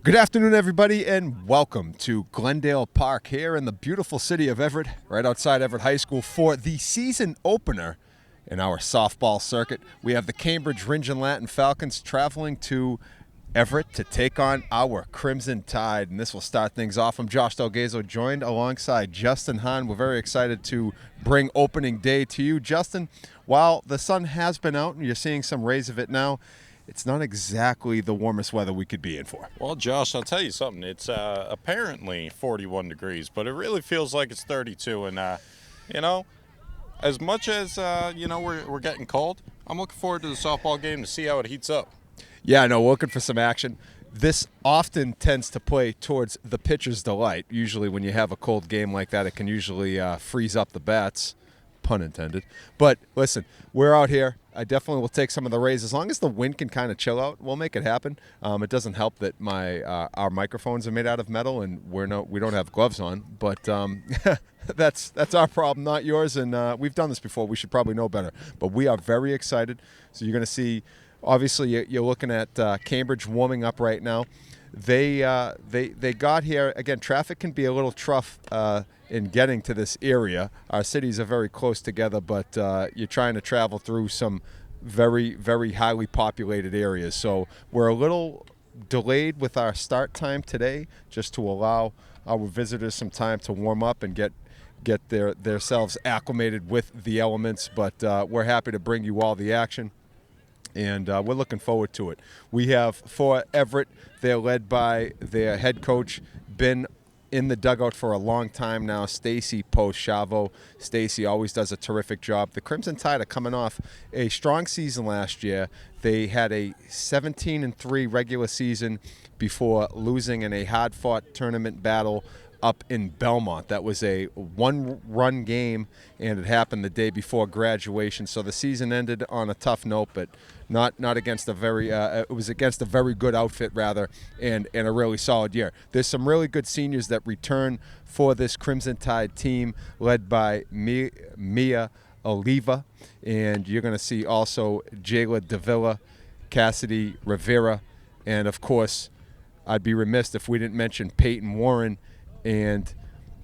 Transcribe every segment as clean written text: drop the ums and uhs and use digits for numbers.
Good afternoon, everybody, and welcome to Glendale Park here in the beautiful city of Everett, right outside Everett High School, for the season opener in our softball circuit. We have the Cambridge Rindge and Latin Falcons traveling to Everett to take on our Crimson Tide, and this will start things off. I'm Josh Delgazo, joined alongside Justin Hahn. We're very excited to bring opening day to you. Justin, while the sun has been out and you're seeing some rays of it now, it's not exactly the warmest weather we could be in for. Well, Josh, I'll tell you something. It's apparently 41 degrees, but it really feels like it's 32. And, as much as, we're getting cold, I'm looking forward to the softball game to see how it heats up. Yeah, no, we're looking for some action. This often tends to play towards the pitcher's delight. Usually when you have a cold game like that, it can usually freeze up the bats, pun intended. But listen, we're out here. I definitely will take some of the rays. As long as the wind can kind of chill out, we'll make it happen. It doesn't help that our microphones are made out of metal and we don't have gloves on. But that's our problem, not yours. And we've done this before. We should probably know better. But we are very excited. So you're going to see, obviously, you're looking at Cambridge warming up right now. They got here. Again, traffic can be a little tough in getting to this area. Our cities are very close together, but you're trying to travel through some very, very highly populated areas. So we're a little delayed with our start time today, just to allow our visitors some time to warm up and get themselves acclimated with the elements. But we're happy to bring you all the action. And we're looking forward to it. We have for Everett, they're led by their head coach, been in the dugout for a long time now, Stacy post-Schiavo. Stacy always does a terrific job. The Crimson Tide are coming off a strong season last year. They had a 17-3 regular season before losing in a hard-fought tournament battle up in Belmont. That was a one-run game, and it happened the day before graduation. So the season ended on a tough note, but not against a very it was against a very good outfit rather, and a really solid year. There's some really good seniors that return for this Crimson Tide team, led by Mia Oliva, and you're going to see also Jayla Davila, Cassidy Rivera, and of course, I'd be remiss if we didn't mention Peyton Warren. And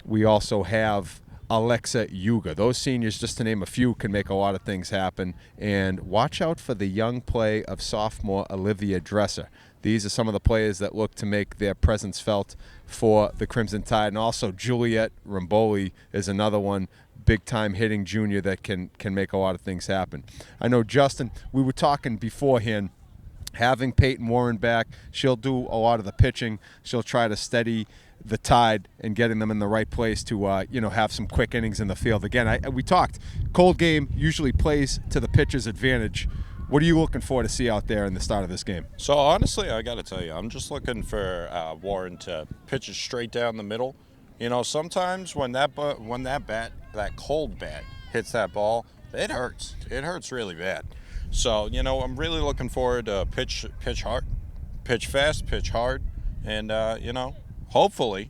we also have Alexa Yuga. Those seniors, just to name a few, can make a lot of things happen. And watch out for the young play of sophomore Olivia Dresser. These are some of the players that look to make their presence felt for the Crimson Tide. And also Juliet Rimboli is another one, big-time hitting junior that can make a lot of things happen. I know, Justin, we were talking beforehand, having Peyton Warren back, she'll do a lot of the pitching. She'll try to steady the Tide and getting them in the right place to have some quick innings in the field. Again, we talked, cold game usually plays to the pitcher's advantage. What are you looking for to see out there in the start of this game? So honestly, I got to tell you, I'm just looking for Warren to pitch it straight down the middle. You know, sometimes when that cold bat hits that ball, it hurts. It hurts really bad. So, I'm really looking forward to pitch hard, pitch fast, pitch hard, and, hopefully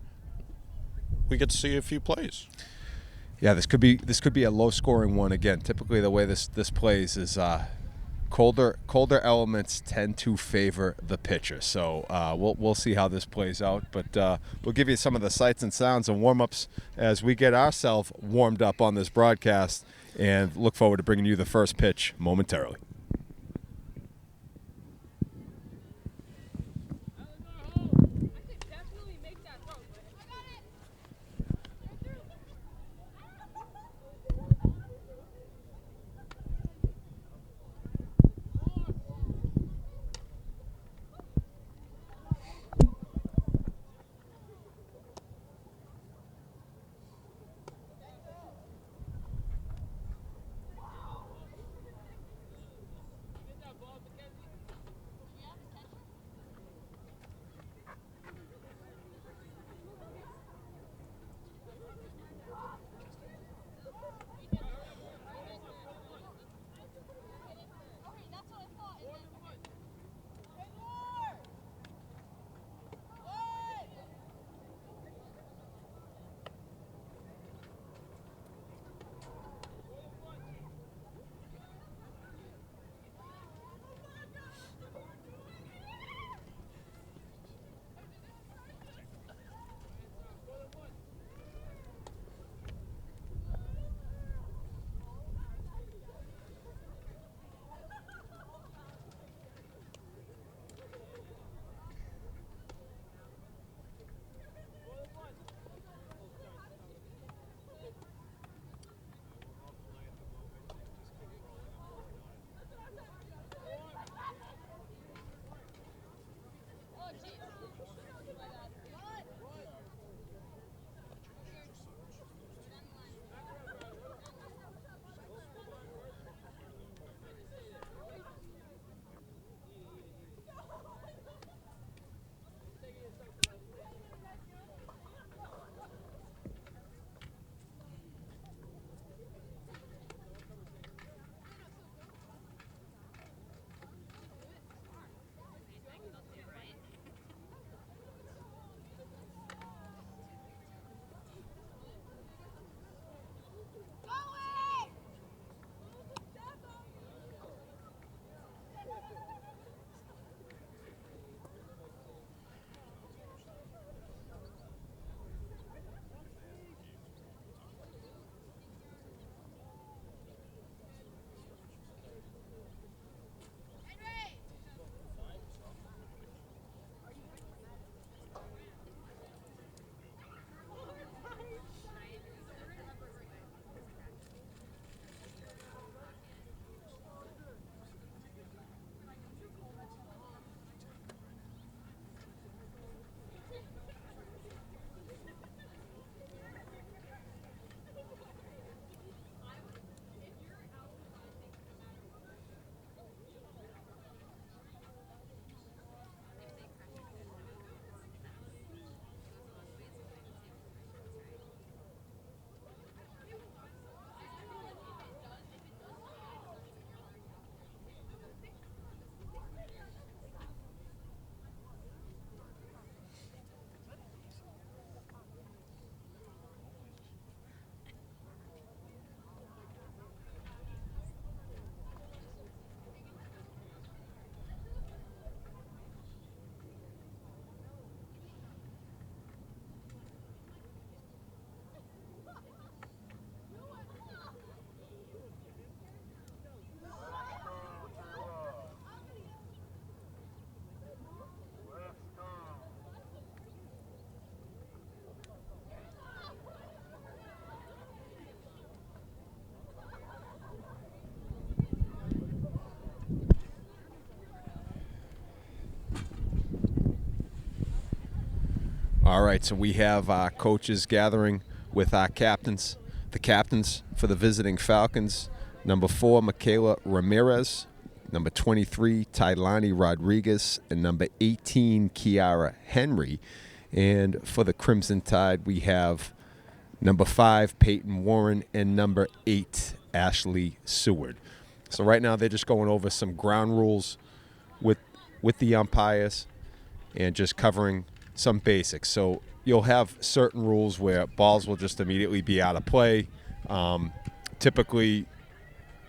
we get to see a few plays. Yeah, this could be a low-scoring one again. Typically the way this plays is colder elements tend to favor the pitcher. So we'll see how this plays out. But we'll give you some of the sights and sounds and warm-ups as we get ourselves warmed up on this broadcast, and look forward to bringing you the first pitch momentarily. All right, so we have our coaches gathering with our captains. The captains for the visiting Falcons, number 4, Michaela Ramirez, number 23, Tylani Rodriguez, and number 18, Kiara Henry. And for the Crimson Tide, we have number 5, Peyton Warren, and number 8, Ashley Seward. So right now they're just going over some ground rules with the umpires and just covering some basics. So you'll have certain rules where balls will just immediately be out of play. Typically,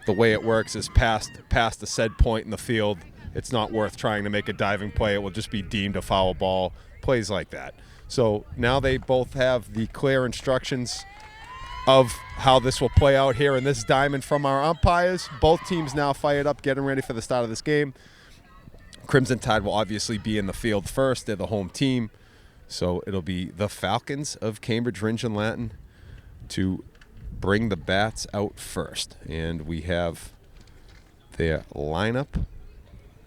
the way it works is past the said point in the field, it's not worth trying to make a diving play. It will just be deemed a foul ball, plays like that. So now they both have the clear instructions of how this will play out here in this diamond from our umpires. Both teams now fired up, getting ready for the start of this game. Crimson Tide will obviously be in the field first. They're the home team. So it'll be the Falcons of Cambridge Rindge and Latin to bring the bats out first. And we have their lineup.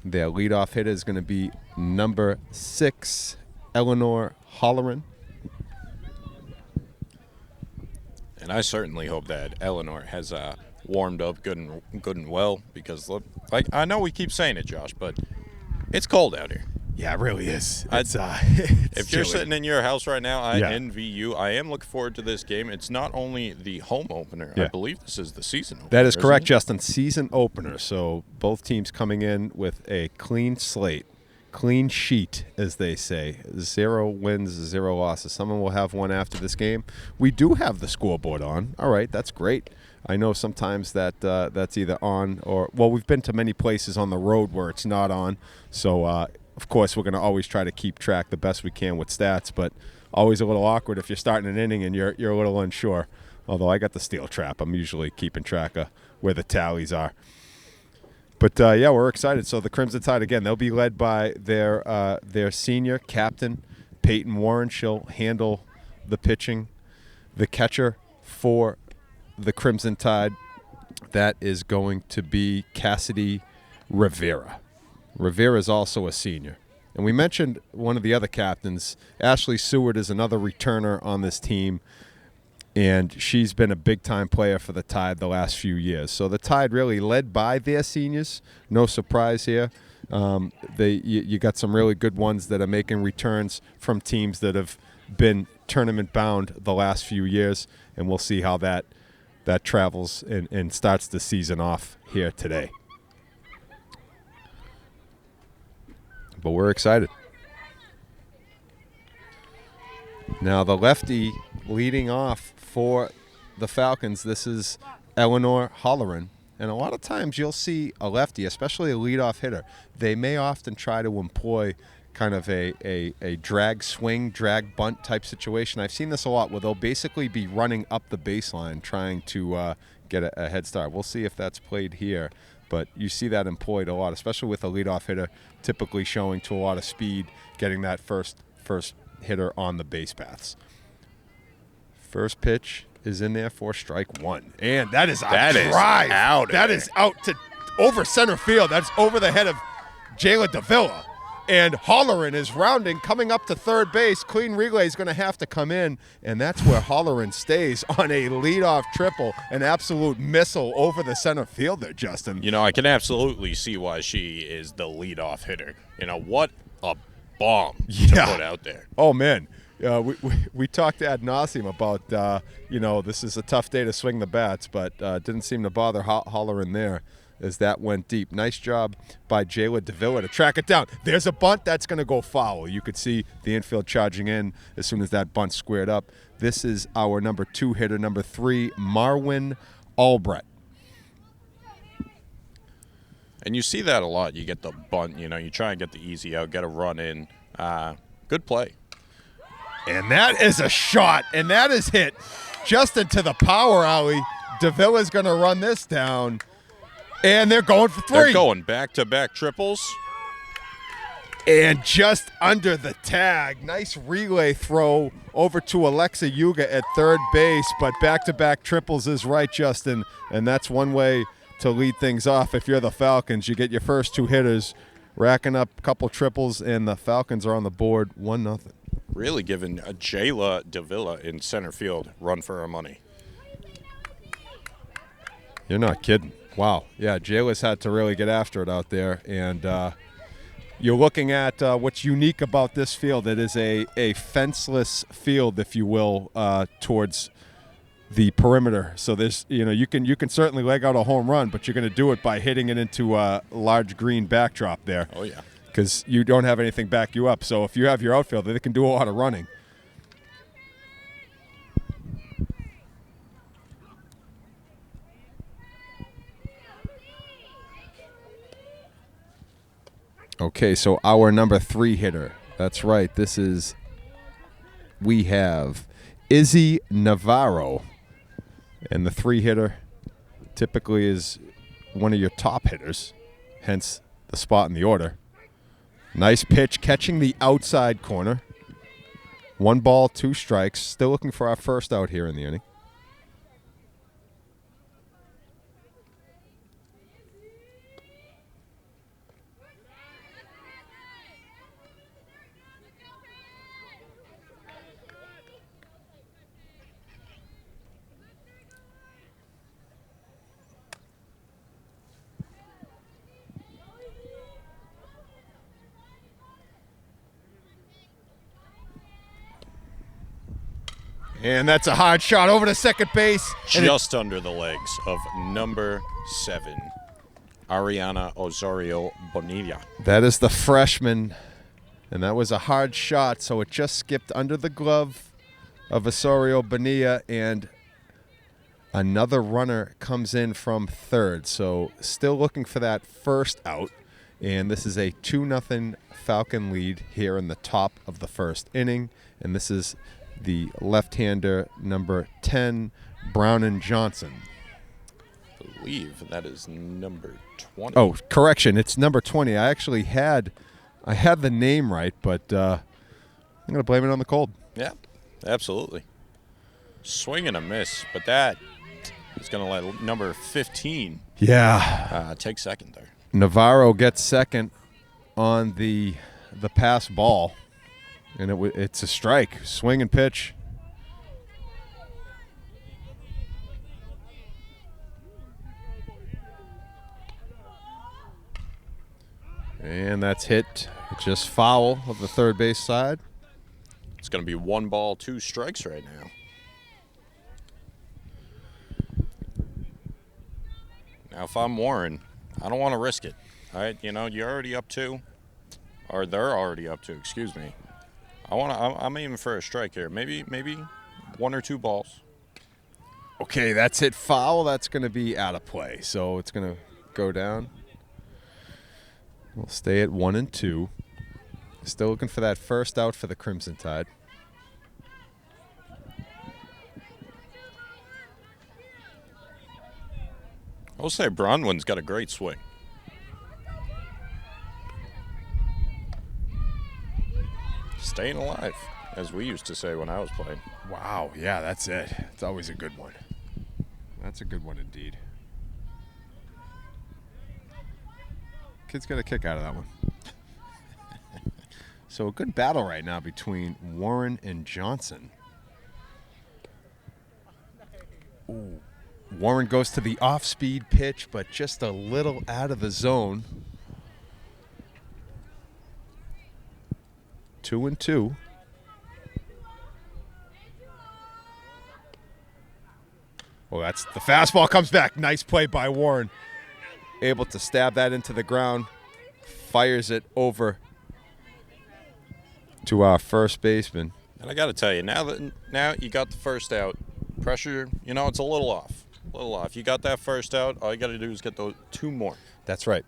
Their leadoff hitter is going to be number 6, Eleanor Holleran. And I certainly hope that Eleanor has warmed up good and well, because look, like, I know we keep saying it, Josh, but it's cold out here. Yeah, it really is. It's if you're chilly. sitting in your house right now, I envy you. I am looking forward to this game. It's not only the home opener. Yeah. I believe this is the season opener. That is correct, isn't it? Justin. Season opener. So both teams coming in with a clean slate. Clean sheet, as they say. 0 wins, 0 losses. Someone will have one after this game. We do have the scoreboard on. All right, that's great. I know sometimes that that's either on or, well, we've been to many places on the road where it's not on. So, of course, we're going to always try to keep track the best we can with stats, but always a little awkward if you're starting an inning and you're a little unsure. Although I got the steel trap. I'm usually keeping track of where the tallies are. But, yeah, we're excited. So the Crimson Tide, again, they'll be led by their senior captain, Peyton Warren. She'll handle the pitching. The catcher for the Crimson Tide, that is going to be Cassidy Rivera. Rivera is also a senior. And we mentioned one of the other captains. Ashley Seward is another returner on this team. And she's been a big-time player for the Tide the last few years. So the Tide really led by their seniors. No surprise here. You got some really good ones that are making returns from teams that have been tournament-bound the last few years. And we'll see how that travels and starts the season off here today. But we're excited. Now the lefty leading off for the Falcons, this is Eleanor Holleran. And a lot of times you'll see a lefty, especially a leadoff hitter, they may often try to employ kind of a drag swing, drag bunt type situation. I've seen this a lot where they'll basically be running up the baseline trying to get a head start. We'll see if that's played here. But you see that employed a lot, especially with a leadoff hitter typically showing to a lot of speed, getting that first hitter on the base paths. First pitch is in there for strike 1. And that is a drive. That is out to over center field. That's over the head of Jayla Davila. And Holleran is rounding, coming up to third base. Clean relay is going to have to come in, and that's where Holleran stays on a leadoff triple, an absolute missile over the center fielder, Justin. You know, I can absolutely see why she is the leadoff hitter. You know, what a bomb to put out there. Oh, man. We talked ad nauseum about, this is a tough day to swing the bats, but didn't seem to bother Holleran there as that went deep. Nice job by Jayla Davila to track it down. There's a bunt that's going to go foul. You could see the infield charging in as soon as that bunt squared up. This is our number 2 hitter, number 3, Marwin Albrecht. And you see that a lot. You get the bunt, you try and get the easy out, get a run in. Good play. And that is a shot, and that is hit just into the power alley. Davila's going to run this down. And they're going for 3. They're going back-to-back triples. And just under the tag. Nice relay throw over to Alexa Yuga at third base. But back-to-back triples is right, Justin. And that's one way to lead things off. If you're the Falcons, you get your first 2 hitters racking up a couple triples, and the Falcons are on the board 1-0. really giving Jayla Davila in center field run for her money. You're not kidding. Wow. Yeah, Jayla's had to really get after it out there. And you're looking at what's unique about this field. It is a fenceless field, if you will, towards the perimeter. So there's, you can certainly leg out a home run, but you're going to do it by hitting it into a large green backdrop there. Oh, yeah. Because you don't have anything back you up. So if you have your outfielder, they can do a lot of running. Okay, so our number 3 hitter. That's right. We have Izzy Navarro. And the 3 hitter typically is one of your top hitters, hence the spot in the order. Nice pitch, catching the outside corner. 1 ball, 2 strikes. Still looking for our first out here in the inning. And that's a hard shot over to second base. Just under the legs of number 7, Ariana Osorio Bonilla. That is the freshman, and that was a hard shot, so it just skipped under the glove of Osorio Bonilla, and another runner comes in from third. So still looking for that first out, and this is a 2-0 Falcon lead here in the top of the first inning, and this is the left-hander, number 10, Brown and Johnson. I believe that is number 20. Oh, correction, it's number 20. I had the name right, but I'm going to blame it on the cold. Yeah, absolutely. Swing and a miss, but that is going to let number 15 take second there. Navarro gets second on the pass ball. And it's a strike. Swing and pitch. And that's hit just foul of the third base side. It's going to be 1 ball, 2 strikes right now. Now, if I'm Warren, I don't want to risk it. All right, you're already up 2, or they're already up 2. Excuse me. I'm aiming for a strike here. Maybe 1 or 2 balls. Okay, that's hit foul. That's going to be out of play. So it's going to go down. We'll stay at 1 and 2. Still looking for that first out for the Crimson Tide. I'll say Bronwyn's got a great swing. Staying alive, as we used to say when I was playing. Wow, yeah, that's it. It's always a good one. That's a good one indeed. Kid's got a kick out of that one. So a good battle right now between Warren and Johnson. Ooh. Warren goes to the off-speed pitch, but just a little out of the zone. 2 and 2. Well, that's the fastball comes back. Nice play by Warren. Able to stab that into the ground. Fires it over to our first baseman. And I got to tell you, now you got the first out. Pressure, it's a little off. You got that first out. All you got to do is get those 2 more. That's right.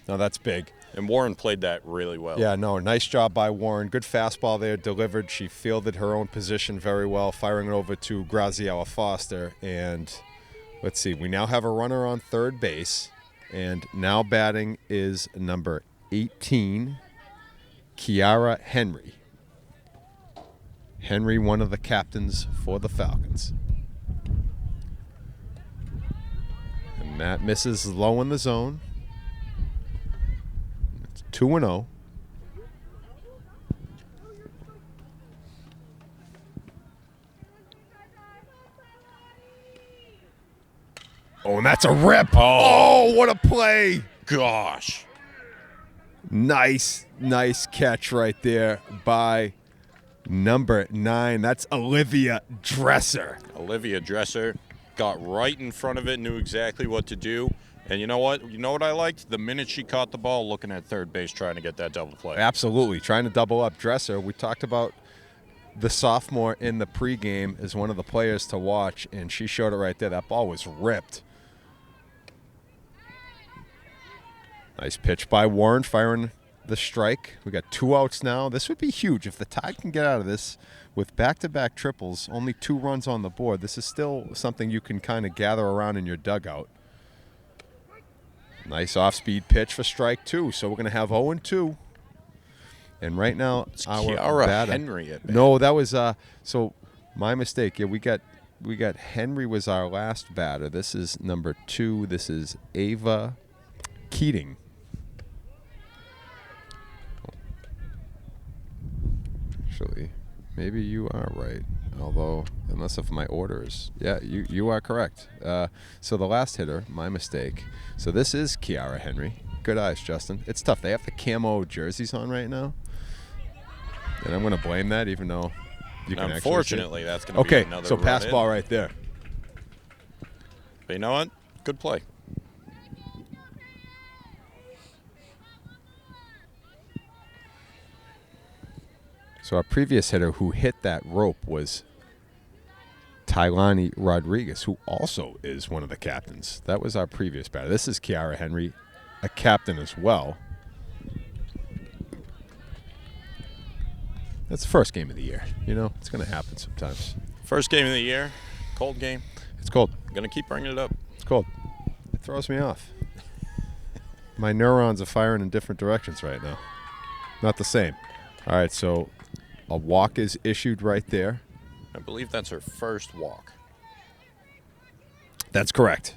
No, that's big. And Warren played that really well. Yeah, no, nice job by Warren. Good fastball there, delivered. She fielded her own position very well, firing it over to Graziella Foster. And let's see, we now have a runner on third base. And now batting is number 18, Kiara Henry. Henry, one of the captains for the Falcons. And that misses low in the zone. 2-0. Oh, and that's a rip. Oh. What a play. Gosh. Nice catch right there by number 9. That's Olivia Dresser. Olivia Dresser got right in front of it, knew exactly what to do. And you know what? You know what I liked? The minute she caught the ball, looking at third base, trying to get that double play. Absolutely. Trying to double up Dresser. We talked about the sophomore in the pregame as one of the players to watch, and she showed it right there. That ball was ripped. Nice pitch by Warren, firing the strike. We got 2 outs now. This would be huge if the Tide can get out of this with back-to-back triples, only 2 runs on the board. This is still something you can kind of gather around in your dugout. Nice off-speed pitch for strike 2. So we're going to have 0-2. And right now, It's our Kiara batter. Henry at bat. No, that was so my mistake. Yeah, we got Henry was our last batter. This is number 2. This is Ava Keating. Actually, maybe you are right. Although, unless if my orders, yeah, you are correct. So the last hitter, my mistake. So this is Kiara Henry. Good eyes, Justin. It's tough. They have the camo jerseys on right now, and I'm going to blame that, even though you can Unfortunately, actually that's going to be another Okay, so run pass in. ball right there. But you know what? Good play. So our previous hitter who hit that rope was Tylani Rodriguez, who also is one of the captains. That was our previous batter. This is Kiara Henry, a captain as well. That's the first game of the year. You know, it's going to happen sometimes. First game of the year, cold game. It's cold. Going to keep bringing it up. It's cold. It throws me off. My neurons are firing in different directions right now. Not the same. All right, so a walk is issued right there. I believe that's her first walk. That's correct.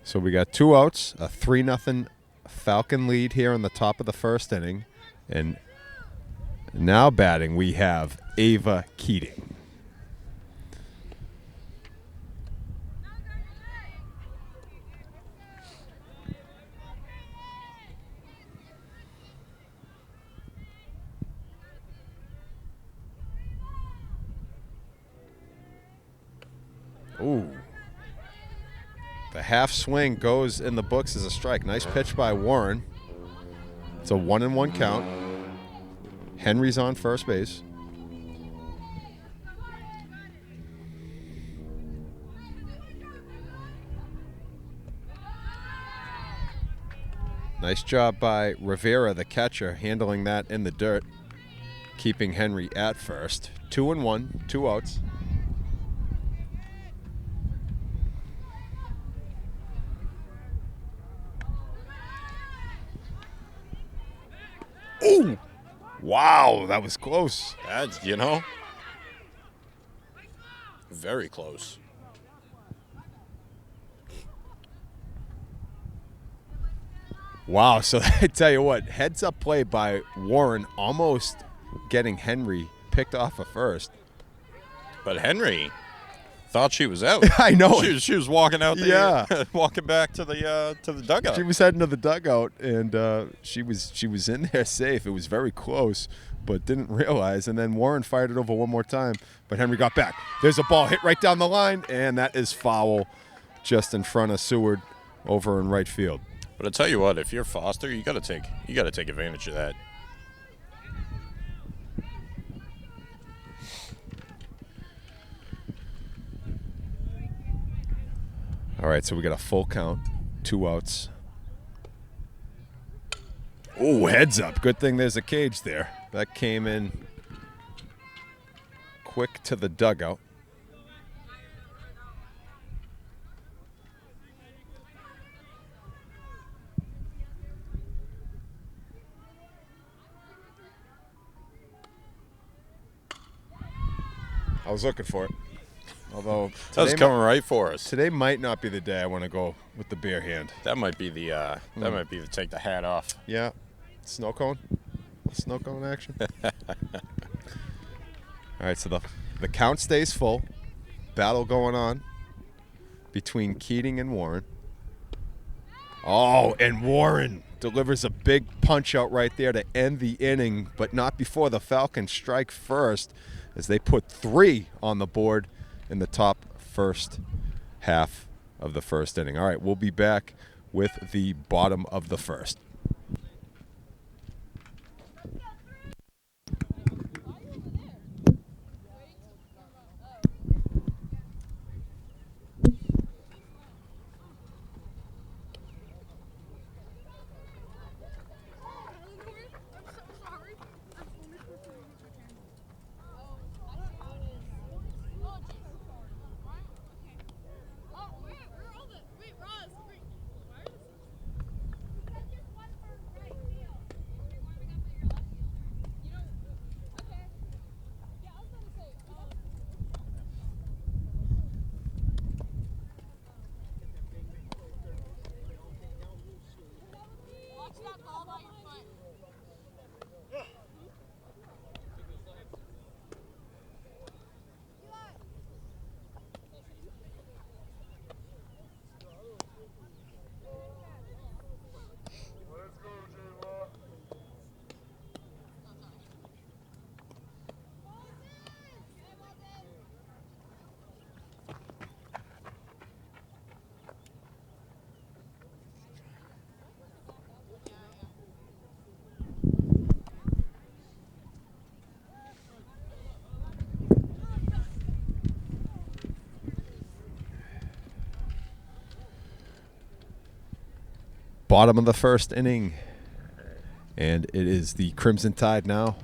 So we got 2 outs, a 3-0 Falcon lead here on the top of the first inning. And now batting, we have Ava Keating. Ooh. The half swing goes in the books as a strike. Nice pitch by Warren. It's a 1-1 count. Henry's on first base. Nice job by Rivera, the catcher, handling that in the dirt, keeping Henry at first. 2-1, 2 outs. Ooh! Wow, that was close. That's, you know, very close. Wow, so I tell you what, heads up play by Warren, almost getting Henry picked off at first. But Henry thought she was out. I know. She was walking out there, Yeah. walking back to the dugout. She was heading to the dugout, and she was in there safe. It was very close, but didn't realize. And then Warren fired it over one more time, but Henry got back. There's a ball hit right down the line, and that is foul just in front of Seward over in right field. But I tell you what, if you're Foster, you got to take advantage of that. All right, so we got a full count, 2 outs. Oh, heads up. Good thing there's a cage there. That came in quick to the dugout. I was looking for it. Although That was coming right for us. Today might not be the day I want to go with the bare hand. That might be the take the hat off. Yeah. Snow cone? Snow cone action? All right, so the count stays full. Battle going on. between Keating and Warren. Oh, and Warren delivers a big punch out right there to end the inning, but not before the Falcons strike first, as they put 3 on the board in the top first half of the first inning. All right, we'll be back with the bottom of the first. Bottom of the first inning, and it is the Crimson Tide now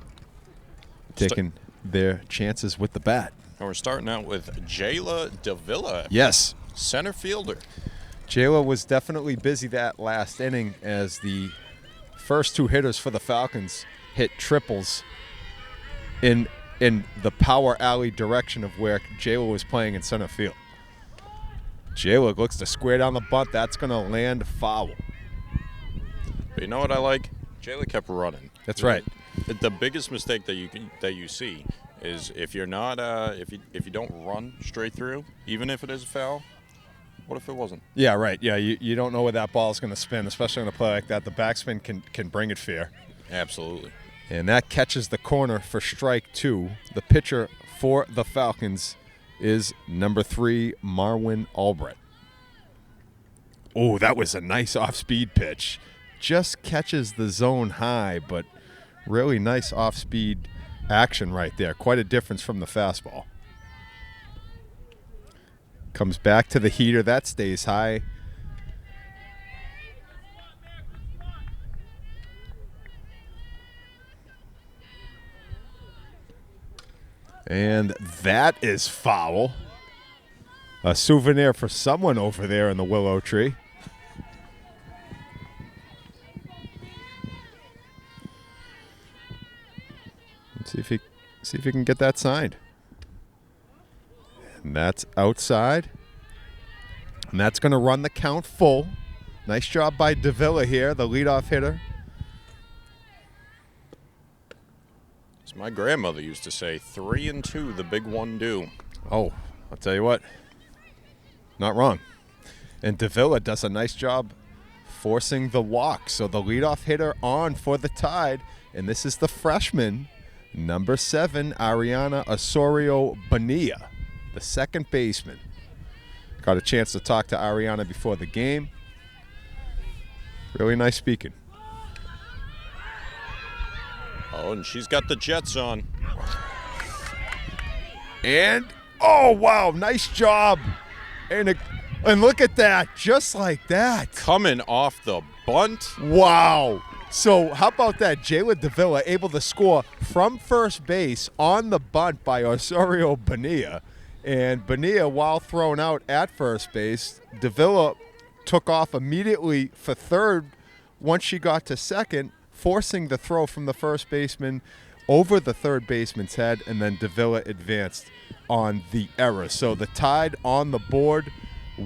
taking their chances with the bat. And we're starting out with Jayla Davila. Yes. Center fielder. Jayla was definitely busy that last inning as the first 2 hitters for the Falcons hit triples in the power alley direction of where Jayla was playing in center field. Jayla looks to square down the bunt. That's going to land foul. But you know what I like? Jayla kept running. That's right. The biggest mistake that you see is if you're not if you don't run straight through, even if it is a foul. What if it wasn't? Yeah, right. Yeah, you don't know where that ball is going to spin, especially on a play like that. The backspin can bring it fair. Absolutely. And that catches the corner for strike 2. The pitcher for the Falcons is number 3, Marwin Albrecht. Oh, that was a nice off-speed pitch. Just catches the zone high, but really nice off-speed action right there. Quite a difference from the fastball. Comes back to the heater. That stays high. And that is foul. A souvenir for someone over there in the willow tree. Let's see if he can get that signed. And that's outside. And that's going to run the count full. Nice job by Davila here, the leadoff hitter. As my grandmother used to say, 3 and 2, the big one do. Oh, I'll tell you what. Not wrong. And Davila does a nice job forcing the walk. So the leadoff hitter on for the Tide. And this is the freshman, number 7, Ariana Osorio Bonilla, the second baseman. Got a chance to talk to Ariana before the game. Really nice speaking. Oh, and she's got the Jets on. And, oh, wow, nice job. And look at that, just like that. Coming off the bunt. Wow. So how about that? Jayla Davila able to score from first base on the bunt by Osorio Bonilla. And Bonilla, while thrown out at first base, Davila took off immediately for third once she got to second, forcing the throw from the first baseman over the third baseman's head, and then Davila advanced on the error. So the Tide on the board.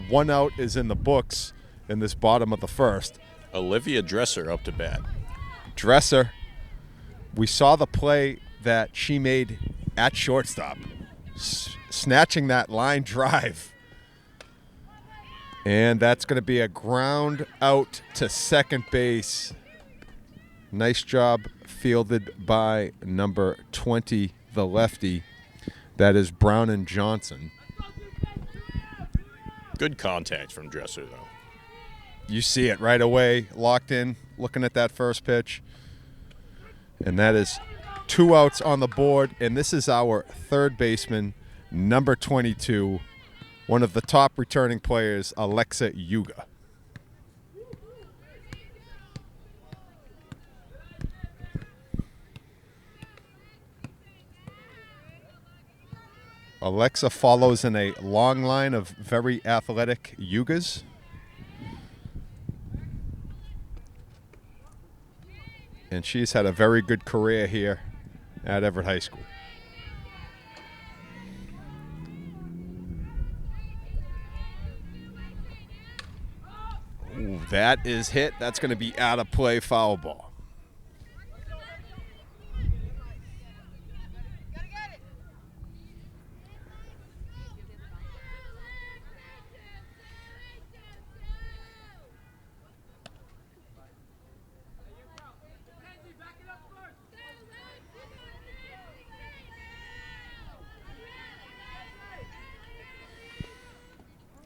1 out is in the books in this bottom of the first. Olivia Dresser up to bat. Dresser, we saw the play that she made at shortstop, snatching that line drive. And that's going to be a ground out to second base. Nice job fielded by number 20, the lefty. That is Brown and Johnson. Good contact from Dresser, though. You see it right away, locked in, looking at that first pitch. And that is 2 outs on the board. And this is our third baseman, number 22, one of the top returning players, Alexa Yuga. Alexa follows in a long line of very athletic Yugas. And she's had a very good career here at Everett High School. Ooh, that is hit. That's going to be out of play, foul ball.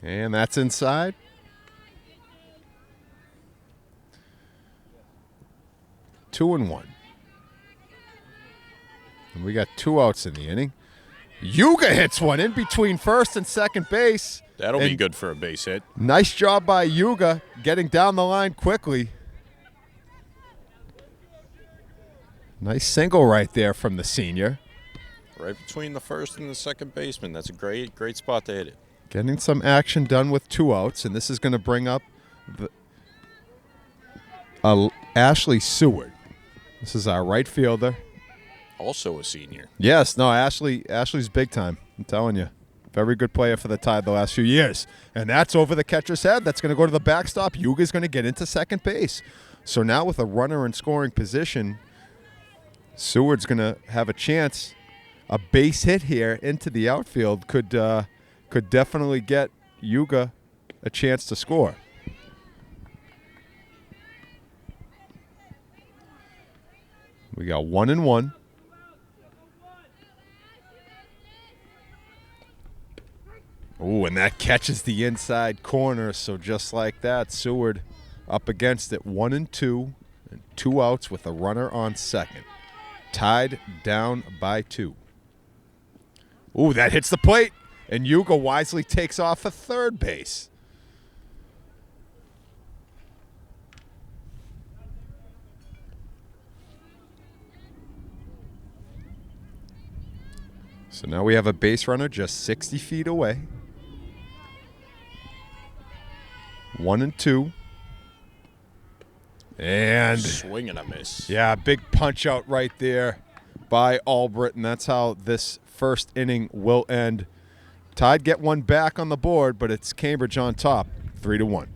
And that's inside. Two and one. And we got 2 outs in the inning. Yuga hits one in between first and second base. That'll be good for a base hit. Nice job by Yuga getting down the line quickly. Nice single right there from the senior. Right between the first and the second baseman. That's a great spot to hit it. Getting some action done with 2 outs, and this is going to bring up Ashley Seward. This is our right fielder. Also a senior. Yes, no, Ashley's big time. I'm telling you. Very good player for the Tide the last few years. And that's over the catcher's head. That's going to go to the backstop. Yuga's going to get into second base. So now with a runner in scoring position, Seward's going to have a chance. A base hit here into the outfield could definitely get Yuga a chance to score. We got 1 and 1. Ooh, and that catches the inside corner. So just like that, Seward up against it. 1 and 2, and 2 outs with a runner on second. Tied down by 2. Ooh, that hits the plate. And Yuga wisely takes off at third base. So now we have a base runner just 60 feet away. 1 and 2. And swing and a miss. Yeah, big punch out right there by Albritton. And that's how this first inning will end. Tide get one back on the board, but it's Cambridge on top, 3-1.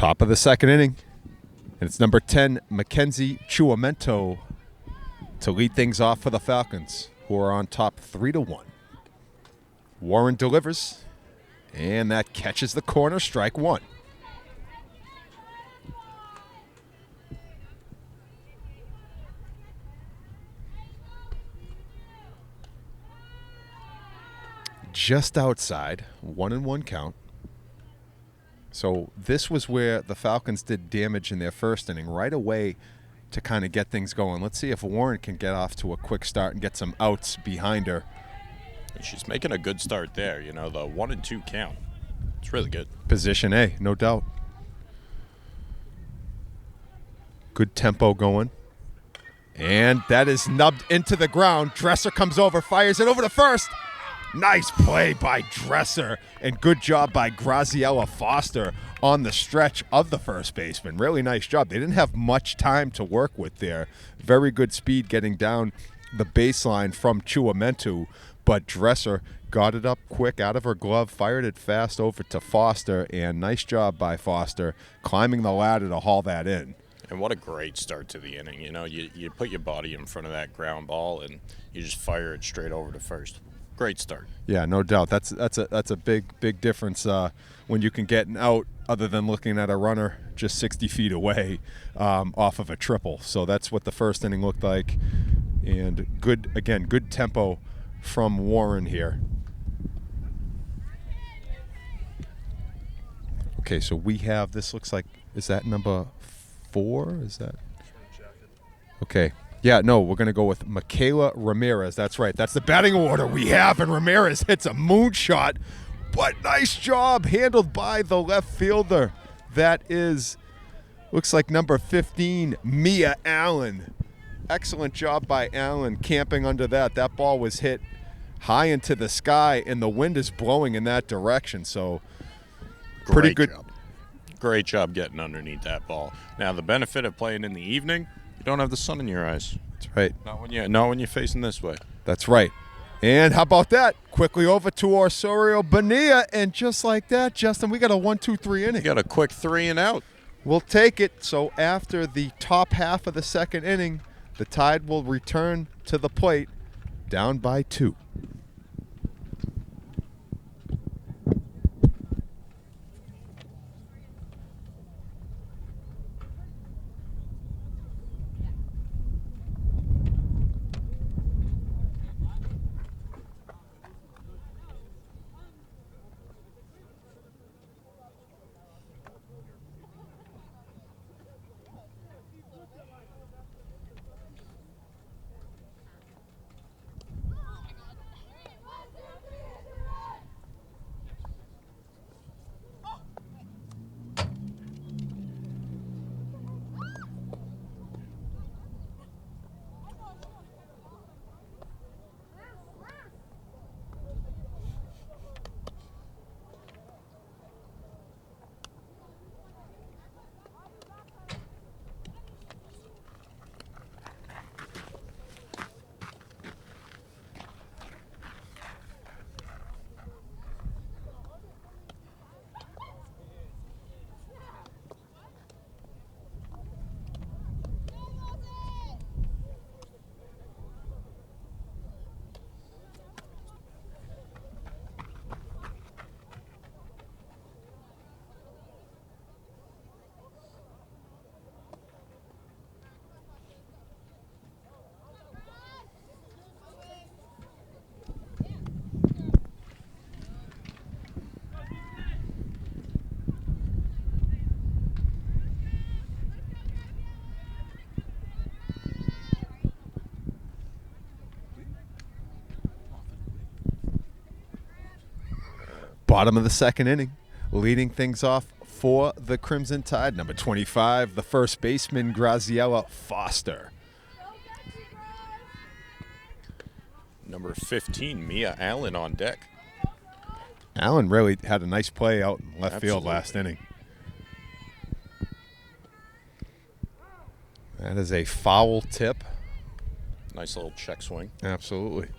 Top of the second inning. And it's number 10, Mackenzie Chuamento, to lead things off for the Falcons, who are on top 3-1. Warren delivers, and that catches the corner, strike one. Just outside, 1-1 count. So this was where the Falcons did damage in their first inning right away to kind of get things going. Let's see if Warren can get off to a quick start and get some outs behind her. She's making a good start there, the 1-2 count. It's really good. Position A, no doubt. Good tempo going. And that is nubbed into the ground. Dresser comes over, fires it over to first. Nice play by Dresser, and good job by Graziella Foster on the stretch of the first baseman. Really nice job. They didn't have much time to work with there. Very good speed getting down the baseline from Chuamento, but Dresser got it up quick out of her glove, fired it fast over to Foster, and nice job by Foster climbing the ladder to haul that in. And what a great start to the inning. You put your body in front of that ground ball, and you just fire it straight over to first. Great start. Yeah, no doubt. That's a big difference when you can get an out other than looking at a runner just 60 feet away off of a triple. So that's what the first inning looked like. And good tempo from Warren here. Okay, so we have, this looks like, is that number 4? Is that? Okay. Yeah, no, we're going to go with Michaela Ramirez. That's right. That's the batting order we have, and Ramirez hits a moonshot. But nice job handled by the left fielder. That is, looks like number 15, Mia Allen. Excellent job by Allen camping under that. That ball was hit high into the sky, and the wind is blowing in that direction. So pretty good job. Great job getting underneath that ball. Now, the benefit of playing in the evening, you don't have the sun in your eyes. That's right. Not when you're facing this way. That's right. And how about that? Quickly over to Osorio Bonilla, and just like that, Justin, we got a 1-2-3 inning. You got a quick 3 and out. We'll take it. So after the top half of the second inning, the Tide will return to the plate down by 2. Bottom of the second inning, leading things off for the Crimson Tide. Number 25, the first baseman, Graziella Foster. Number 15, Mia Allen on deck. Allen really had a nice play out in left Absolutely. field last inning. That is a foul tip. Nice little check swing. Absolutely.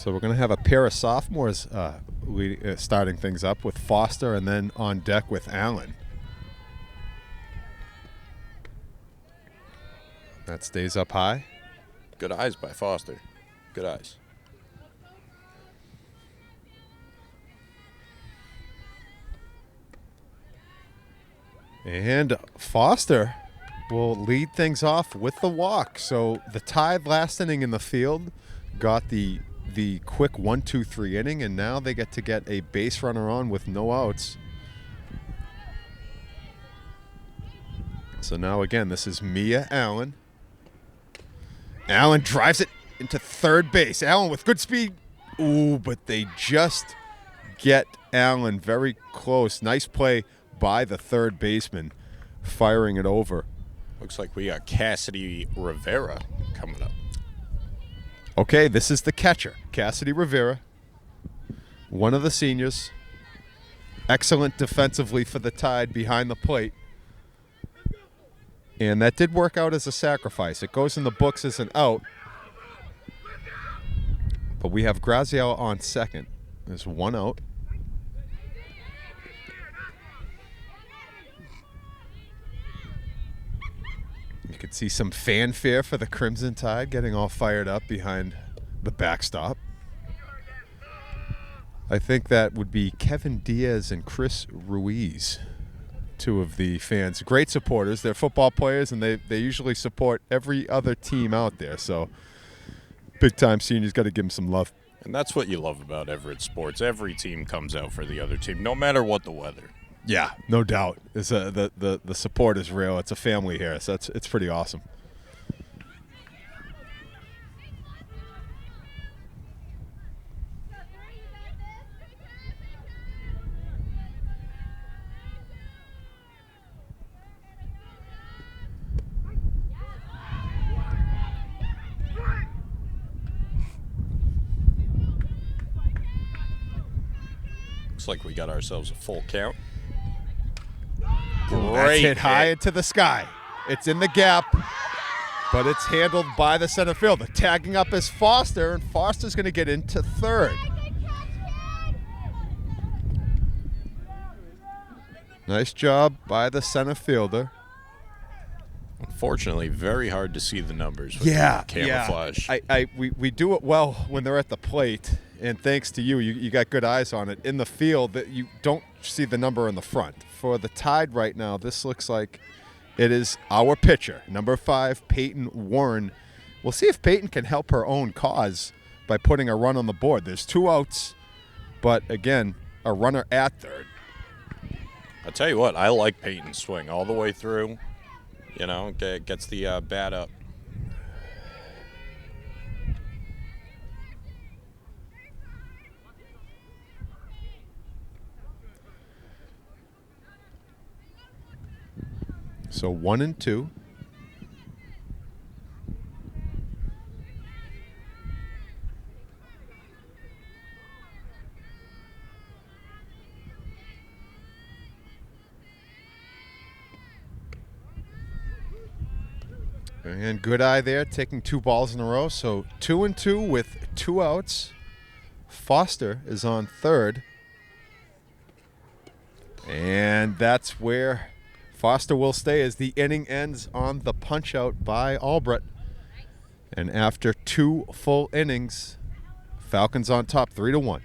So we're going to have a pair of sophomores starting things up with Foster, and then on deck with Allen. That stays up high. Good eyes by Foster. Good eyes. And Foster will lead things off with the walk. So the Tide last inning in the field got the quick 1-2-3 inning, and now they get to get a base runner on with no outs. So now again, this is Mia Allen. Allen drives it into third base. Allen with good speed. Ooh, but they just get Allen very close. Nice play by the third baseman, firing it over. Looks like we got Cassidy Rivera coming up. Okay, this is the catcher, Cassidy Rivera, one of the seniors. Excellent defensively for the Tide behind the plate. And that did work out as a sacrifice. It goes in the books as an out. But we have Graziel on second. There's one out. You can see some fanfare for the Crimson Tide getting all fired up behind the backstop. I think that would be Kevin Diaz and Chris Ruiz, two of the fans. Great supporters. They're football players, and they usually support every other team out there. So big-time seniors, got to give them some love. And that's what you love about Everett sports. Every team comes out for the other team, no matter what the weather. Yeah, no doubt. The support is real. It's a family here, so it's pretty awesome. Looks like we got ourselves a full count. That's hit high into the sky. It's in the gap, but it's handled by the center fielder. Tagging up is Foster, and Foster's going to get into third. Nice job by the center fielder. Unfortunately, very hard to see the numbers with the camouflage. Yeah. We do it well when they're at the plate, and thanks to you got good eyes on it. In the field, that you don't see the number in the front. For the Tide right now, this looks like it is our pitcher, number 5, Peyton Warren. We'll see if Peyton can help her own cause by putting a run on the board. There's 2 outs, but again, a runner at third. I'll tell you what, I like Peyton's swing all the way through. You know, gets the bat up. So 1 and 2. And good eye there, taking 2 balls in a row. So 2 and 2 with 2 outs. Foster is on third. And that's where Foster will stay as the inning ends on the punch out by Albrecht. And after 2 full innings, Falcons on top 3-1.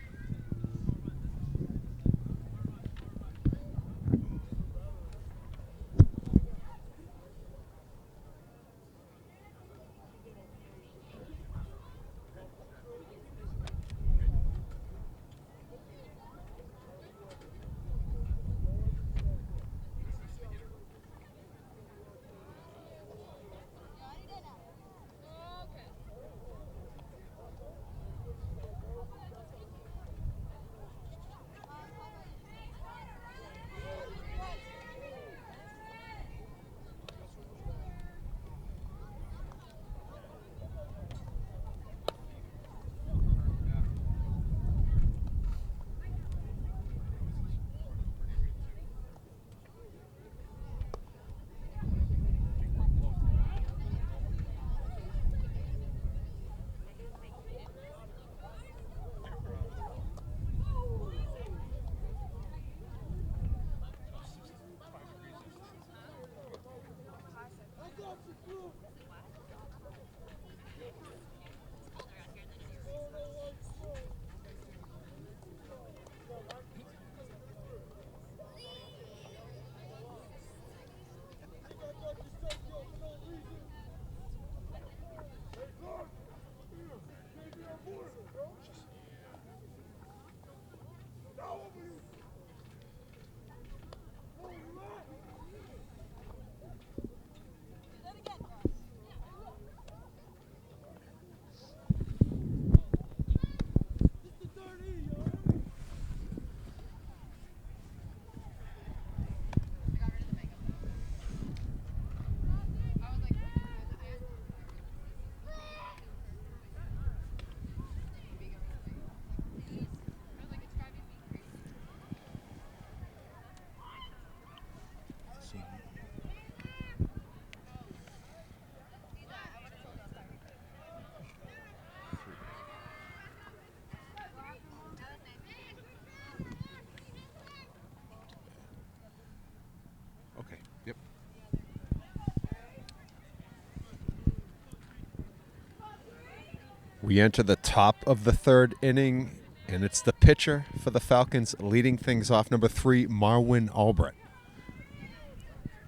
We enter the top of the third inning, and it's the pitcher for the Falcons leading things off, number 3, Marwin Albrecht.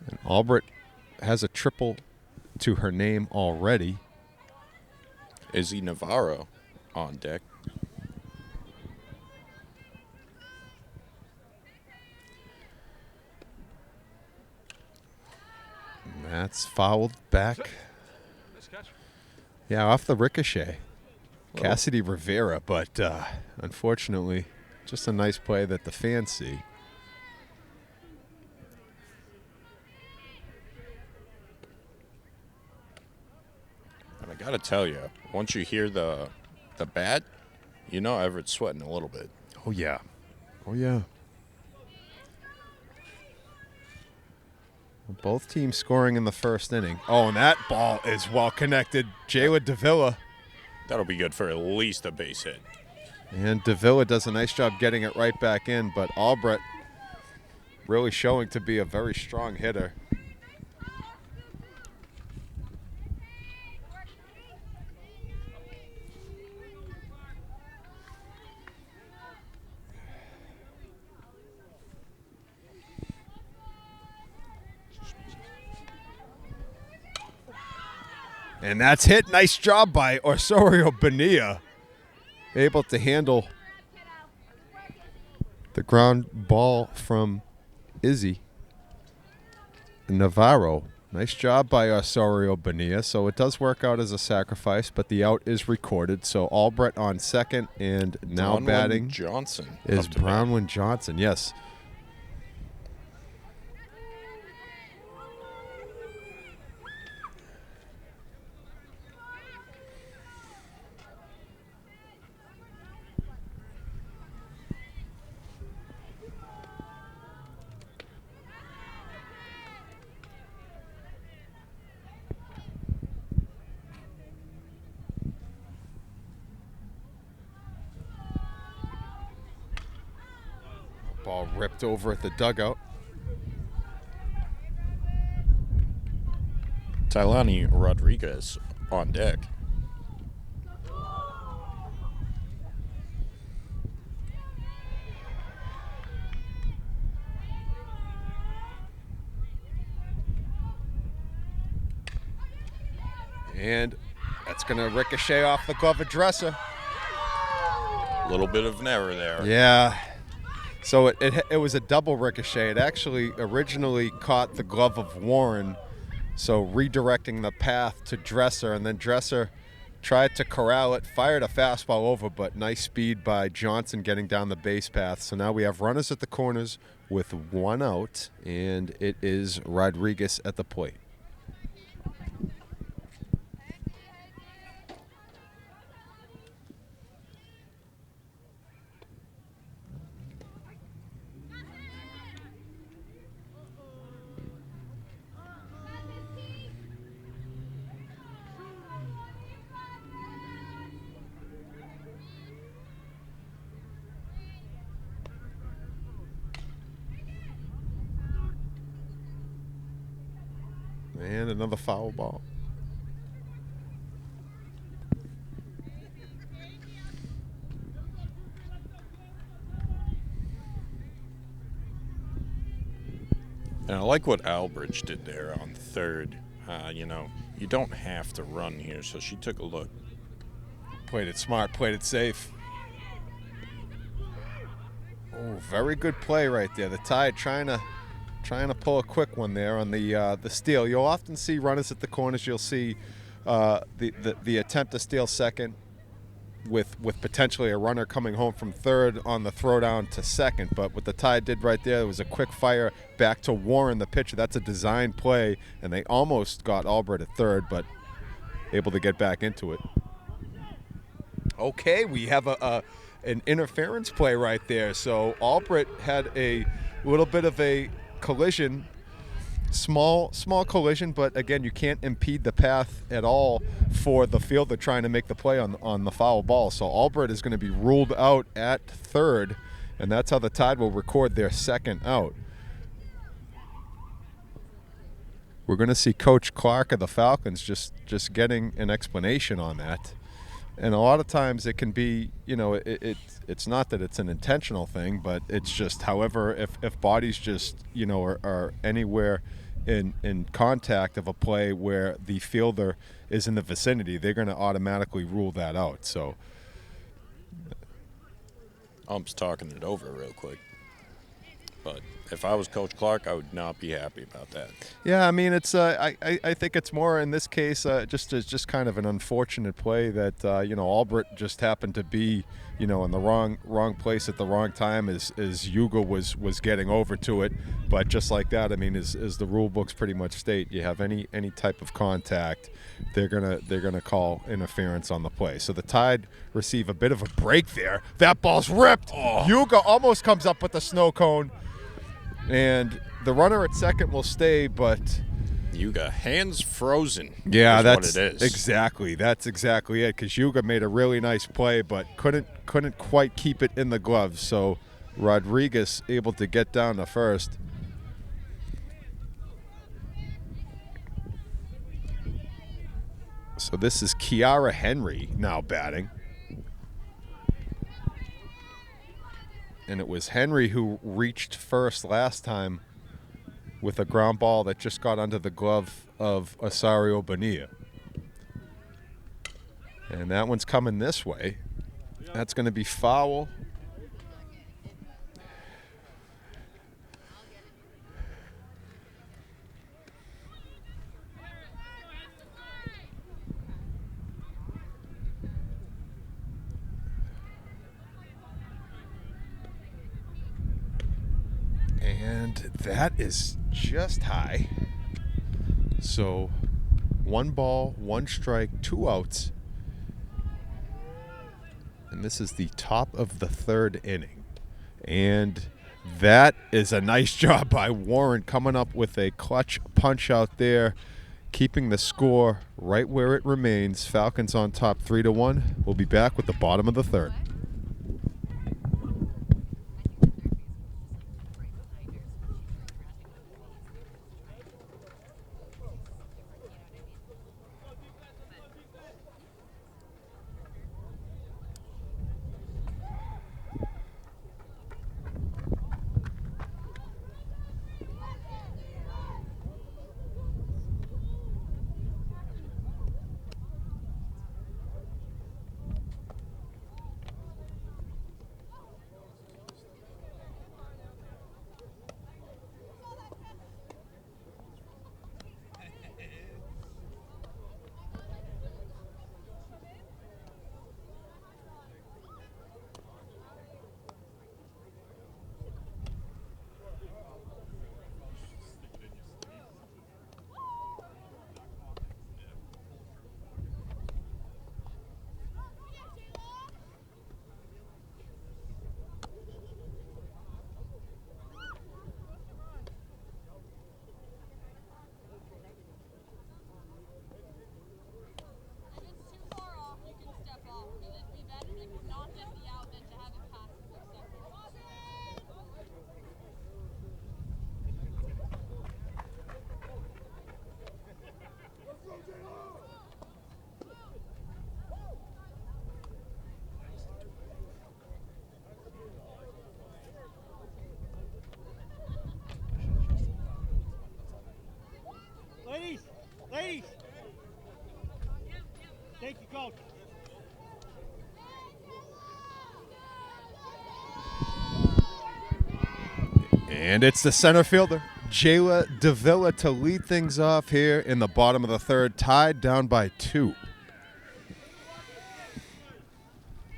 And Albrecht has a triple to her name already. Izzy Navarro on deck. And that's fouled back. Yeah, off the ricochet. Cassidy Rivera, but unfortunately, just a nice play that the fans see. And I got to tell you, once you hear the bat, you know Everett's sweating a little bit. Oh, yeah. Oh, yeah. Both teams scoring in the first inning. Oh, and that ball is well connected. Jayla Davila. That'll be good for at least a base hit. And Davila does a nice job getting it right back in, but Albrecht really showing to be a very strong hitter. And that's hit. Nice job by Osorio Bonilla. Able to handle the ground ball from Izzy Navarro. Nice job by Osorio Bonilla. So it does work out as a sacrifice, but the out is recorded. So Albrecht on second, and now Bronwyn batting Johnson is Bronwyn Johnson. Yes. Ball ripped over at the dugout. Tylani Rodriguez on deck. And that's going to ricochet off the glove of Dresser. A little bit of an error there. Yeah. So it was a double ricochet. It actually originally caught the glove of Warren, so redirecting the path to Dresser, and then Dresser tried to corral it, fired a fastball over, but nice speed by Johnson getting down the base path. So now we have runners at the corners with 1 out, and it is Rodriguez at the plate. And another foul ball. And I like what Albridge did there on third. You know, you don't have to run here, so she took a look. Played it smart, played it safe. Oh, very good play right there. The Tide trying to pull a quick one there on the steal. You'll often see runners at the corners. You'll see the attempt to steal second with potentially a runner coming home from third on the throwdown to second. But what the Tide did right there was a quick fire back to Warren, the pitcher. That's a design play, and they almost got Albrecht at third, but able to get back into it. Okay, we have an interference play right there. So Albrecht had a little bit of a collision, small collision, but again, you can't impede the path at all for the fielder trying to make the play on the foul ball. So Albrecht is going to be ruled out at third, and that's how the Tide will record their second out. We're going to see Coach Clark of the Falcons just getting an explanation on that. And a lot of times it can be, it's not that it's an intentional thing, but it's just, however, if bodies just, are anywhere in contact of a play where the fielder is in the vicinity, they're going to automatically rule that out. So Ump's talking it over real quick. But if I was Coach Clark, I would not be happy about that. yeah, I mean, it's I think it's more in this case just kind of an unfortunate play that Albert just happened to be in the wrong place at the wrong time as Hugo was getting over to it. But just like that, I mean, as the rule books pretty much state, you have any type of contact, they're gonna call interference on the play. So the Tide receive a bit of a break there. That ball's ripped. Oh. Hugo almost comes up with the snow cone. And the runner at second will stay, but Yuga, hands frozen. Yeah, that's what it is. Exactly. That's exactly it. Because Yuga made a really nice play, but couldn't quite keep it in the gloves. So Rodriguez able to get down to first. So this is Kiara Henry now batting. And it was Henry who reached first last time with a ground ball that just got under the glove of Osario Bonilla. And that one's coming this way. That's going to be foul. And that is just high. So 1 ball, 1 strike, 2 outs. And this is the top of the 3rd inning. And that is a nice job by Warren coming up with a clutch punch out there, keeping the score right where it remains. Falcons on top 3-1. We'll be back with the bottom of the 3rd. Ladies! Thank you, Coach. And it's the center fielder, Jayla Davila, to lead things off here in the bottom of the 3rd, tied down by 2.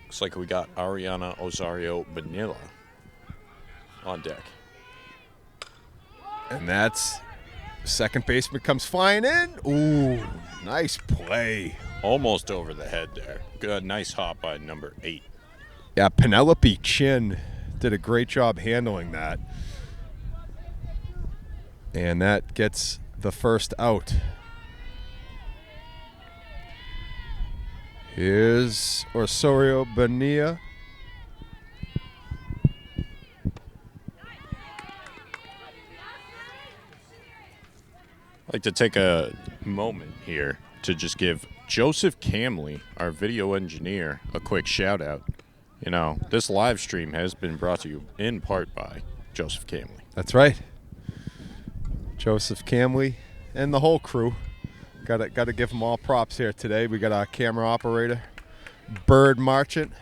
Looks like we got Ariana Osario Bonilla on deck. And that's second baseman comes flying in. Ooh, nice play. Almost over the head there. Good, nice hop by number 8. Yeah, Penelope Chin did a great job handling that. And that gets the first out. Here's Osorio Bonilla. I'd like to take a moment here to just give Joseph Camley, our video engineer, a quick shout out. You know, this live stream has been brought to you in part by Joseph Camley. That's right. Joseph Camley and the whole crew. Got to give them all props here today. We got our camera operator, Bird Marchant,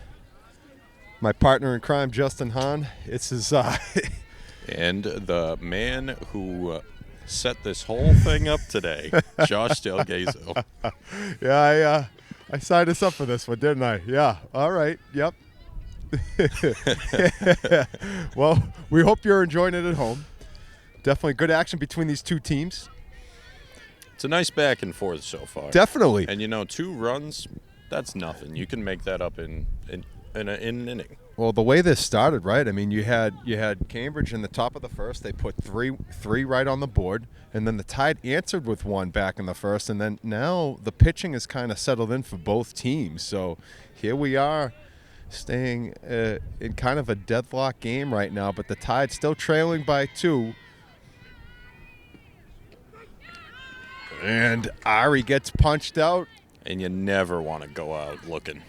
my partner in crime, Justin Hahn. It's his and the man who set this whole thing up today, Josh Delgazo. Yeah, I signed us up for this one, didn't I? Yeah. All right. Yep. Well, we hope you're enjoying it at home. Definitely good action between these two teams. It's a nice back and forth so far. Definitely. And, you know, 2 runs, that's nothing. You can make that up in an inning. Well, the way this started, right? I mean, you had Cambridge in the top of the first. They put three right on the board, and then the Tide answered with 1 back in the first, and then now the pitching is kind of settled in for both teams. So here we are, staying in kind of a deadlock game right now, but the Tide still trailing by 2. And Ari gets punched out. And you never want to go out looking.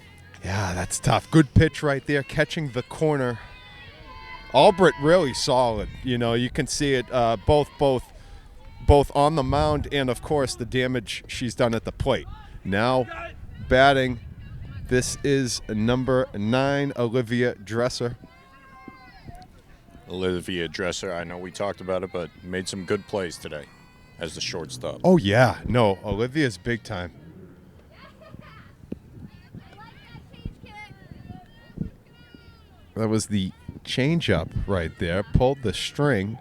Yeah, that's tough. Good pitch right there, catching the corner. Albert really solid. You know, you can see it both on the mound and, of course, the damage she's done at the plate. Now batting, this is number 9, Olivia Dresser. Olivia Dresser, I know we talked about it, but made some good plays today as the shortstop. Oh, yeah. No, Olivia's big time. That was the changeup right there. Pulled the string.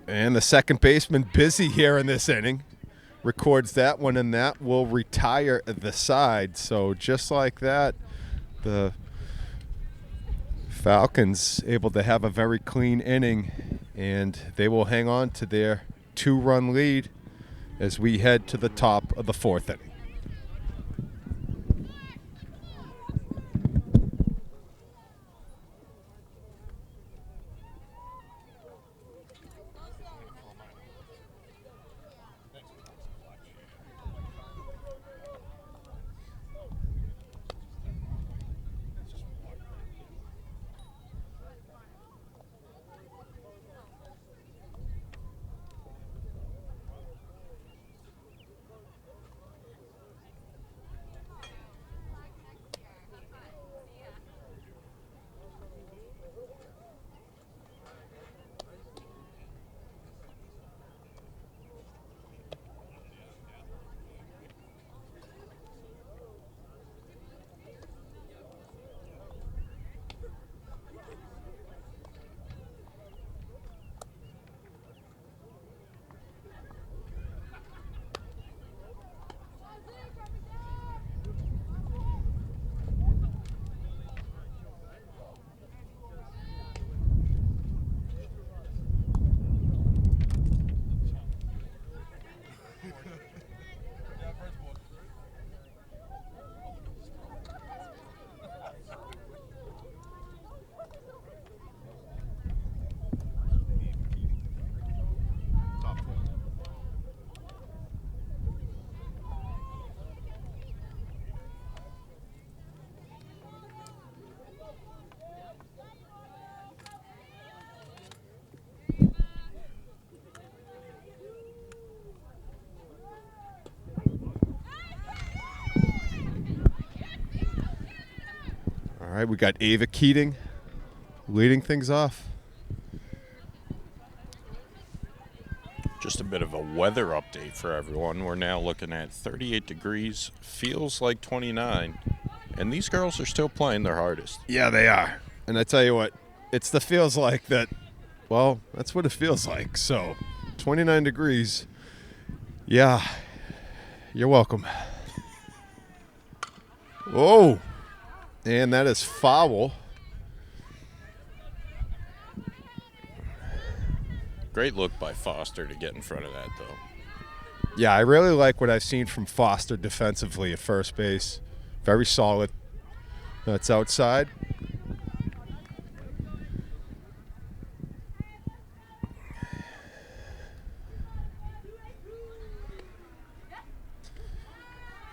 And the second baseman busy here in this inning. Records that one, and that will retire the side. So just like that, the Falcons able to have a very clean inning, and they will hang on to their 2-run lead as we head to the top of the 4th inning. All right, we got Ava Keating leading things off. Just a bit of a weather update for everyone. We're now looking at 38 degrees, feels like 29, and these girls are still playing their hardest. Yeah, they are. And I tell you what, it's the feels like that, well, that's what it feels like. So, 29 degrees. Yeah, you're welcome. Whoa. And that is foul. Great look by Foster to get in front of that, though. Yeah, I really like what I've seen from Foster defensively at first base. Very solid. That's outside.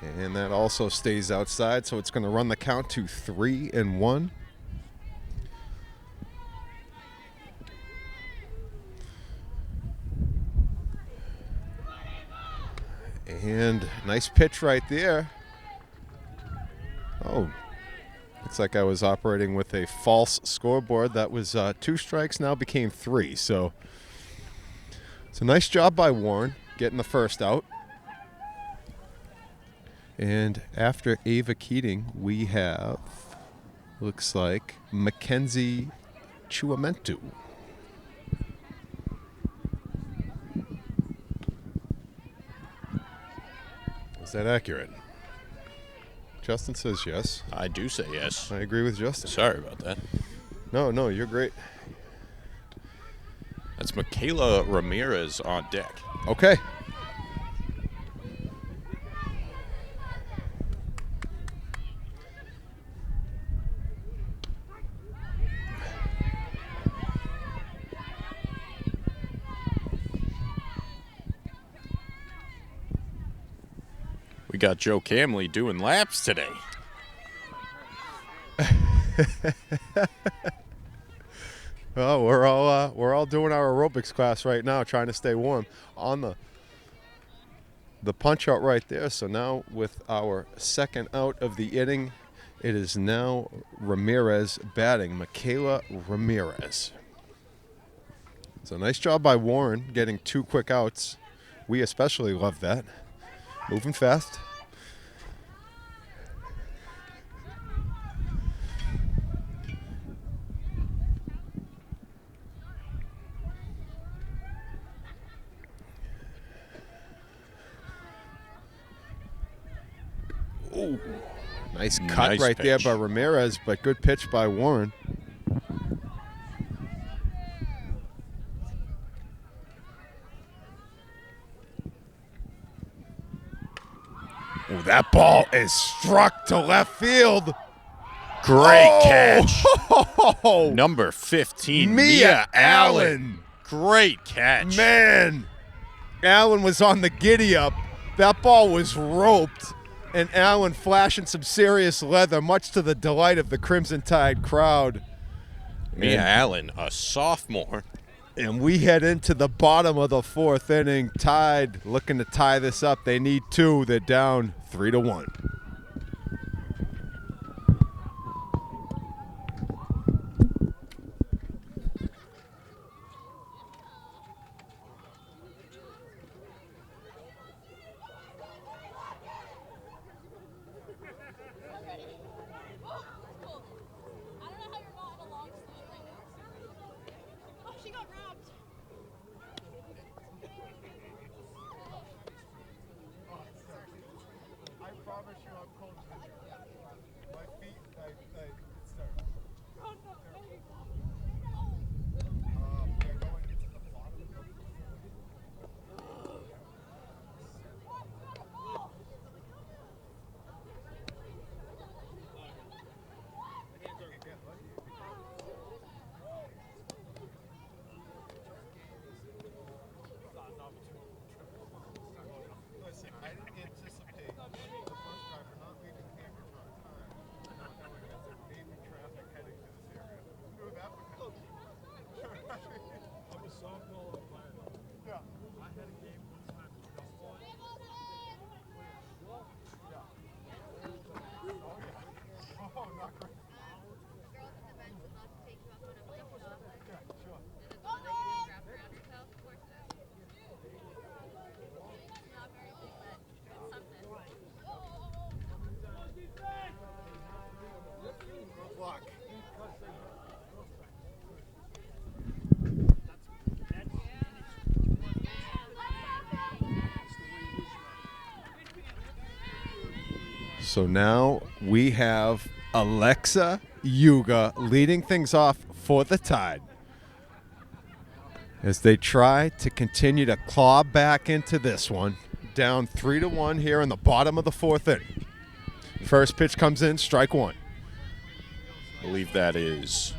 And that also stays outside, so it's going to run the count to 3-1. And nice pitch right there. Oh, looks like I was operating with a false scoreboard. That was 2 strikes, now became 3. So it's a nice job by Warren getting the first out. And after Ava Keating, we have, looks like, Mackenzie Chuamentu. Is that accurate? Justin says yes. I do say yes. I agree with Justin. Sorry about that. No, you're great. That's Michaela Ramirez on deck. Okay. We got Joe Camley doing laps today. Well, we're all doing our aerobics class right now, trying to stay warm on the punch out right there. So now with our second out of the inning, it is now Ramirez batting, Michaela Ramirez. So nice job by Warren getting 2 quick outs. We especially love that. Moving fast. Ooh, nice cut Nice right pitch. there by Ramirez, but good pitch by Warren. Oh, that ball is struck to left field. Great catch. Oh, Number 15, Mia Allen. Great catch. Man, Allen was on the giddy up. That ball was roped, and Allen flashing some serious leather, much to the delight of the Crimson Tide crowd. Mia Allen, a sophomore. And we head into the bottom of the 4th inning. Tide looking to tie this up. They need 2. They're down 3-1. I didn't anticipate the bus driver not leaving Cambridge on time, not knowing that there may be traffic heading to this area. Who knew that would happen? I'm a softball umpire. Yeah. I had a game one time with Glendale. Oh, not great. Girls in the bench would love to take you up on a play off. Yeah, sure. Is it one that you just wrap around yourself? Of course it is. It's not very big, but it's something. Good luck. So now we have Alexa Yuga leading things off for the Tide as they try to continue to claw back into this one down 3-1 here in the bottom of the fourth inning. First pitch comes in, strike one. I believe that is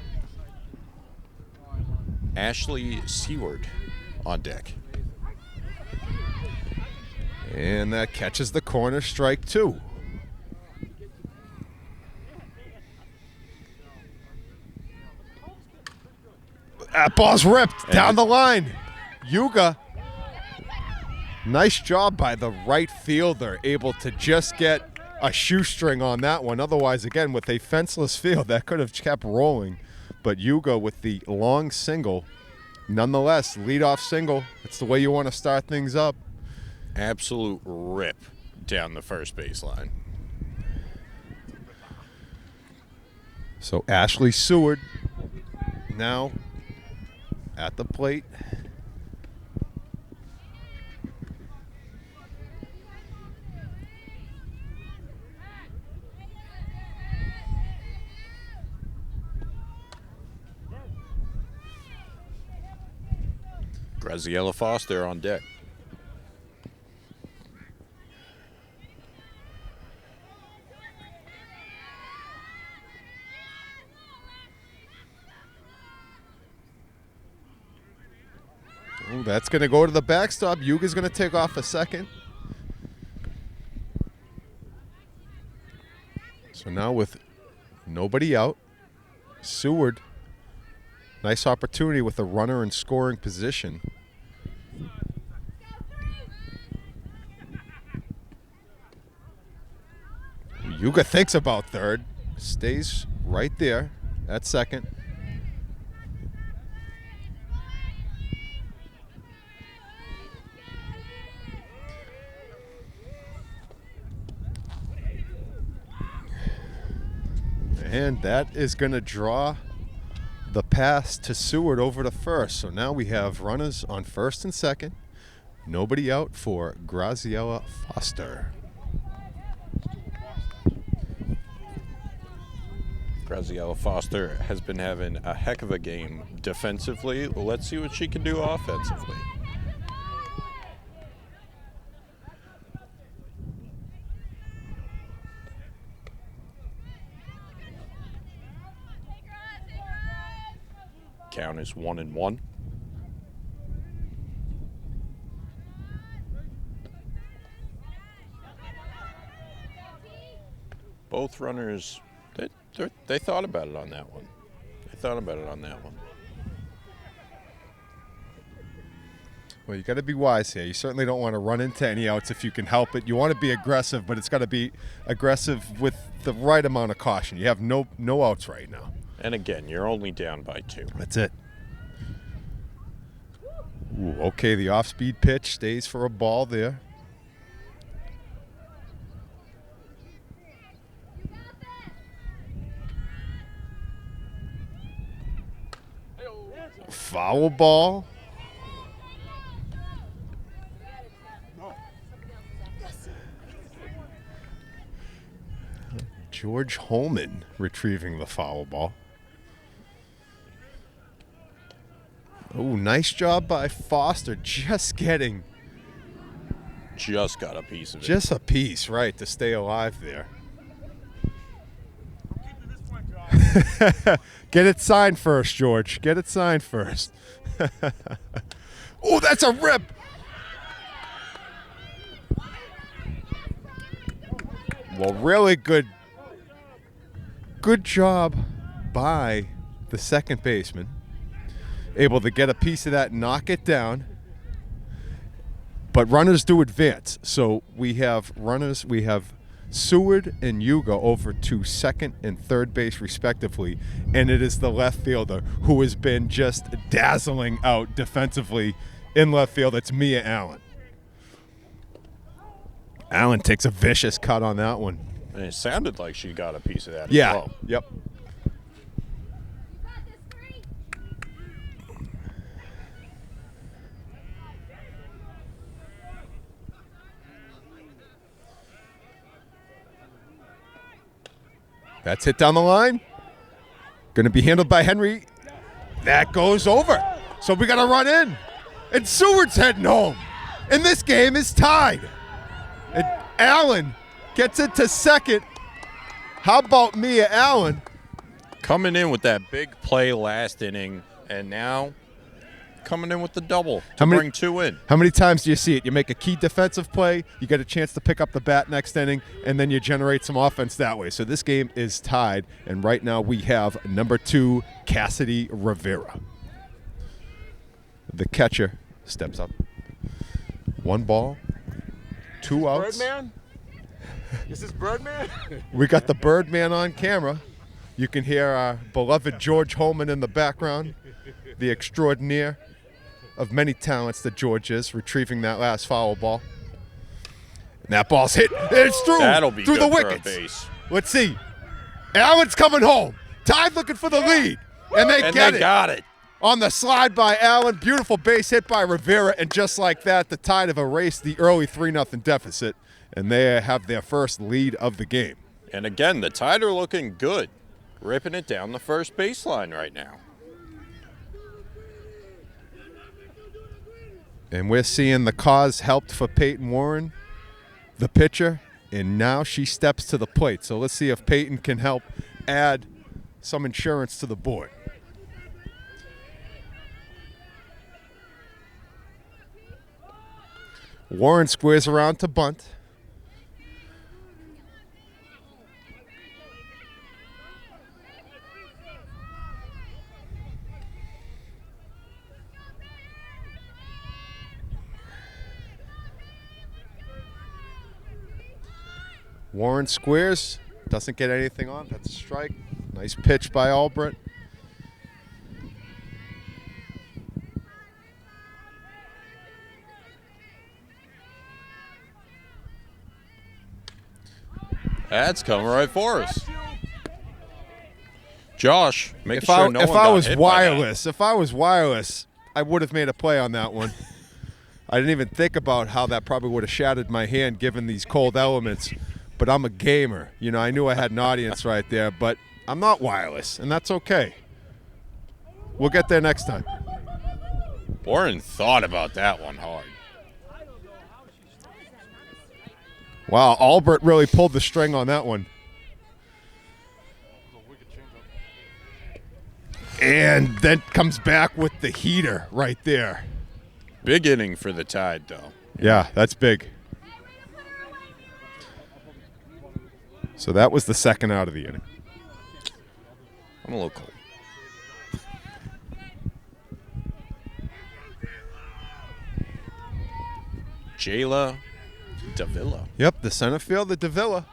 Ashley Seward on deck. And that catches the corner, strike two. That ball's ripped down the line. Yuga, nice job by the right fielder, able to just get a shoestring on that one. Otherwise, again, with a fenceless field, that could have kept rolling. But Yuga with the long single, nonetheless, leadoff single. That's the way you want to start things up. Absolute rip down the first baseline. So Ashley Seward now at the plate. Graziella Foster on deck. Ooh, that's going to go to the backstop. Yuga's going to take off a second. So now with nobody out, Seward, nice opportunity with a runner in scoring position. Yuga thinks about third, stays right there at second. And that is going to draw the pass to Seward over to first. So now we have runners on first and second. Nobody out for Graziella Foster. Graziella Foster has been having a heck of a game defensively. Let's see what she can do offensively. Count is 1-1. Both runners, they thought about it on that one. Well, you got to be wise here. You certainly don't want to run into any outs if you can help it. You want to be aggressive, but it's got to be aggressive with the right amount of caution. You have no outs right now. And again, you're only down by 2. That's it. Ooh, okay, the off-speed pitch stays for a ball there. Foul ball. George Holman retrieving the foul ball. Oh, nice job by Foster. Just got a piece of it. Just a piece, right, to stay alive there. Get it signed first, George. Get it signed first. Oh, that's a rip. Well, really good job by the second baseman. Able to get a piece of that, knock it down. But runners do advance. So we have runners, we have Seward and Yuga over to second and third base respectively. And it is the left fielder who has been just dazzling out defensively in left field. It's Mia Allen. Allen takes a vicious cut on that one. And it sounded like she got a piece of that as well. Yep. That's hit down the line. Going to be handled by Henry. That goes over. So we got to run in. And Seward's heading home. And this game is tied. And Allen gets into second. How about Mia Allen? Coming in with that big play last inning, and now coming in with the double to bring 2 in. How many times do you see it? You make a key defensive play, you get a chance to pick up the bat next inning, and then you generate some offense that way. So this game is tied, and right now we have number 2, Cassidy Rivera. The catcher steps up. 1 ball, 2 outs. Birdman? Is this Birdman? We got the Birdman on camera. You can hear our beloved George Holman in the background, the extraordinaire of many talents that George is, retrieving that last foul ball. And that ball's hit. It's through. That'll be through good the for a wickets. base. Let's see. Allen's coming home. Tide looking for the lead. And they got it. On the slide by Allen. Beautiful base hit by Rivera. And just like that, the Tide have erased the early 3-0 deficit. And they have their first lead of the game. And again, the Tide are looking good. Ripping it down the first baseline right now. And we're seeing the cause helped for Peyton Warren, the pitcher, and now she steps to the plate. So let's see if Peyton can help add some insurance to the board. Warren squares around to bunt. Warren squares, doesn't get anything on. That's a strike. Nice pitch by Albrecht. That's coming right for us. Josh, making If sure I, no if one I got was hit by that. wireless, I would have made a play on that one. I didn't even think about how that probably would have shattered my hand given these cold elements. But I'm a gamer. You know, I knew I had an audience right there, but I'm not wireless, and that's okay. We'll get there next time. Warren thought about that one hard. Wow, Albrecht really pulled the string on that one. And then comes back with the heater right there. Big inning for the Tide, though. Yeah, that's big. So that was the second out of the inning. I'm a little cold. Jayla Davila. Yep, the center fielder, Davila.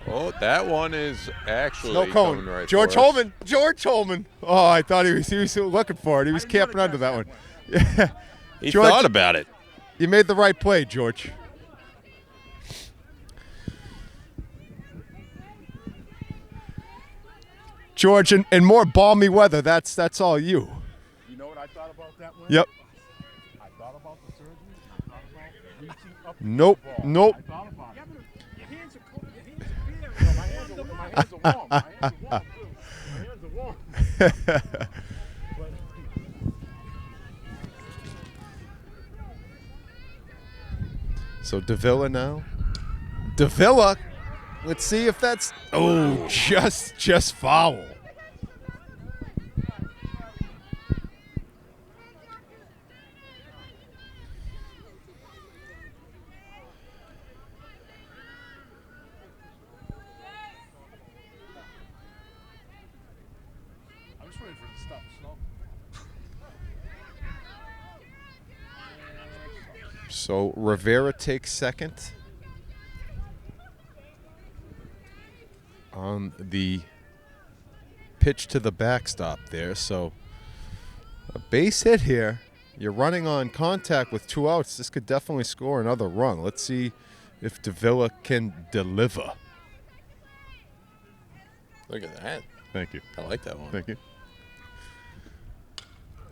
Oh, that one is actually No coming cone. right George for us. Holman. George Holman. Oh, I thought he was looking for it. He was camping under that one. Yeah. He George, thought about it. You made the right play, George. George, in more balmy weather, that's all you. You know what I thought about that one? Yep. I thought about the surgery. I thought about reaching up to Nope. the ball. Nope. I thought about it. Your hands are cold. Your hands are bare. No, my hands are warm. My hands are warm, too. My hands are warm. So Davila now. Davila. Let's see if that's just foul. I'm just waiting for it to stop the snow. So Rivera takes second on the pitch to the backstop there. So a base hit here. You're running on contact with 2 outs. This could definitely score another run. Let's see if Davila can deliver. Look at that. Thank you. I like that one. Thank you.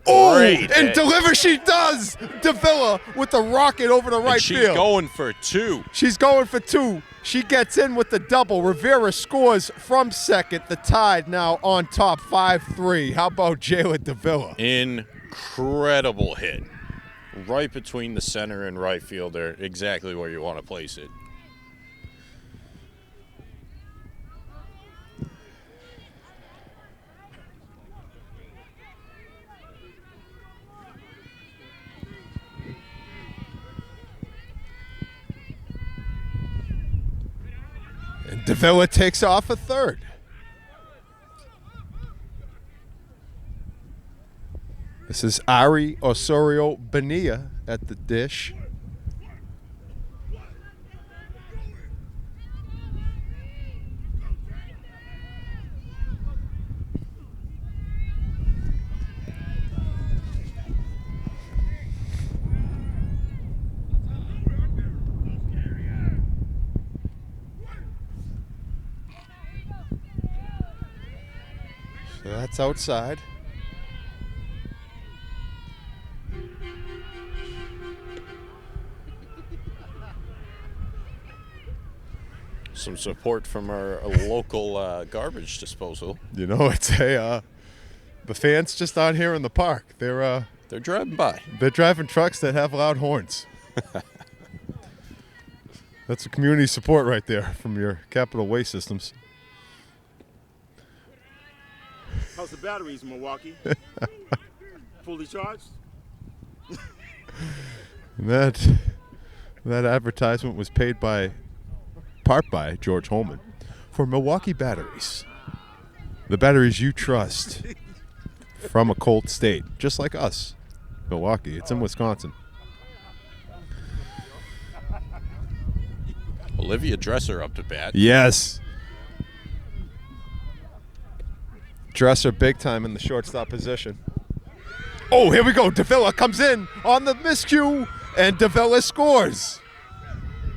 Oh, Great and hit. deliver she does. Davila with the rocket over the right And she's field. going for 2. She's going for 2. She gets in with the double. Rivera scores from second. The Tide now on top 5-3. How about Jayla Davila? Incredible hit. Right between the center and right fielder, exactly where you want to place it. Davila takes off a third. This is Ari Osorio Bonilla at the dish. So that's outside. Some support from our local garbage disposal. You know, it's the fans just aren't here in the park. They're driving by. They're driving trucks that have loud horns. That's a community support right there from your Capital Waste Systems. How's the batteries, Milwaukee? Fully charged? And that advertisement was paid part by George Holman for Milwaukee batteries. The batteries you trust from a cold state, just like us. Milwaukee, it's in Wisconsin. Olivia Dresser up to bat. Yes. Dresser big time in the shortstop position. Oh, here we go. Davila comes in on the miscue, and Davila scores.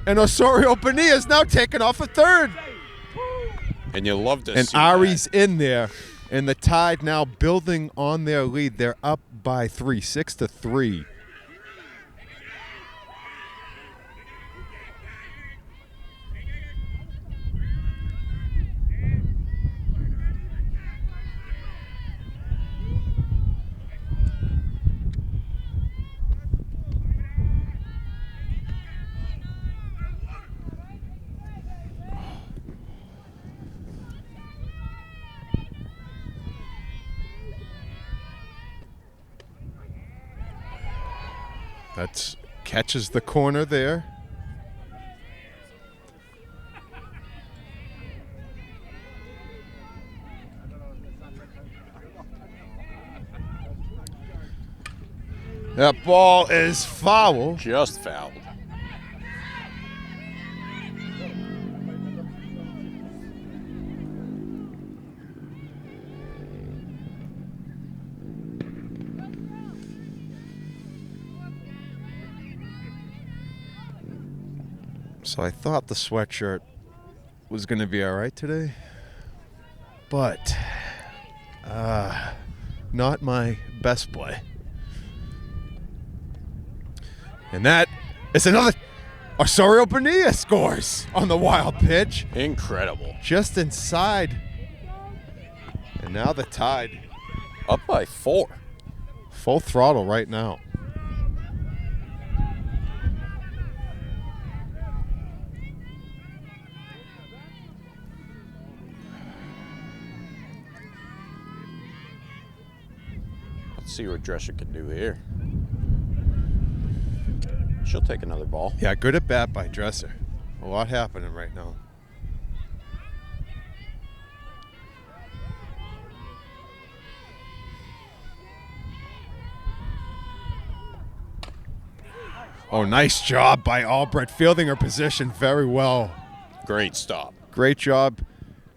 And Osorio Bonilla is now taking off a third. And you love to and see Ari's that. in there, and the Tide now building on their lead. They're up by 3, 6-3. That catches the corner there. That ball is foul. Just fouled. So I thought the sweatshirt was going to be all right today, but not my best play. And that is another. Osorio Bonilla scores on the wild pitch. Incredible. Just inside. And now the Tide up by 4. Full throttle right now. Let's see what Dresser can do here. She'll take another ball. Yeah, good at bat by Dresser. A lot happening right now. Oh, nice job by Albrecht, fielding her position very well. Great stop. Great job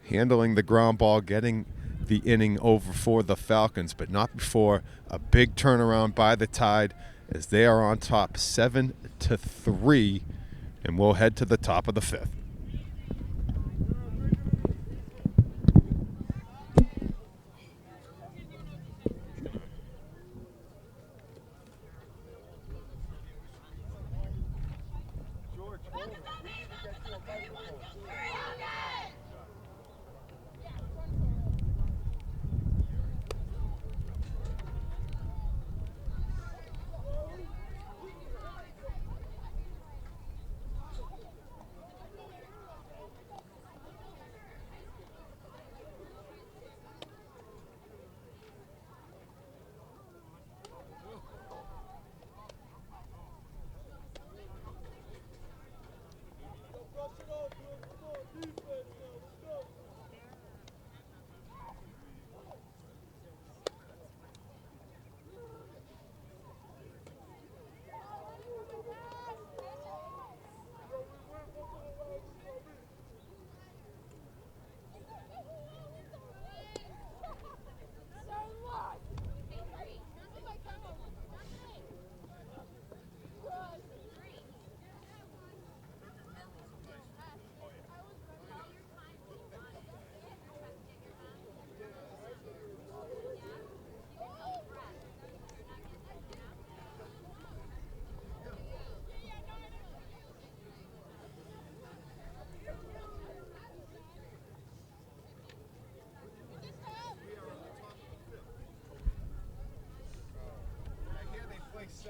handling the ground ball, getting the inning over for the Falcons, but not before a big turnaround by the Tide as they are on top 7-3, and we'll head to the top of the 5th.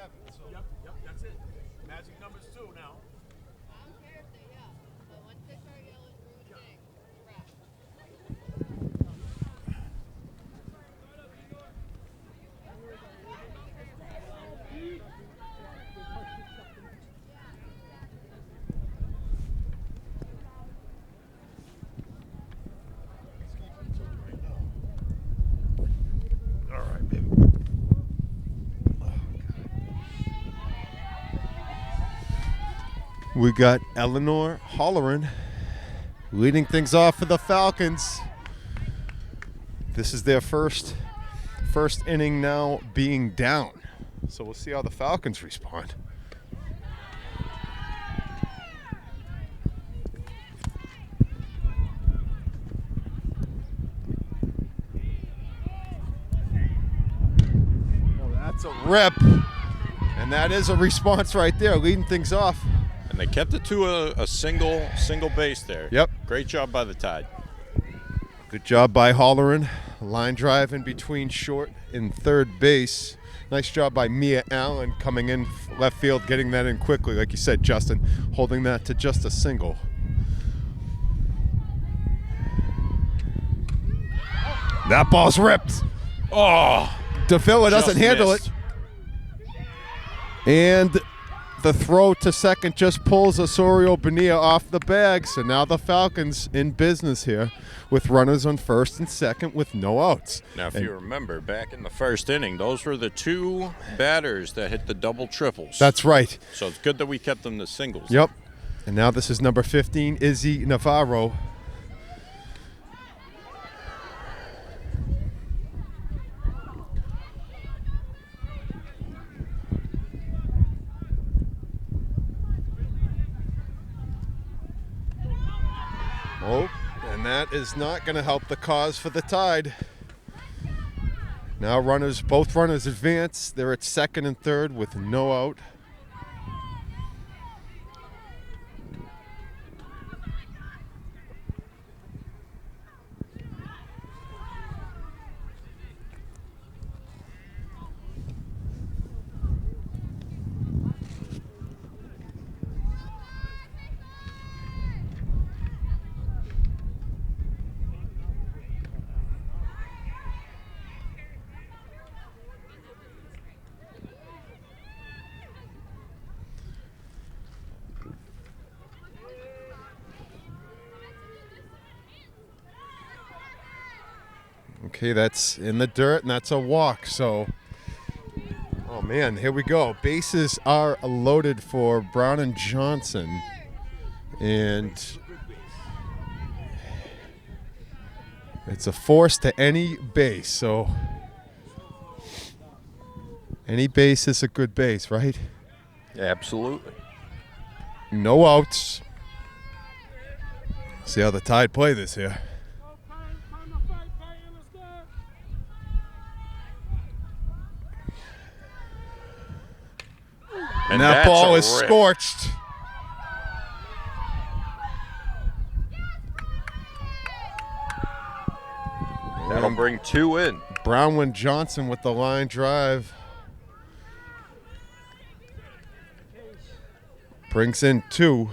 Yep, that's it. Magic numbers 2 now. I don't care if they yell. But once they start yelling through a thing, it's a wrap. All right, baby. We got Eleanor Holleran leading things off for the Falcons. This is their first inning now being down. So we'll see how the Falcons respond. That's a rip. And that is a response right there, leading things off. And they kept it to a single base there. Yep. Great job by the Tide. Good job by Holleran. Line drive in between short and third base. Nice job by Mia Allen coming in left field, getting that in quickly. Like you said, Justin, holding that to just a single. That ball's ripped. Oh, Davila doesn't just handle missed. it. And the throw to second just pulls Osorio Bonilla off the bag. So now the Falcons in business here with runners on first and second with no outs. Now, if you remember, back in the first inning, those were the 2 batters that hit the double triples. That's right. So it's good that we kept them to singles. Yep. And now this is number 15, Izzy Navarro. Oh, and that is not going to help the cause for the Tide. Now both runners advance. They're at second and third with no out. Okay, that's in the dirt, and that's a walk. So, oh man, here we go. Bases are loaded for Brown and Johnson. And it's a force to any base. So, any base is a good base, right? Absolutely. No outs. See how the Tide play this here. And that that's ball a is rip. scorched. That'll bring 2 in. Brownwin Johnson with the line drive. Brings in 2.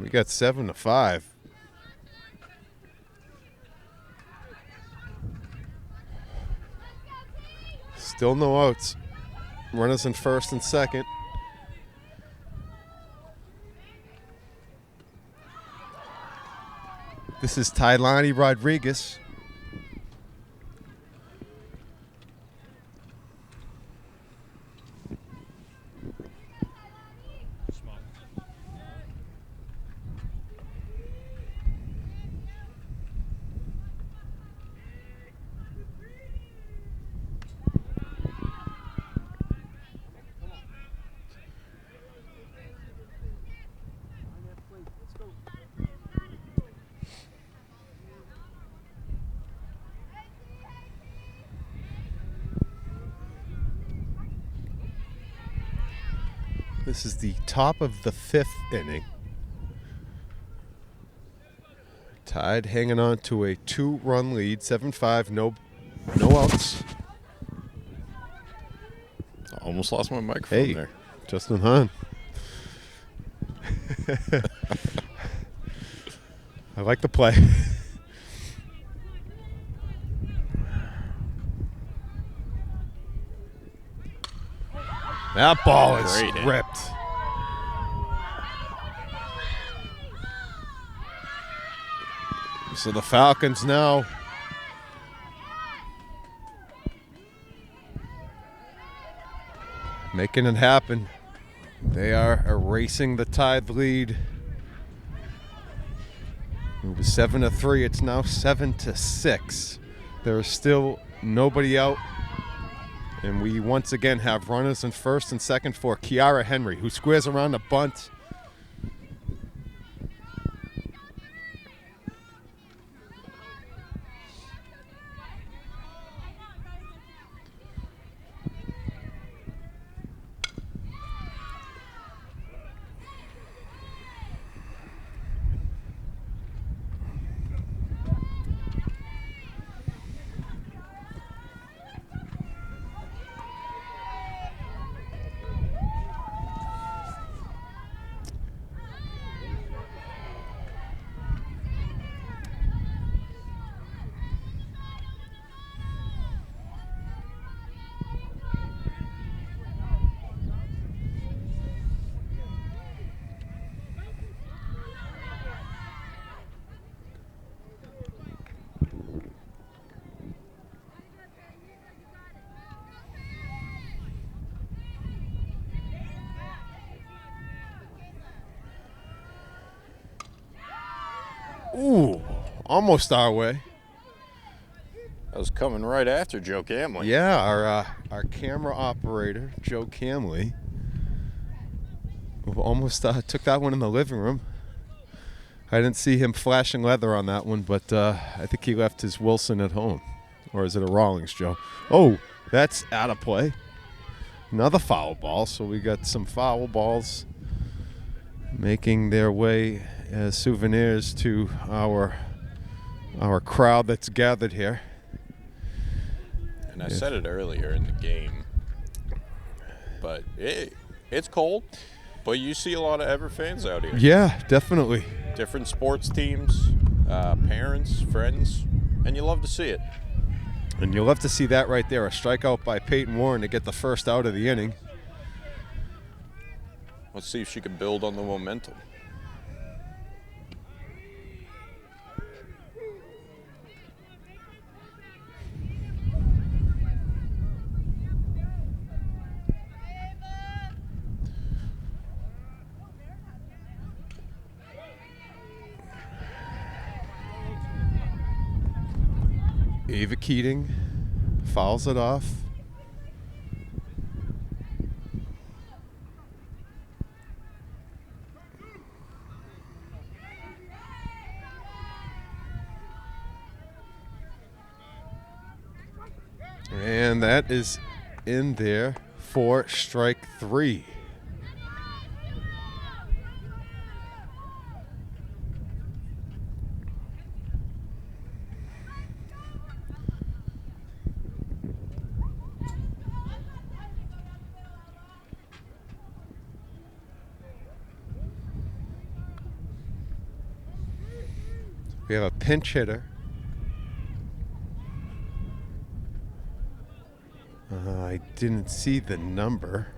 We got 7-5. Still no outs. Runners in first and second. This is Tylani Rodriguez. This is the top of the 5th inning. Tide hanging on to a 2-run lead, 7-5, no outs. Almost lost my microphone Hey, there. Justin Hahn. I like the play. That ball is Great hit. ripped. So the Falcons now making it happen. They are erasing the Tide lead. It was 7-3. It's now 7-6. There is still nobody out. And we once again have runners in first and second for Kiara Henry, who squares around a bunt. Ooh, almost our way. That was coming right after Joe Camley. Yeah, our camera operator, Joe Camley, almost took that one in the living room. I didn't see him flashing leather on that one, but I think he left his Wilson at home. Or is it a Rawlings, Joe? Oh, that's out of play. Another foul ball, so we got some foul balls making their way as souvenirs to our crowd that's gathered here. And I said it earlier in the game, but it's cold, but you see a lot of Everett fans out here. Yeah, definitely. Different sports teams, parents, friends, and you love to see it. And you'll love to see that right there, a strikeout by Peyton Warren to get the first out of the inning. Let's see if she can build on the momentum. Ava Keating fouls it off. And that is in there for strike three. We have a pinch hitter. I didn't see the number.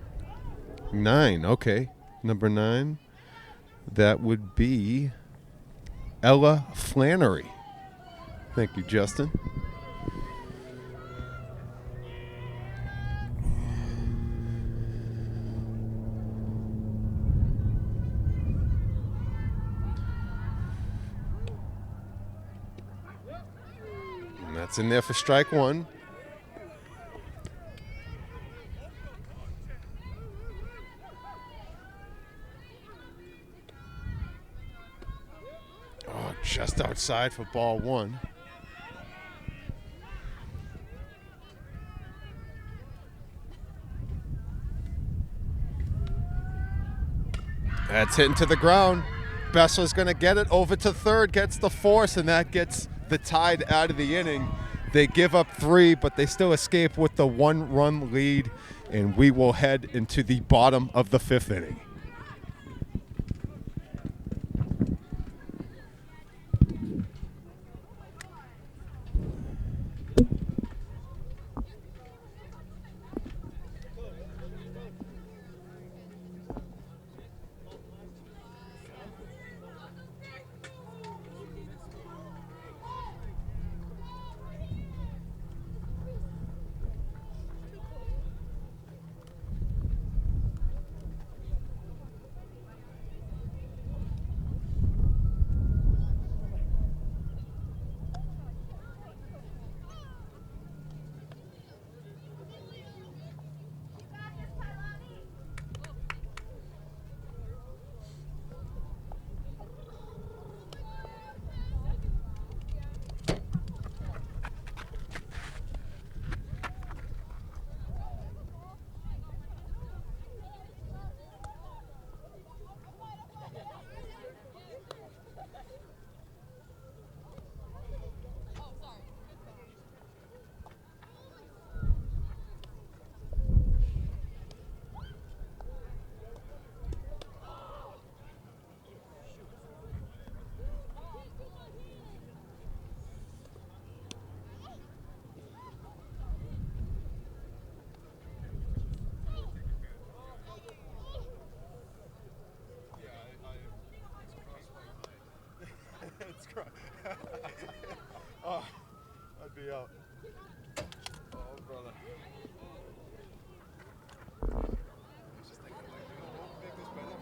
9, okay. Number 9. That would be Ella Flannery. Thank you, Justin. And that's in there for strike one. Oh, just outside for ball one. That's hitting to the ground. Bessler's going to get it over to third, gets the force, and that gets the Tide out of the inning. They give up 3, but they still escape with the 1-run lead, and we will head into the bottom of the 5th inning. Oh, I'd be out. Oh, brother. I was just thinking, like, what would make this better?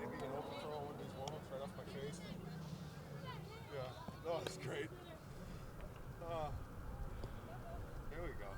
Maybe an overthrow one of these warm-ups right off my face. Yeah. Oh, it's great. Here we go.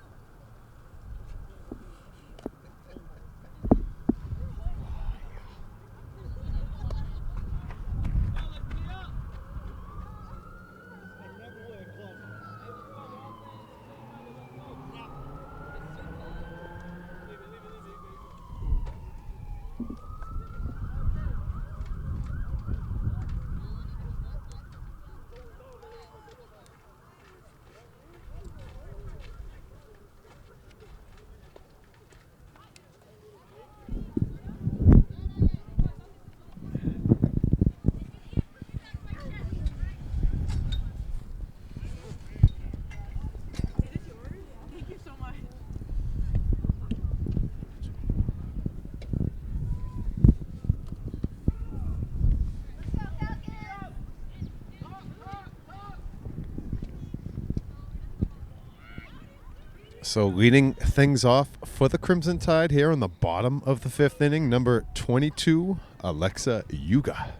So leading things off for the Crimson Tide here in the bottom of the 5th inning, number 22, Alexa Yuga.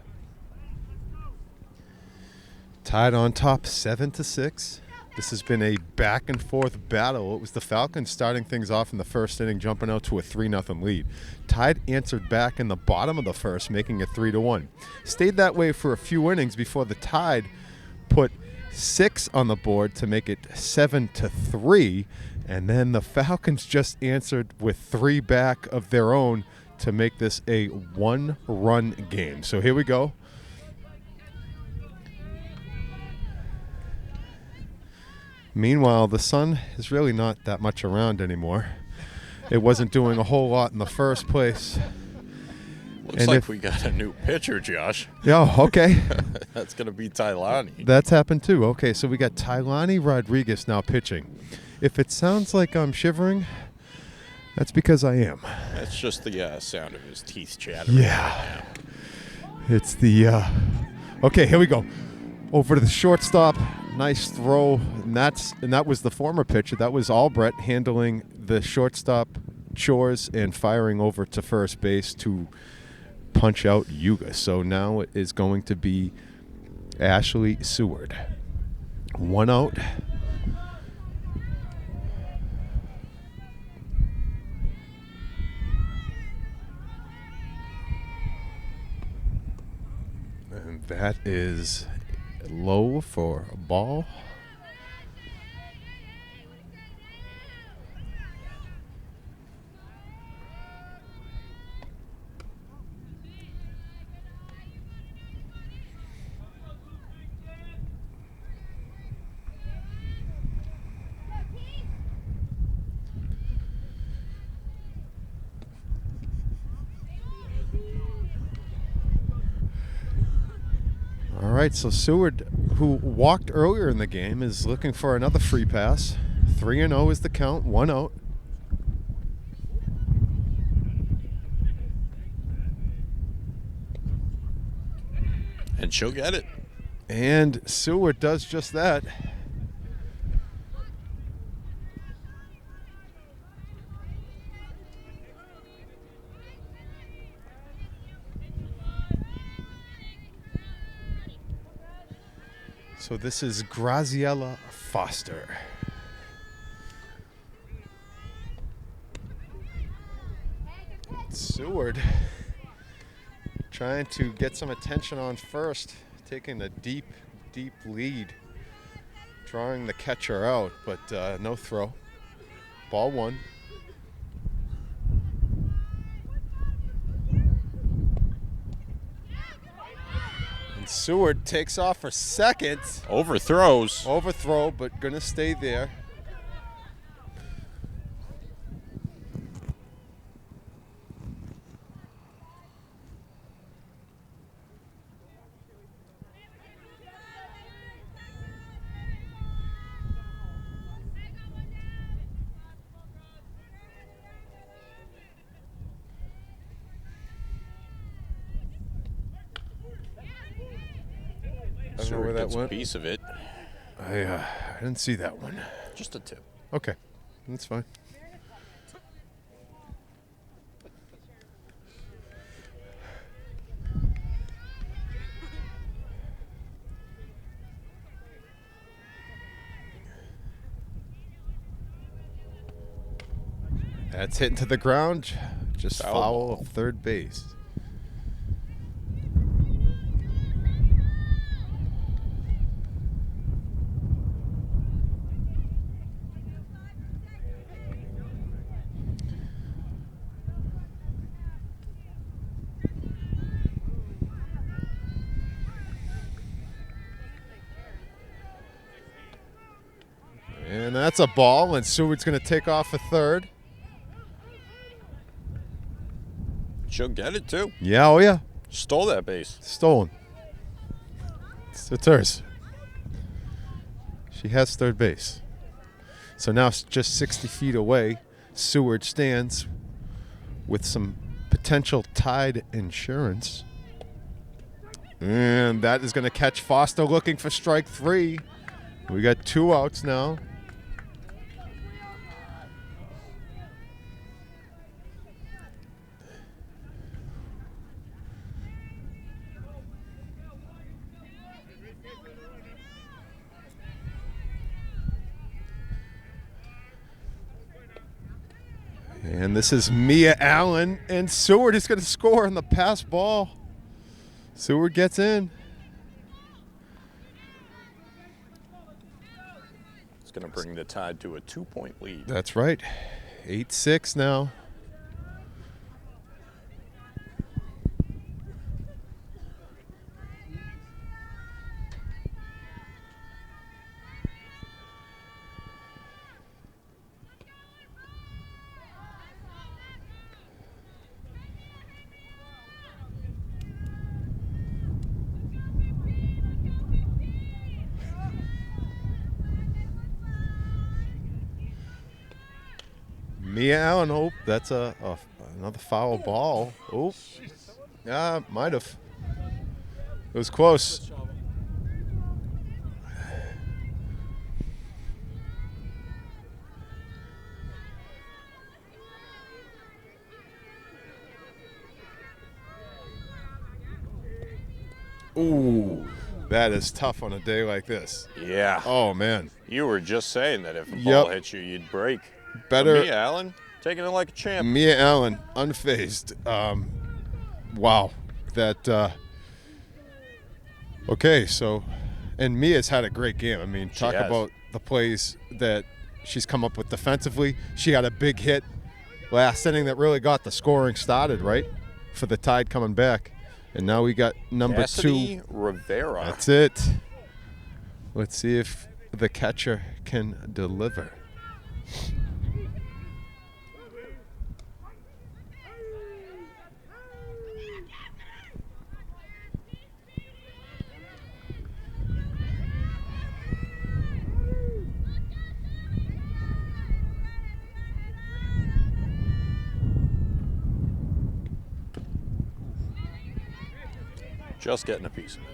Tied on top 7-6. This has been a back and forth battle. It was the Falcons starting things off in the 1st inning, jumping out to a 3-0 lead. Tide answered back in the bottom of the 1st, making it 3-1. Stayed that way for a few innings before the Tide put 6 on the board to make it 7-3. And then the Falcons just answered with 3 back of their own to make this a 1-run game. So here we go. Meanwhile, the sun is really not that much around anymore. It wasn't doing a whole lot in the first place. Looks like we got a new pitcher, Josh. Yeah, okay. That's going to be Tylani. That's happened too. Okay, so we got Tylani Rodriguez now pitching. If it sounds like I'm shivering, that's because I am. That's just the sound of his teeth chattering. Yeah. It's the, okay, here we go. Over to the shortstop. Nice throw. And that was the former pitcher. That was Albrecht handling the shortstop chores and firing over to first base to punch out Yuga. So now it is going to be Ashley Seward. 1 out. And that is low for a ball. right, so Seward, who walked earlier in the game, is looking for another free pass. 3-0 is the count, 1 out. And she'll get it. And Seward does just that. So this is Graziella Foster. Seward trying to get some attention on first, taking a deep, deep lead, drawing the catcher out, but no throw. Ball 1. And Seward takes off for second. Overthrows. Overthrow, but gonna stay there. I don't know where that Gets a went. piece of it. I didn't see that one. Just a tip. Okay, that's fine. That's hitting to the ground. Just Foul foul ball. of third base. And that's a ball, and Seward's going to take off a third. She'll get it too. Yeah, oh yeah. Stole that base. Stolen. It's hers. She has third base. So now it's just 60 feet away. Seward stands with some potential tied insurance. And that is going to catch Foster looking for strike 3. We got 2 outs now. And this is Mia Allen, and Seward is going to score on the pass ball. Seward gets in. It's going to bring the Tide to a 2-point lead. That's right. 8-6 now. Mia Allen, oh, that's another foul ball. Oh, yeah, might have. It was close. Ooh, that is tough on a day like this. Yeah. Oh, man. You were just saying that if a Yep. ball hits you, you'd break. Better. Mia Allen, taking it like a champ. Mia Allen, unfazed. Wow. That, okay, so, and Mia's had a great game. I mean, talk has. about the plays that she's come up with defensively. She had a big hit last inning that really got the scoring started, right? For the Tide coming back. And now we got number Cassidy 2. Rivera. That's it. Let's see if the catcher can deliver. Just getting a piece of it.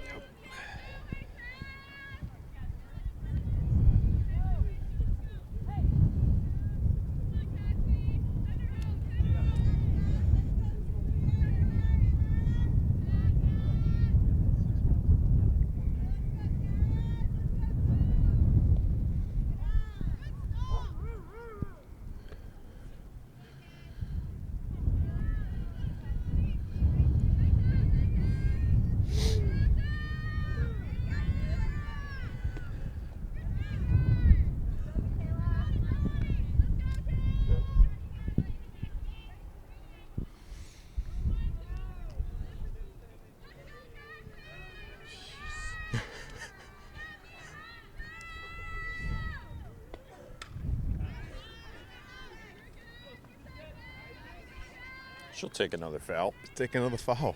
She'll take another foul. Take another foul.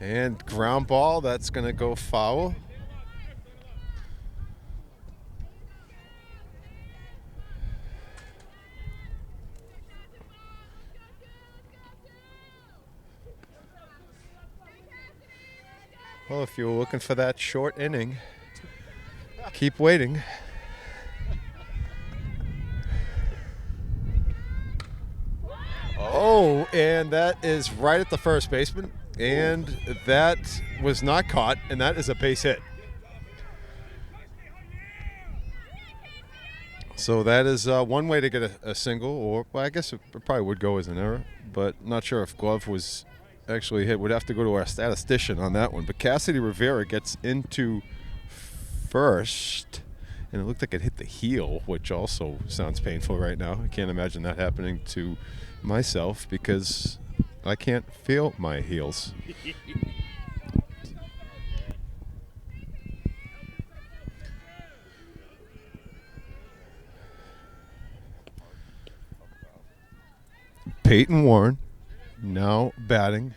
And ground ball, that's going to go foul. Well, if you were looking for that short inning, keep waiting. Oh, and that is right at the first baseman. And that was not caught, and that is a base hit. So that is one way to get a single, or well, I guess it probably would go as an error, but not sure if glove was actually hit. We'd have to go to our statistician on that one. But Cassidy Rivera gets into first, and it looked like it hit the heel, which also sounds painful right now. I can't imagine that happening to myself because I can't feel my heels. Peyton Warren now batting.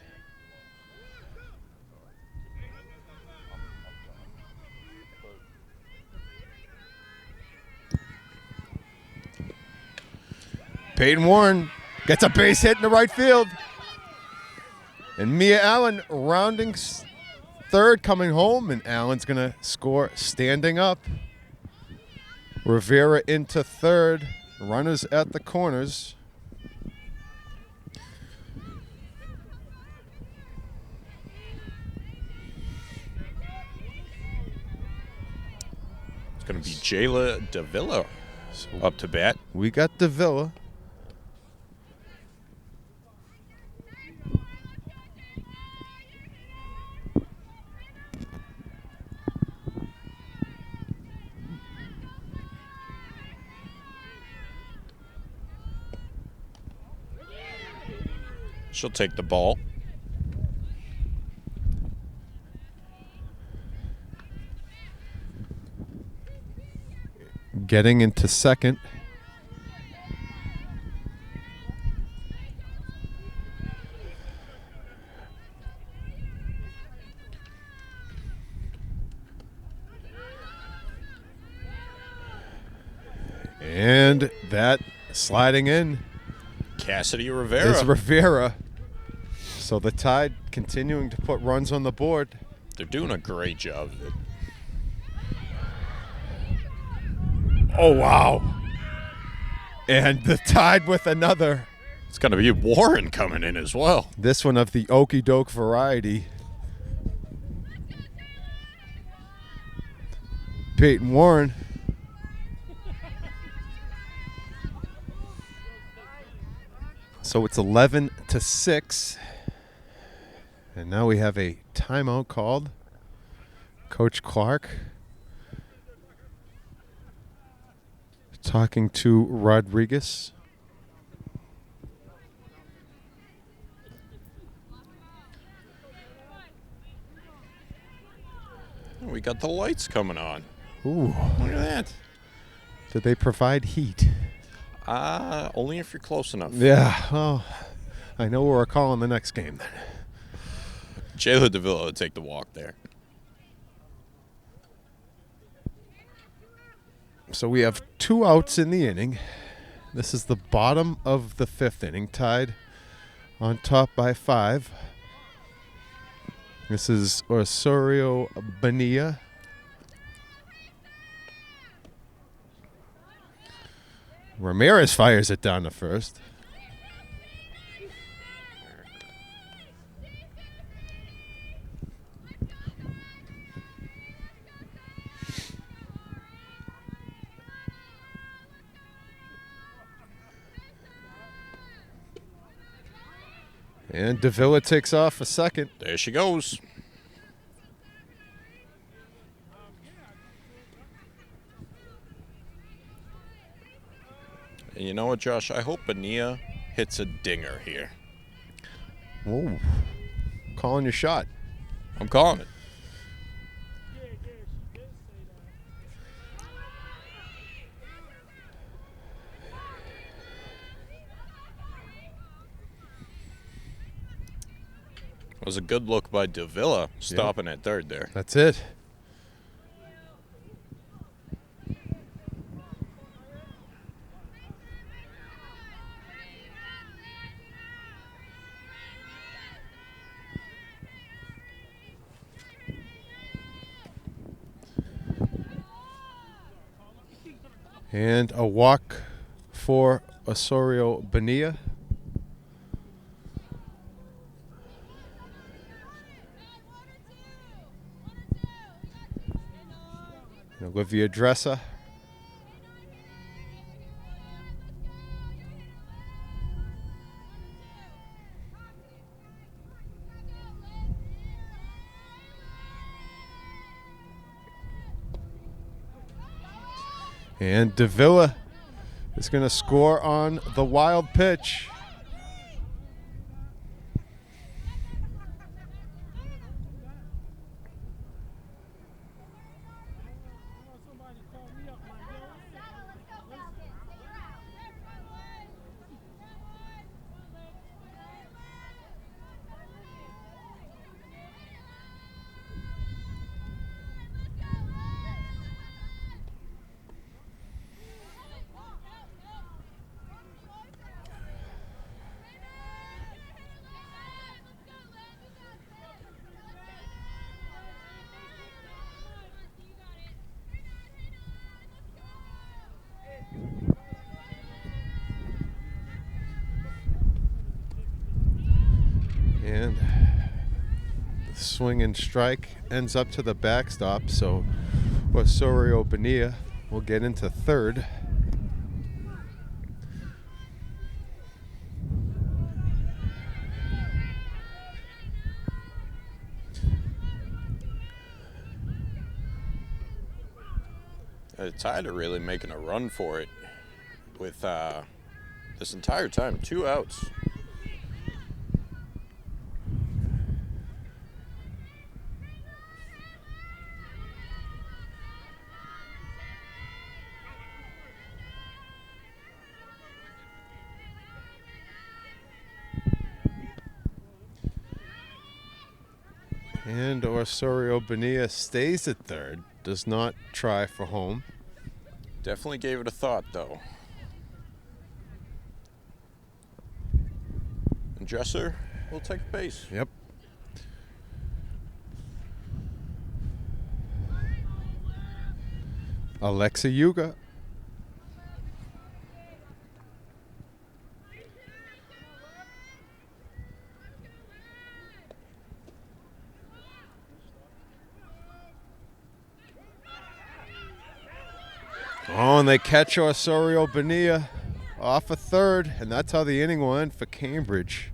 Peyton Warren gets a base hit in the right field. And Mia Allen rounding third, coming home, and Allen's going to score standing up. Rivera into third, runners at the corners. It's going to be Jayla Davila up to bat. We got Davila. She'll take the ball. Getting into second. And that sliding in Cassidy Rivera. is Rivera. So the Tide continuing to put runs on the board. They're doing a great job of it. Oh, wow. And the Tide with another. It's going to be Warren coming in as well. This one of the okey doke variety. Peyton Warren. So it's 11-6. And now we have a timeout called. Coach Clark talking to Rodriguez. We got the lights coming on. Ooh. Look at that. Did they provide heat? Only if you're close enough. Yeah. Well, I know we're calling the next game then. Jayla DeVilla would take the walk there. So we have 2 outs in the inning. This is the bottom of the 5th inning, tied on top by 5. This is Osorio Bonilla. Ramirez fires it down to first. And Davila takes off a second. There she goes. And you know what, Josh? I hope Bonilla hits a dinger here. Whoa. Calling your shot. I'm calling it. It was a good look by Davila stopping at third there. That's it. And a walk for Osorio Bonilla. Olivia Dresser. And Davila is going to score on the wild pitch. And the swing and strike ends up to the backstop, so Osorio Bonilla will get into third. The Tide are really making a run for it with this entire time, 2 outs. And Osorio Bonilla stays at third, does not try for home. Definitely gave it a thought, though. And Dresser will take base. Yep. Alexa Yuga. Oh, and they catch Osorio Bonilla off a third, and that's how the inning will end for Cambridge.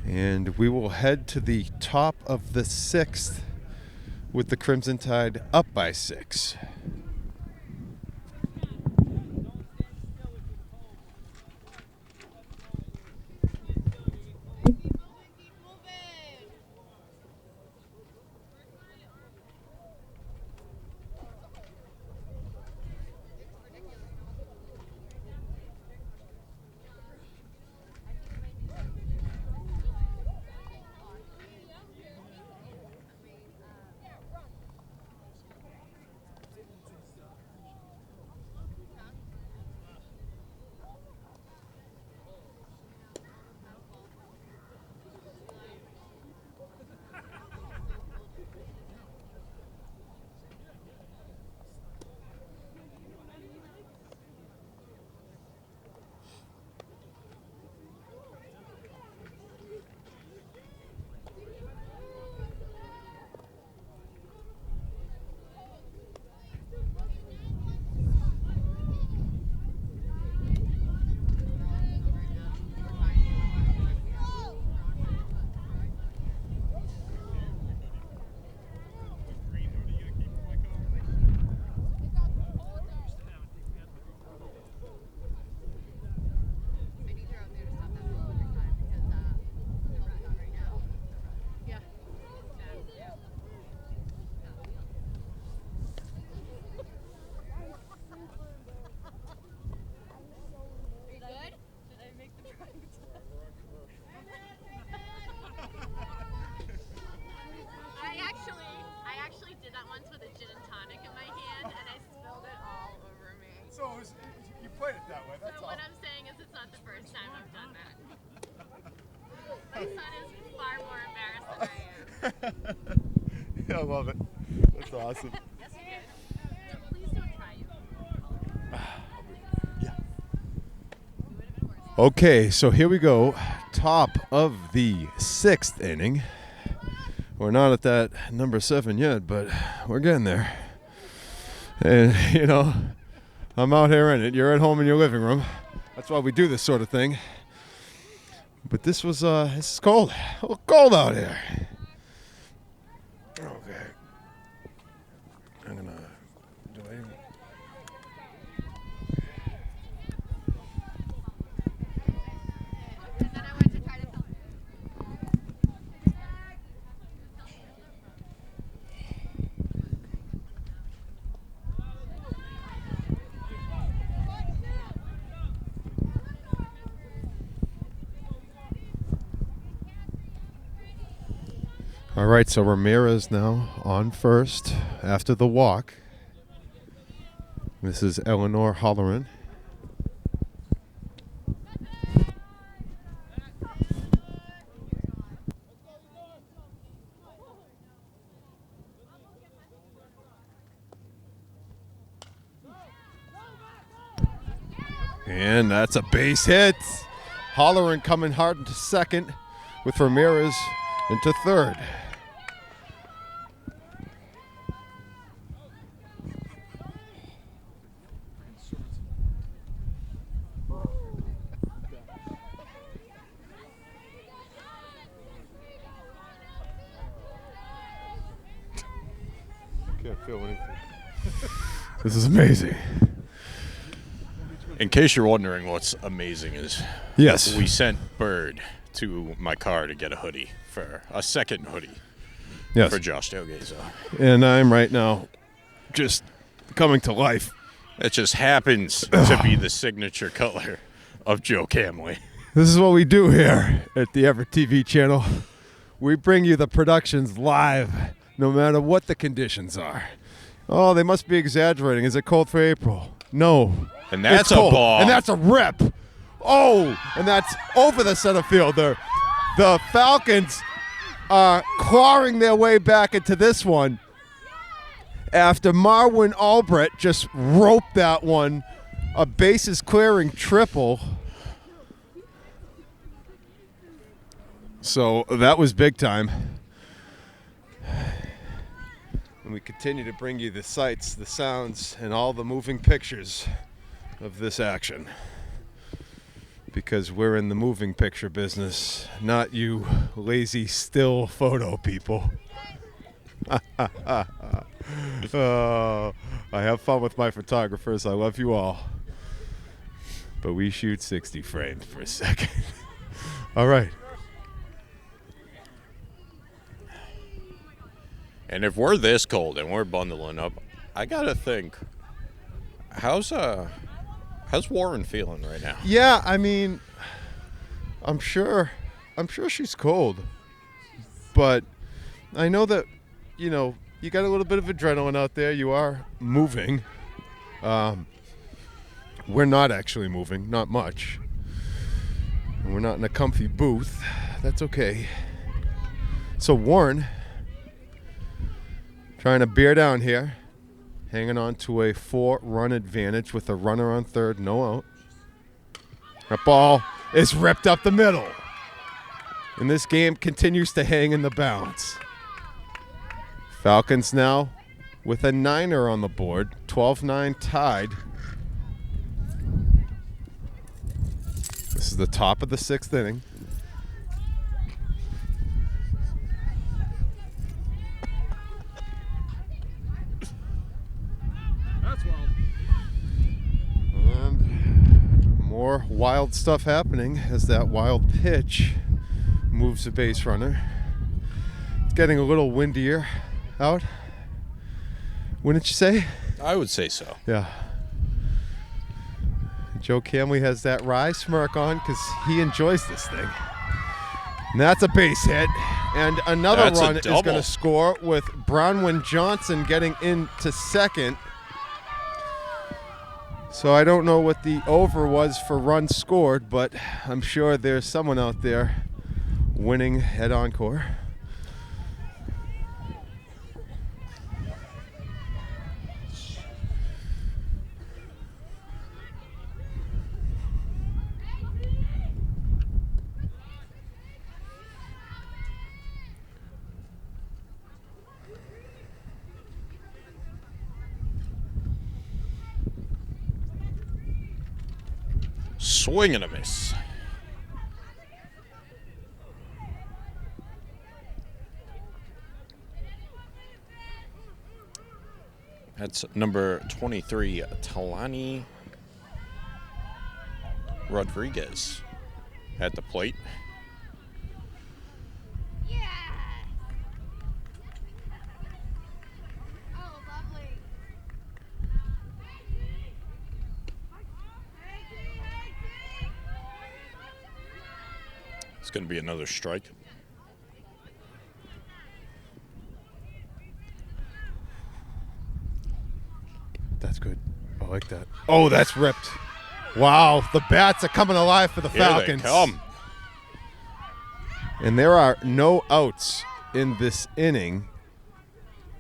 And we will head to the top of the 6th with the Crimson Tide up by 6. I love it. That's awesome. Please don't try you. Yeah. Okay, so here we go. Top of the 6th inning. We're not at that number 7 yet, but we're getting there. And, you know, I'm out here in it. You're at home in your living room. That's why we do this sort of thing. But this is cold. A little cold out here. Okay. I'm going to do it. And then I went to try to tell her. All right, so Ramirez now on first after the walk. This is Eleanor Holleran. And that's a base hit. Holleran coming hard into second with Ramirez into third. Can't feel anything. This is amazing. In case you're wondering what's amazing is, Yes. we sent Bird to my car to get a hoodie, for a second hoodie Yes. for Josh Tailgate. And I'm right now just coming to life. It just happens to be the signature color of Joe Camley. This is what we do here at the Everett TV channel. We bring you the productions live, no matter what the conditions are. Oh, they must be exaggerating. Is it cold for April? No. And that's It's cold. a ball. And that's a rip. Oh, and that's over the center fielder. The Falcons are clawing their way back into this one after Marwin Albrecht just roped that one. A bases clearing triple. So that was big time. And we continue to bring you the sights, the sounds, and all the moving pictures of this action. Because we're in the moving picture business, not you lazy still photo people. Oh, I have fun with my photographers. I love you all. But we shoot 60 frames per second. All right. And if we're this cold and we're bundling up, I gotta think, how's Warren feeling right now? Yeah, I mean, I'm sure she's cold. But I know that, you know, you got a little bit of adrenaline out there. You are moving. We're not actually moving, not much. And we're not in a comfy booth. That's okay. So Warren, trying to bear down here, hanging on to a 4-run advantage with a runner on third, no out. That ball is ripped up the middle. And this game continues to hang in the balance. Falcons now with a 9er on the board, 12-9 tied. This is the top of the 6th inning. That's wild. And more wild stuff happening as that wild pitch moves the base runner. It's getting a little windier out. Wouldn't you say? I would say so. Yeah. Joe Camley has that wry smirk on because he enjoys this thing. And that's a base hit. And another That's a run is going double. to score with Bronwyn Johnson getting into second. So I don't know what the over was for runs scored, but I'm sure there's someone out there winning at Encore. swing and a miss. That's number 23, Talani Rodriguez at the plate. Yeah. Oh, lovely. It's going to be another strike. That's good. I like that. Oh, that's ripped. Wow, the bats are coming alive for the Here Falcons. they come. And there are no outs in this inning.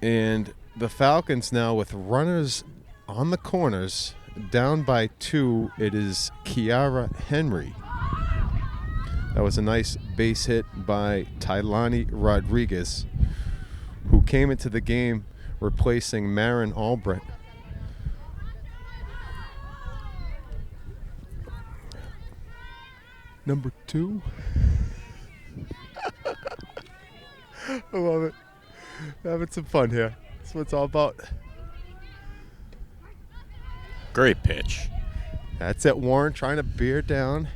And the Falcons now with runners on the corners, down by 2. It is Kiara Henry. That was a nice base hit by Tylani Rodriguez, who came into the game replacing Marin Albrecht. Number 2. I love it. Having some fun here. That's what it's all about. Great pitch. That's it, Warren trying to bear down.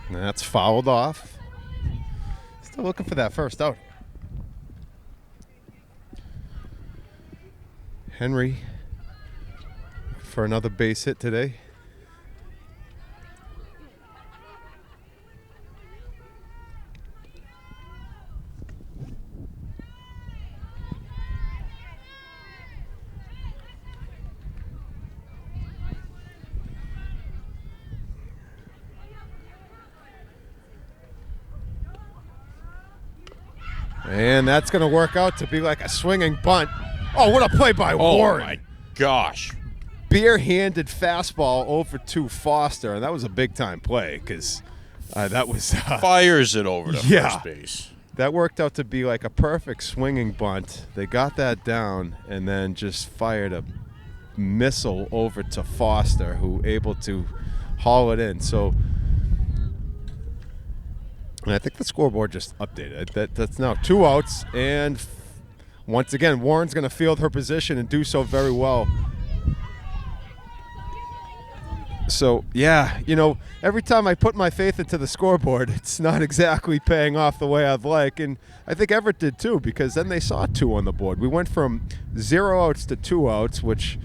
And that's fouled off. Still looking for that first out. Henry for another base hit today. And that's going to work out to be like a swinging bunt. Oh, what a play by Warren. Oh, my gosh. Bare-handed fastball over to Foster. And that was a big-time play because that was... Fires it over to first base. That worked out to be like a perfect swinging bunt. They got that down and then just fired a missile over to Foster, who able to haul it in. So... And I think the scoreboard just updated. That's now 2 outs, and once again, Warren's going to field her position and do so very well. So, yeah, you know, every time I put my faith into the scoreboard, it's not exactly paying off the way I'd like, and I think Everett did too, because then they saw 2 on the board. We went from 0 outs to 2 outs, which...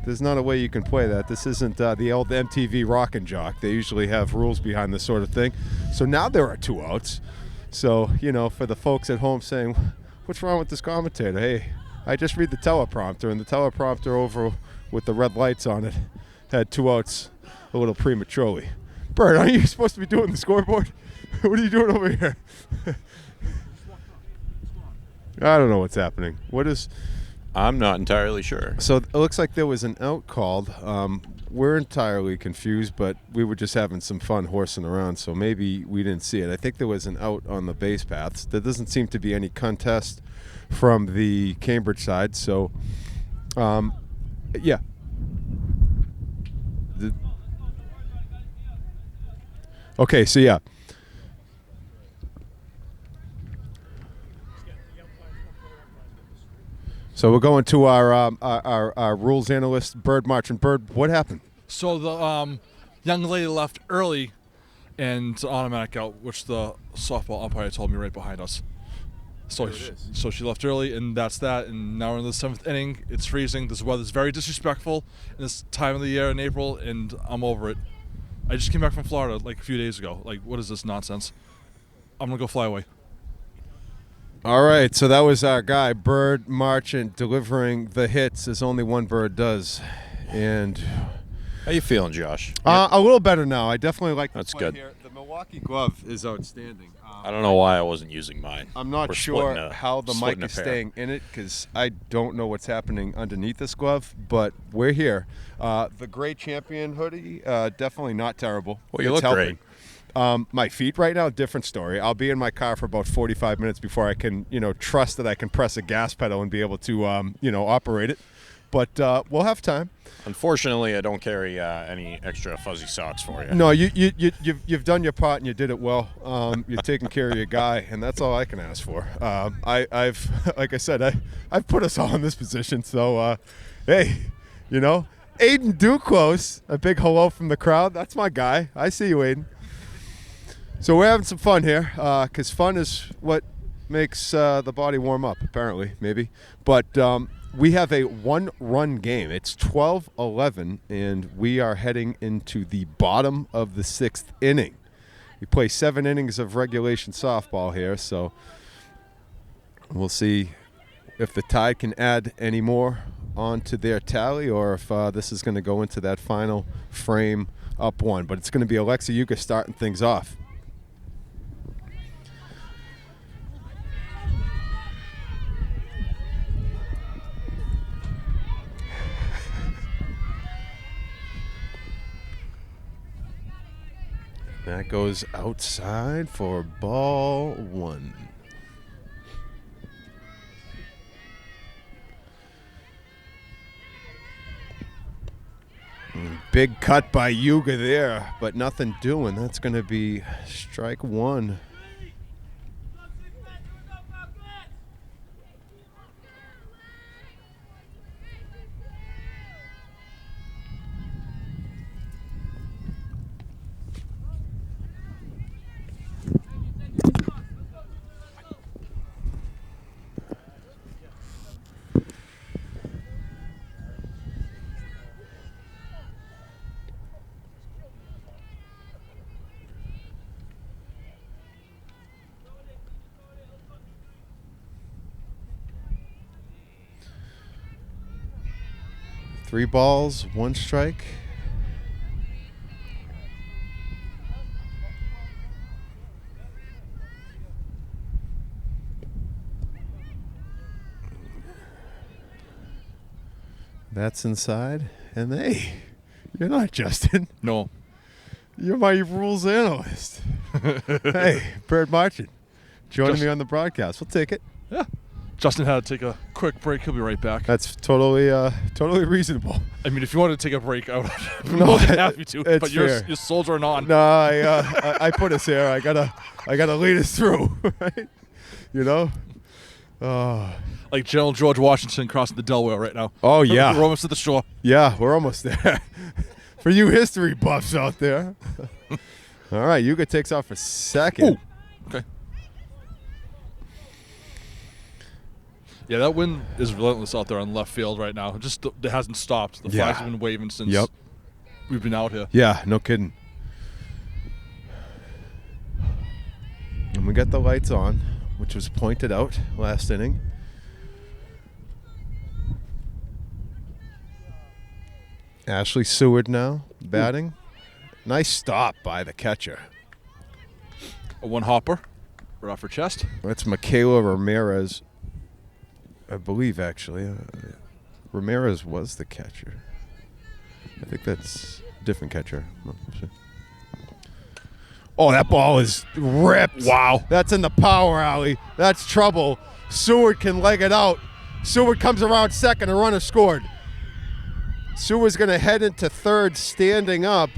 There's not a way you can play that. This isn't the old MTV Rock and Jock. They usually have rules behind this sort of thing. So now there are 2 outs. So, you know, for the folks at home saying, what's wrong with this commentator? Hey, I just read the teleprompter, and the teleprompter over with the red lights on it had 2 outs a little prematurely. Bert, aren't you supposed to be doing the scoreboard? What are you doing over here? I don't know what's happening. What is... I'm not entirely sure. So it looks like there was an out called. We're entirely confused, but we were just having some fun horsing around, so maybe we didn't see it. I think there was an out on the base paths. There doesn't seem to be any contest from the Cambridge side, so yeah. Okay, so yeah. So we're going to our rules analyst, Bird Marchand. Bird, what happened? So the young lady left early, and it's an automatic out, which the softball umpire told me right behind us. So she left early, and that's that. And now we're in the 7th inning. It's freezing. This weather's very disrespectful in this time of the year in April, and I'm over it. I just came back from Florida like a few days ago. Like, what is this nonsense? I'm going to go fly away. All right, so that was our guy, Bird Marchand, delivering the hits as only one bird does. And how you feeling, Josh? A little better now. I definitely like the That's play good. Here. The Milwaukee glove is outstanding. I don't know why I wasn't using mine. I'm not We're sure splitting how the mic splitting a is pair. staying in it because I don't know what's happening underneath this glove, but we're here. The gray champion hoodie, definitely not terrible. Well, you It's look helping. My feet right now, different story. I'll be in my car for about 45 minutes before I can, trust that I can press a gas pedal and be able to, operate it. But we'll have time. Unfortunately, I don't carry any extra fuzzy socks for you. No, you've done your part and you did it well. You're taking care of your guy, and that's all I can ask for. I've like I said, I've put us all in this position. So, hey, Aiden Duclos, a big hello from the crowd. That's my guy. I see you, Aiden. So we're having some fun here, because fun is what makes the body warm up. Apparently, maybe, but. We have a one-run game. It's 12-11, and we are heading into the bottom of the 6th inning. We play 7 innings of regulation softball here, so we'll see if the Tide can add any more onto their tally or if this is going to go into that final frame up 1. But it's going to be Alexa Yuka starting things off. That goes outside for ball 1. Big cut by Yuga there, but nothing doing. That's going to be strike 1. Three balls, 1 strike. That's inside. And hey, you're not Justin. No. You're my rules analyst. Hey, Bird Marchand, joining me on the broadcast. We'll take it. Yeah. Justin had to take a quick break. He'll be right back. That's totally reasonable. I mean, if you wanted to take a break, I would be No, more than happy to. it's But fair. your soldiering on. No, I put us here. I gotta lead us through, right? Like General George Washington crossing the Delaware right now. Oh, yeah. We're almost to the shore. Yeah, we're almost there. For you history buffs out there. All right, Yuga takes off for second. Ooh. Okay. Yeah, that wind is relentless out there on left field right now. It hasn't stopped. The flags have been waving since we've been out here. Yeah, no kidding. And we got the lights on, which was pointed out last inning. Ashley Seward now batting. Nice stop by the catcher. A one hopper right off her chest. That's Michaela Ramirez. I believe, actually. Ramirez was the catcher. I think that's a different catcher. Oh, that ball is ripped. Wow. That's in the power alley. That's trouble. Seward can leg it out. Seward comes around second. A runner scored. Seward's going to head into third standing up.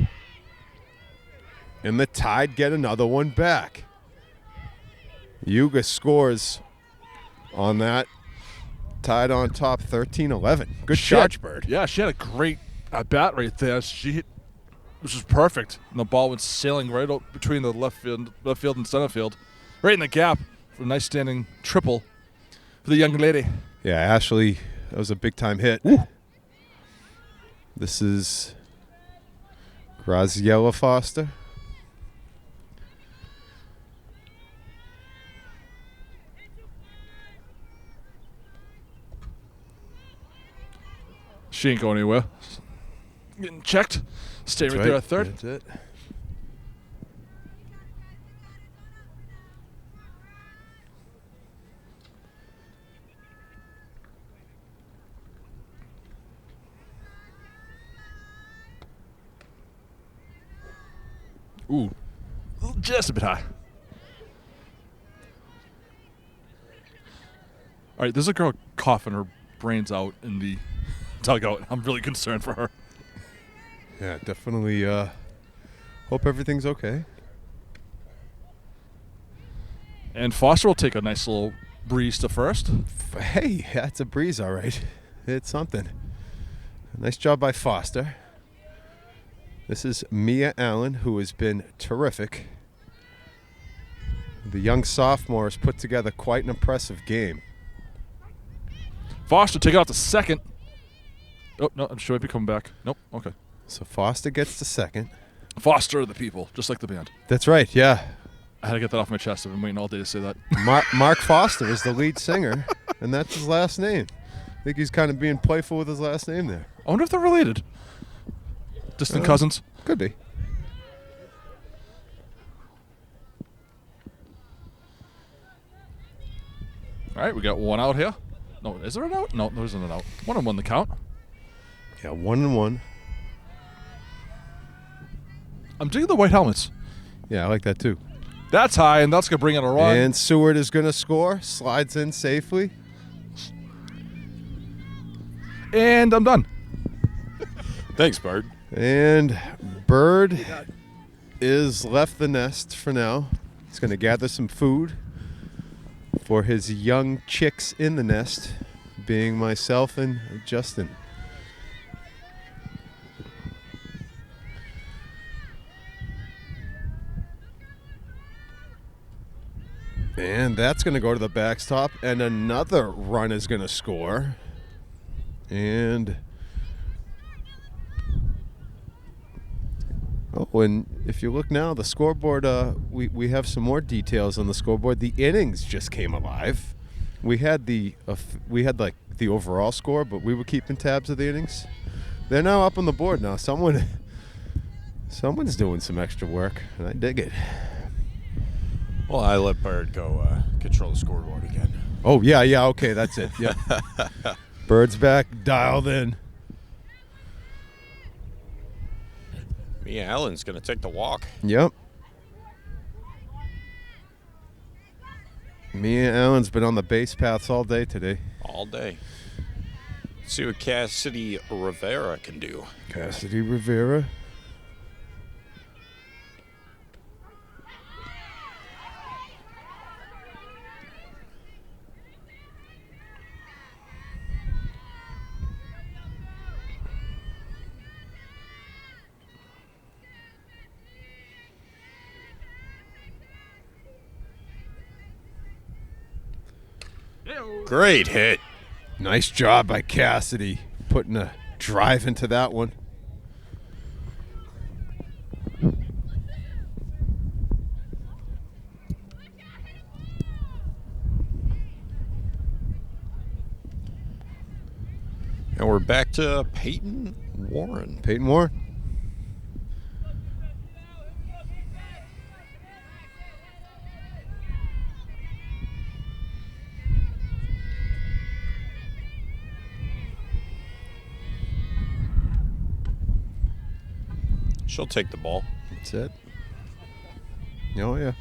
And the Tide get another one back. Yuga scores on that. Tide on top 13-11. Good charge, Bird. Yeah, she had a great at-bat right there. Which was perfect. And the ball went sailing right out between the left field and center field. Right in the gap for a nice standing triple for the young lady. Yeah, Ashley, that was a big-time hit. Ooh. This is Graziella Foster. She ain't going anywhere. Getting checked. Stay right there at third. That's it. Ooh, just a bit high. All right, there's a girl coughing her brains out in the dugout. I'm really concerned for her. Yeah, definitely hope everything's okay. And Foster will take a nice little breeze to first. Hey, that's a breeze, all right. It's something. Nice job by Foster. This is Mia Allen, who has been terrific. The young sophomore has put together quite an impressive game. Foster take it out to second. Oh, no, she might be coming back. Nope, okay. So Foster gets to second. Foster of the people, just like the band. That's right, yeah. I had to get that off my chest. I've been waiting all day to say that. Mark Foster is the lead singer, and that's his last name. I think he's kind of being playful with his last name there. I wonder if they're related. Distant cousins? Could be. All right, we got one out here. No, is there an out? No, there isn't an out. 1-1 the count. Yeah, 1-1. I'm digging the white helmets. Yeah, I like that too. That's high, and that's going to bring in a run. And Seward is going to score. Slides in safely. And I'm done. Thanks, Bird. And Bird is left the nest for now. He's going to gather some food for his young chicks in the nest, being myself and Justin. And that's going to go to the backstop, and another run is going to score. And if you look now, the scoreboard, we have some more details on the scoreboard. The innings just came alive. We had the overall score, but we were keeping tabs of the innings. They're now up on the board now. Someone's doing some extra work, and I dig it. Well, I let Bird go control the scoreboard again. Oh, yeah, okay, that's it. Yeah. Bird's back, dialed in. Mia Allen's going to take the walk. Yep. Mia Allen's been on the base paths all day today. All day. Let's see what Cassidy Rivera can do. Cassidy Rivera. Great hit. Nice job by Cassidy, putting a drive into that one. And we're back to Peyton Warren. Peyton Warren. She'll take the ball. That's it. Oh, yeah.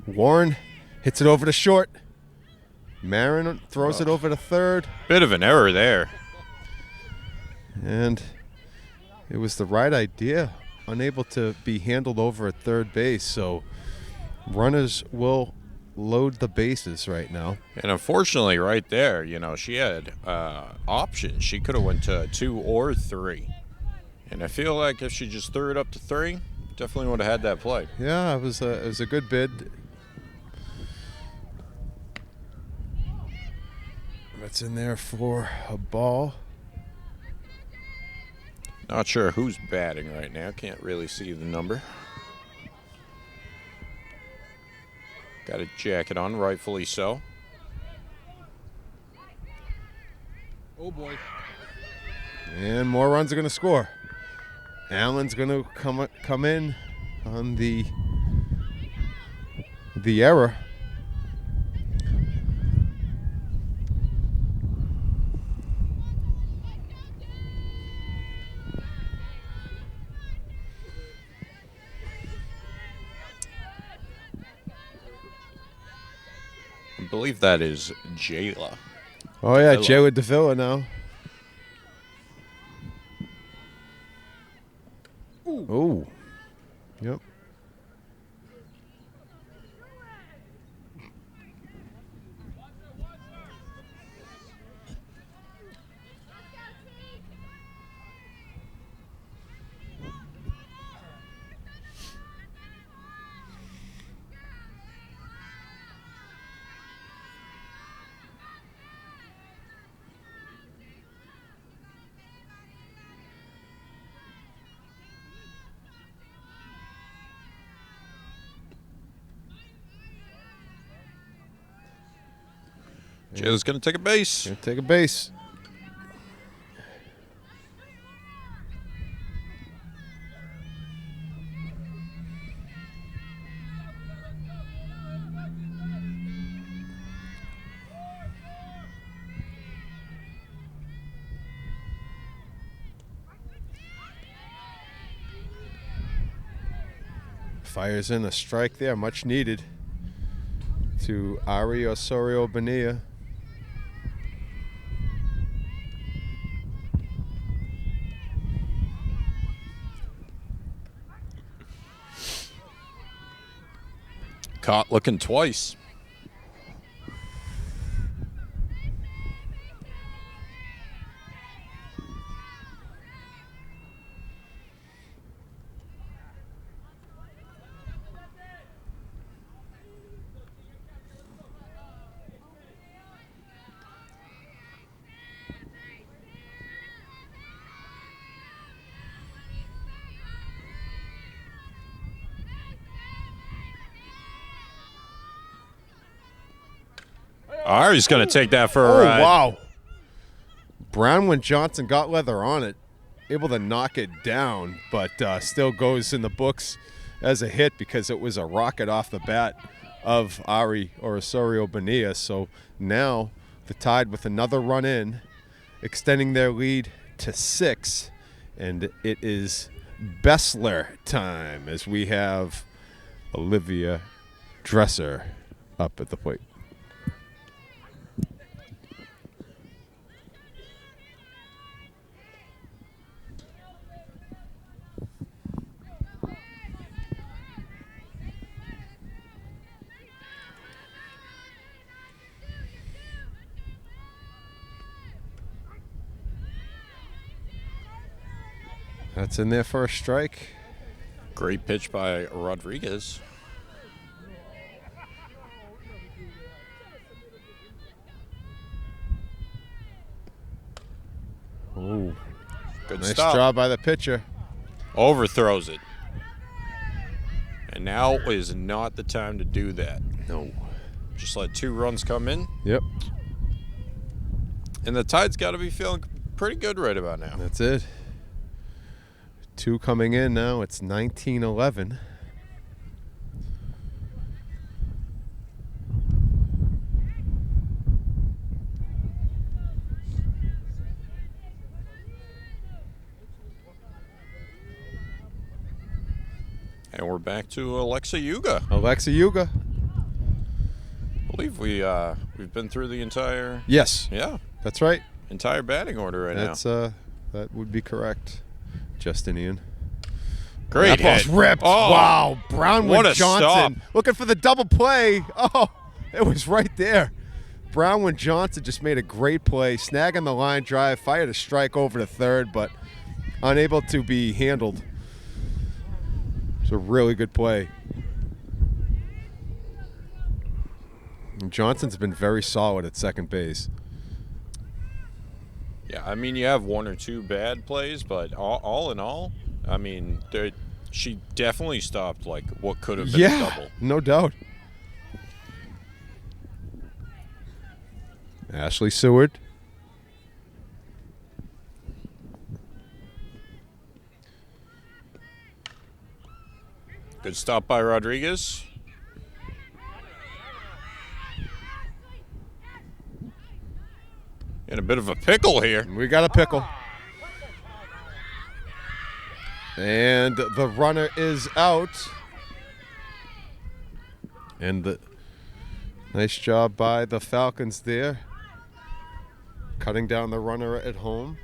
Warren hits it over to short. Marin throws it over to third. Bit of an error there. And it was the right idea. Unable to be handled over at third base. So runners will load the bases right now. And unfortunately, right there, you know, she had options. She could have went to 2 or 3. And I feel like if she just threw it up to 3, definitely would have had that play. Yeah, it was a good bid. That's in there for a ball. Not sure who's batting right now. Can't really see the number. Got a jacket on, rightfully so. Oh boy. And more runs are going to score. Allen's going to come in on the error. I believe that is Jayla. Oh, yeah, Davila. Jayla Davila now. Ooh. Yep. Jayla's going to take a base. Gonna take a base. Fires in a strike there, much needed, to Ari Osorio Bonilla. Caught looking twice. Ari's going to take that for a ride. Wow. Brownwin Johnson got leather on it, able to knock it down, but still goes in the books as a hit because it was a rocket off the bat of Ari or Osorio Bonilla. So now the Tide with another run in, extending their lead to 6, and it is Bessler time as we have Olivia Dresser up at the plate. That's in there for a strike. Great pitch by Rodriguez. Ooh, Good nice stop. job by the pitcher. Overthrows it. And now is not the time to do that. No. Just let 2 runs come in. Yep, And the Tide's got to be feeling pretty good right about now. that's it. 2 coming in now. It's 19-11. And we're back to Alexa Yuga. Alexa Yuga. I believe we've been through the entire Yes, that's right. entire batting order right That's that would be correct. Justinian. Great That ball's hit. ripped. Oh, Wow, Brownwin what a Johnson stop. looking for the double play. Oh, it was right there. Brownwin Johnson just made a great play, snagging the line drive, fired a strike over to third, but unable to be handled. It's a really good play. And Johnson's been very solid at second base. Yeah, I mean, you have 1 or 2 bad plays, but all in all, I mean, she definitely stopped like what could have been a double. No doubt. Ashley Seward. Good stop by Rodriguez. In a bit of a pickle here. We got a pickle. And the runner is out. And the nice job by the Falcons there. Cutting down the runner at home.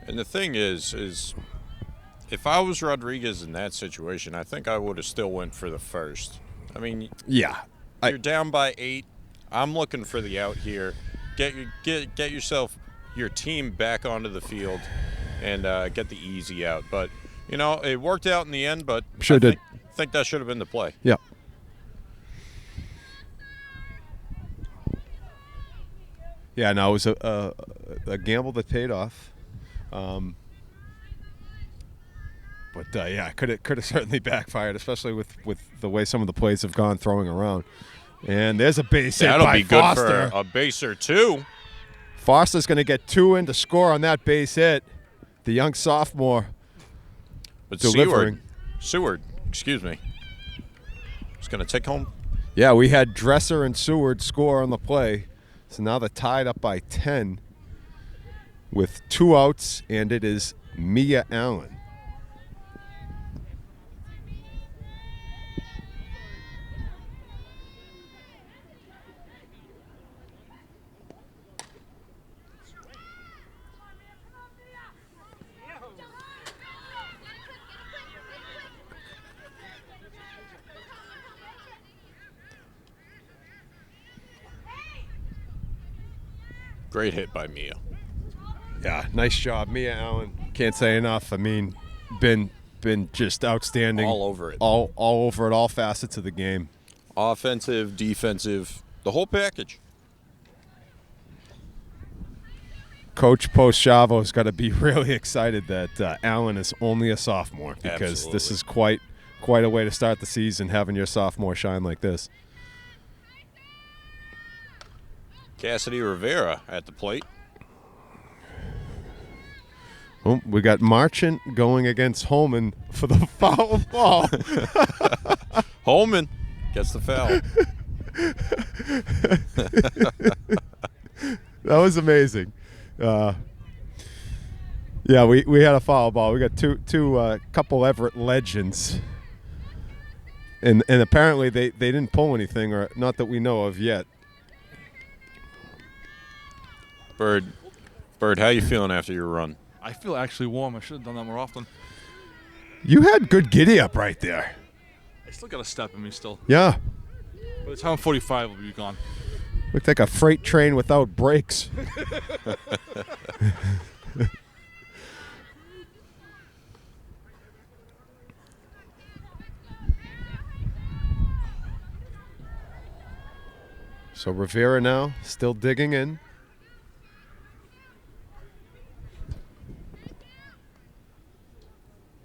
And the thing is if I was Rodriguez in that situation, I think I would have still went for the first. I mean, Yeah. you're down by 8. I'm looking for the out here. Get yourself, your team back onto the field and get the easy out. But, you know, it worked out in the end, but Sure I did. think that should have been the play. Yeah. Yeah, no, it was a gamble that paid off. But yeah, could have certainly backfired, especially with the way some of the plays have gone throwing around. And there's a base hit That'll by be good Foster. for a base or two. Foster's going to get 2 in to score on that base hit. The young sophomore But delivering. Seward, excuse me, is going to take home. Yeah, we had Dresser and Seward score on the play. So now they're tied up by 10 with 2 outs, and it is Mia Allen. Great hit by Mia. Yeah, nice job, Mia Allen. Can't say enough. I mean, been just outstanding. All over it. All over it, all facets of the game. Offensive, defensive, the whole package. Coach Post Schiavo's got to be really excited that Allen is only a sophomore, because this is quite a way to start the season, having your sophomore shine like this. Cassidy Rivera at the plate. Oh, we got Marchant going against Holman for the foul ball. Holman gets the foul. That was amazing. Yeah, we had a foul ball. We got two couple Everett legends, and apparently they didn't pull anything, or not that we know of yet. Bird, how you feeling after your run? I feel actually warm. I should have done that more often. You had good giddy up right there. I still got a step in me still. Yeah, By the time I'm 45, we'll be gone. looked like a freight train without brakes. So Rivera now still digging in.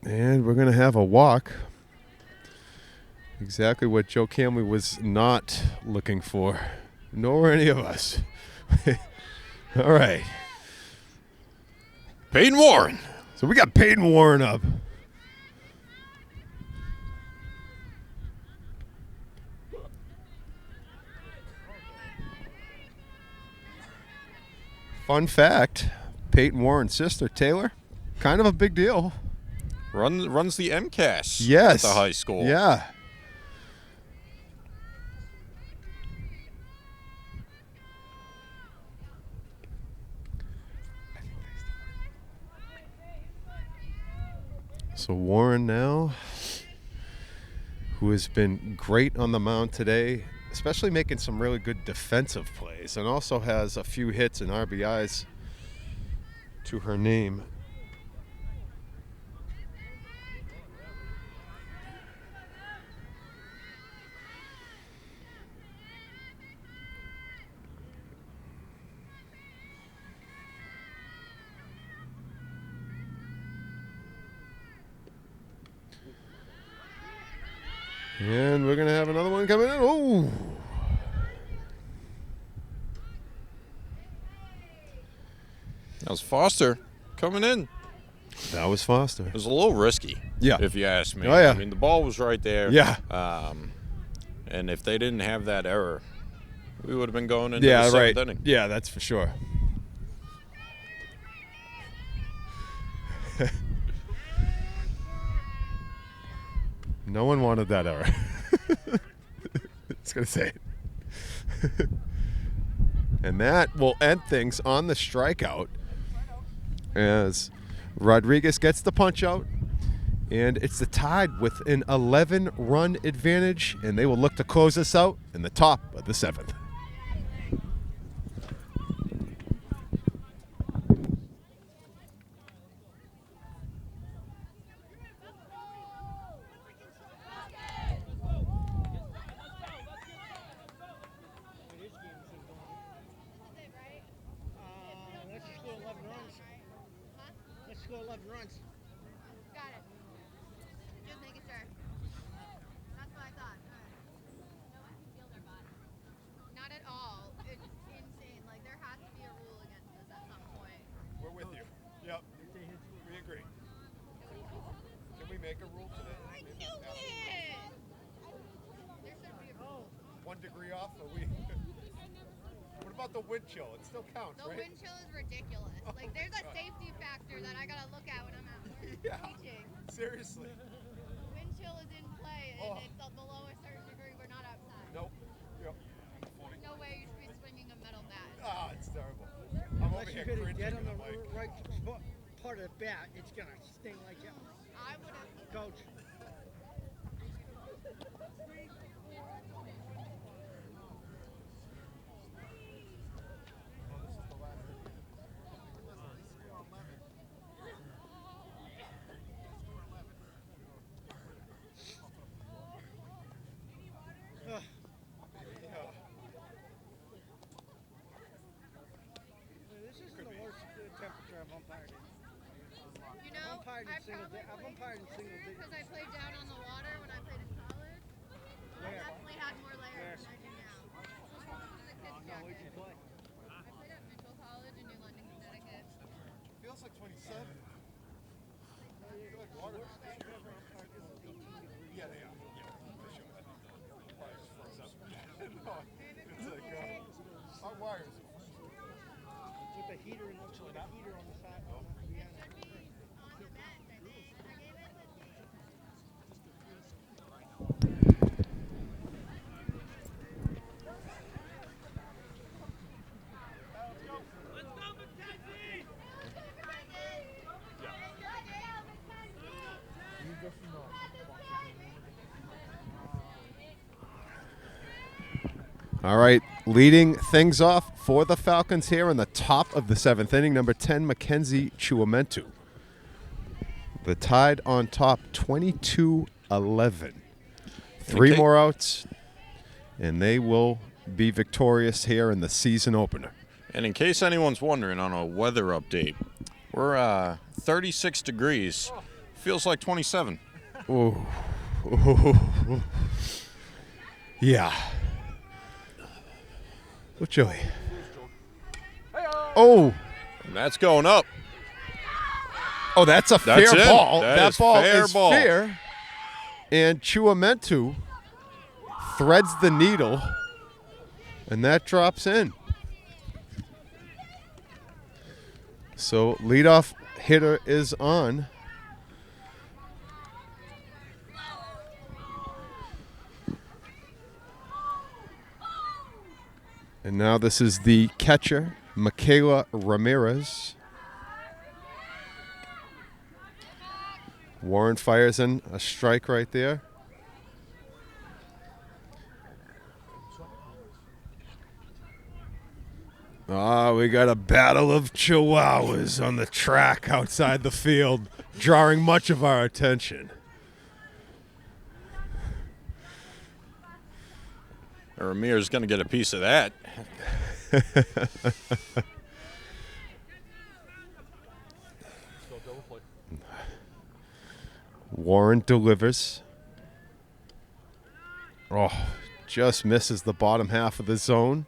And we're going to have a walk. Exactly what Joe Camley was not looking for. Nor were any of us. All right. Peyton Warren. So we got Peyton Warren up. Fun fact, Peyton Warren's sister, Taylor, kind of a big deal. Runs the MCAS Yes. at the high school. Yeah. So Warren now, who has been great on the mound today, especially making some really good defensive plays, and also has a few hits and RBIs to her name. And we're going to have another one coming in. Oh. That was Foster coming in. That was Foster. It was a little risky, Yeah. if you ask me. Oh, yeah. I mean, the ball was right there. Yeah. And if they didn't have that error, we would have been going into Yeah, the seventh right. inning. Yeah, that's for sure. No one wanted that error. Just going to say it. And that will end things on the strikeout as Rodriguez gets the punch out. And it's the Tide with an 11-run advantage, and they will look to close this out in the top of the 7th. Let's just go 11 runs. Let's go 11 runs. Got it. Just making sure. That's what I thought. No one can feel their body. Not at all. It's insane. Like, there has to be a rule against this at some point. We're with you. Yep. We agree. Can we make a rule today? I knew it! There should be a rule. 1 degree off? Are we? What about the wind chill? It still counts, The right? wind chill is ridiculous. Like, there's a safety factor that I gotta look at when I'm out Yeah. teaching. Seriously. Wind chill is in play, and Oh. it's below a certain degree. We're not outside. Nope. Yep. No way you should be swinging a metal bat. Ah, it's terrible. I'm over Unless you here hit it cringing. dead on I'm the like, right part of the bat, it's going to sting like hell. I would have. Coach. This isn't the worst temperature I've umpired in. You know, Umpired in I single probably I've umpired in single digits. because I played down on the water when I played in college. I Where? definitely had more layers Where? than I do now. In the kids' Now, where'd you jacket. play? I played at Mitchell College in New London, Connecticut. feels like 27. Like water. Yeah, they are. Yeah, for sure. Probably just froze up. No, it's like, our wires. With the heater and with the heater on the side. On the end. Should be on the bench, I think. I gave it with me. All right, leading things off for the Falcons here in the top of the 7th inning, number 10, Mackenzie Chuamentu. The Tide on top, 22-11. Three Okay. more outs, and they will be victorious here in the season opener. And in case anyone's wondering on a weather update, we're 36 degrees. Feels like 27. Ooh. Yeah. Oh, chilly. Oh. And that's going up. Oh, that's a That's fair in. ball. That is ball fair is ball. fair. And Chuamentu threads the needle, and that drops in. So leadoff hitter is on. And now this is the catcher, Michaela Ramirez. Warren fires in a strike right there. We got a battle of chihuahuas on the track outside the field, drawing much of our attention. Ramirez going to get a piece of that. Warren delivers. Oh, just misses the bottom half of the zone.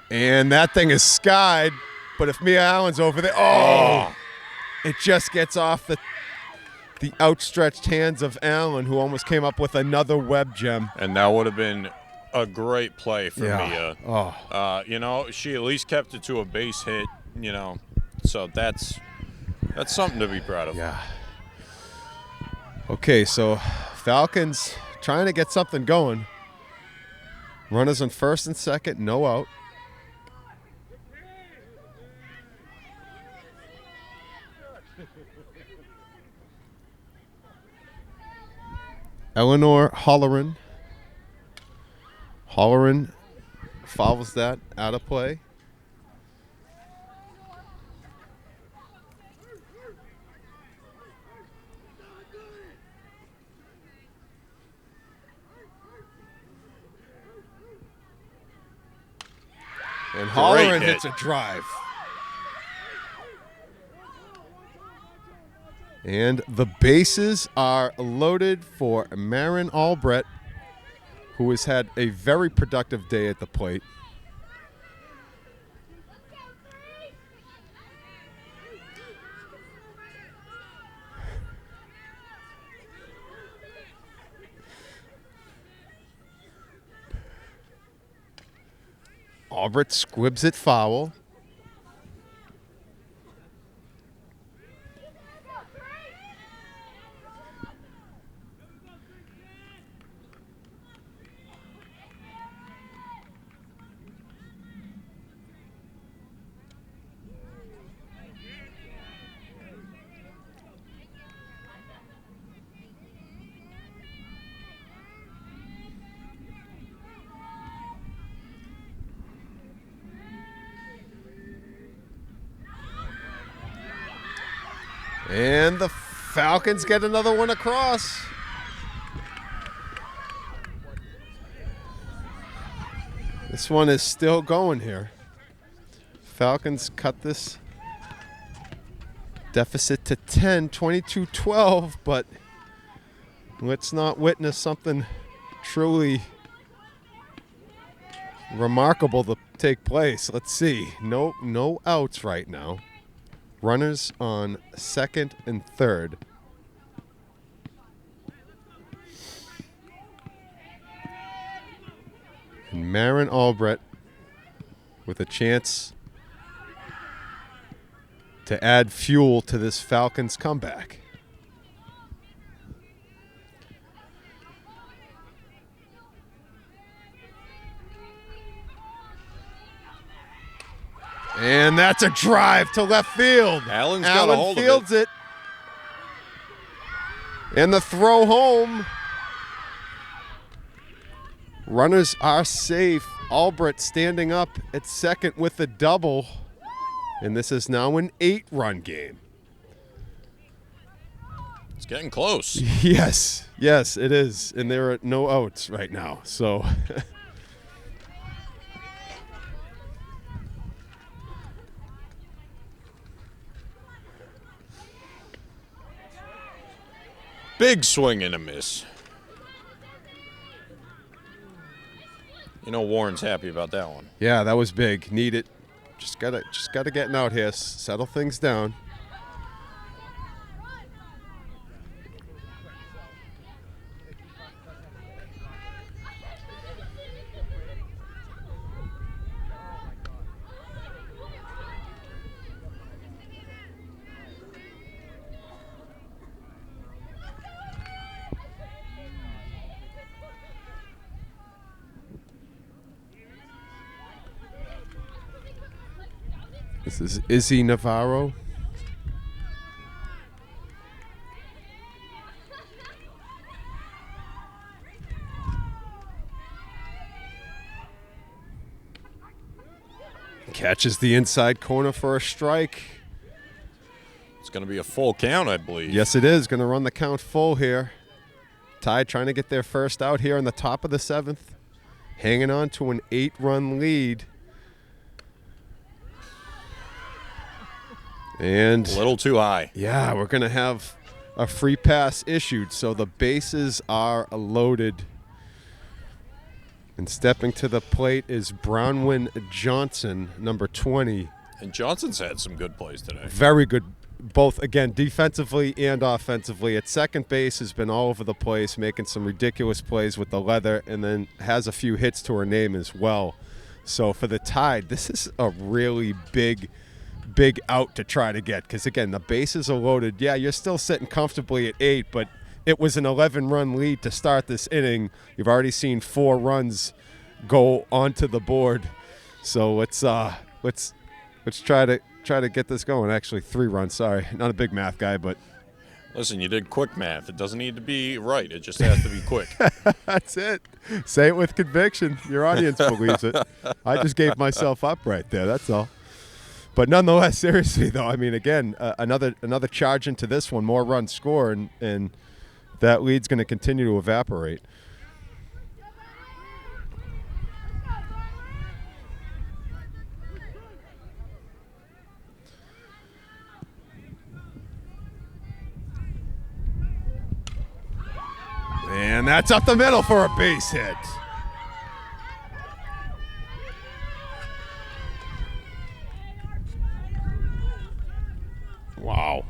And that thing is skied, but if Mia Allen's over there, it just gets off the outstretched hands of Allen, who almost came up with another web gem. And that would have been a great play for Mia. Oh. You know, she at least kept it to a base hit, you know, so that's something to be proud of. Yeah. Okay, so Falcons trying to get something going. Runners on first and second, no out. Eleanor Holleran. Holleran fouls that out of play. And Holleran hits a drive. And the bases are loaded for Marin Albrecht, who has had a very productive day at the plate. Albrecht squibs it foul. And the Falcons get another one across. This one is still going here. Falcons cut this deficit to 10, 22-12, but let's not witness something truly remarkable to take place. Let's see. No outs right now. Runners on second and third. And Marin Albrecht with a chance to add fuel to this Falcons comeback. And that's a drive to left field. Allen's got a hold of it. Allen fields it. And the throw home. Runners are safe. Albrecht standing up at second with the double. And this is now an 8-run game. It's getting close. Yes, it is. And there are no outs right now. So Big swing and a miss. You know Warren's happy about that one. yeah, that was big. Need it. Just gotta get out here. Settle things down. This is Izzy Navarro. Catches the inside corner for a strike. It's going to be a full count, I believe. Yes, it is. Going to run the count full here. Tide trying to get their first out here in the top of the 7th. Hanging on to an 8-run lead. And A little too high. yeah, we're going to have a free pass issued. So the bases are loaded. And stepping to the plate is Brownwin Johnson, number 20. And Johnson's had some good plays today. Very good, both, again, defensively and offensively. At second base has been all over the place, making some ridiculous plays with the leather, and then has a few hits to her name as well. So for the Tide, this is a really big out to try to get, because, again, the bases are loaded. Yeah, you're still sitting comfortably at 8, but it was an 11-run lead to start this inning. You've already seen 4 runs go onto the board. So let's try to get this going. Actually, 3 runs. Sorry, not a big math guy, but Listen, you did quick math. It doesn't need to be right. It just has to be quick. that's it. Say it with conviction. Your audience believes it. I just gave myself up right there. That's all. But nonetheless, seriously though, I mean, again, another charge into this one, more runs score, and that lead's going to continue to evaporate. And that's up the middle for a base hit. Wow.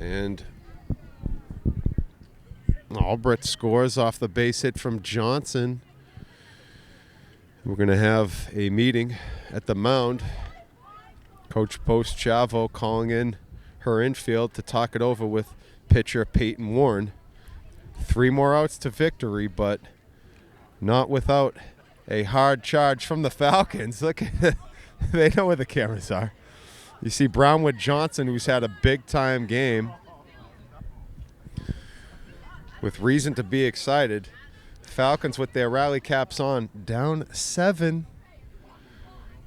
And Albrecht scores off the base hit from Johnson. We're going to have a meeting at the mound. Coach Post Schiavo calling in her infield to talk it over with pitcher Peyton Warren. 3 more outs to victory, but not without a hard charge from the Falcons. Look, they know where the cameras are. You see Brownwood Johnson, who's had a big-time game, with reason to be excited. Falcons with their rally caps on, down 7.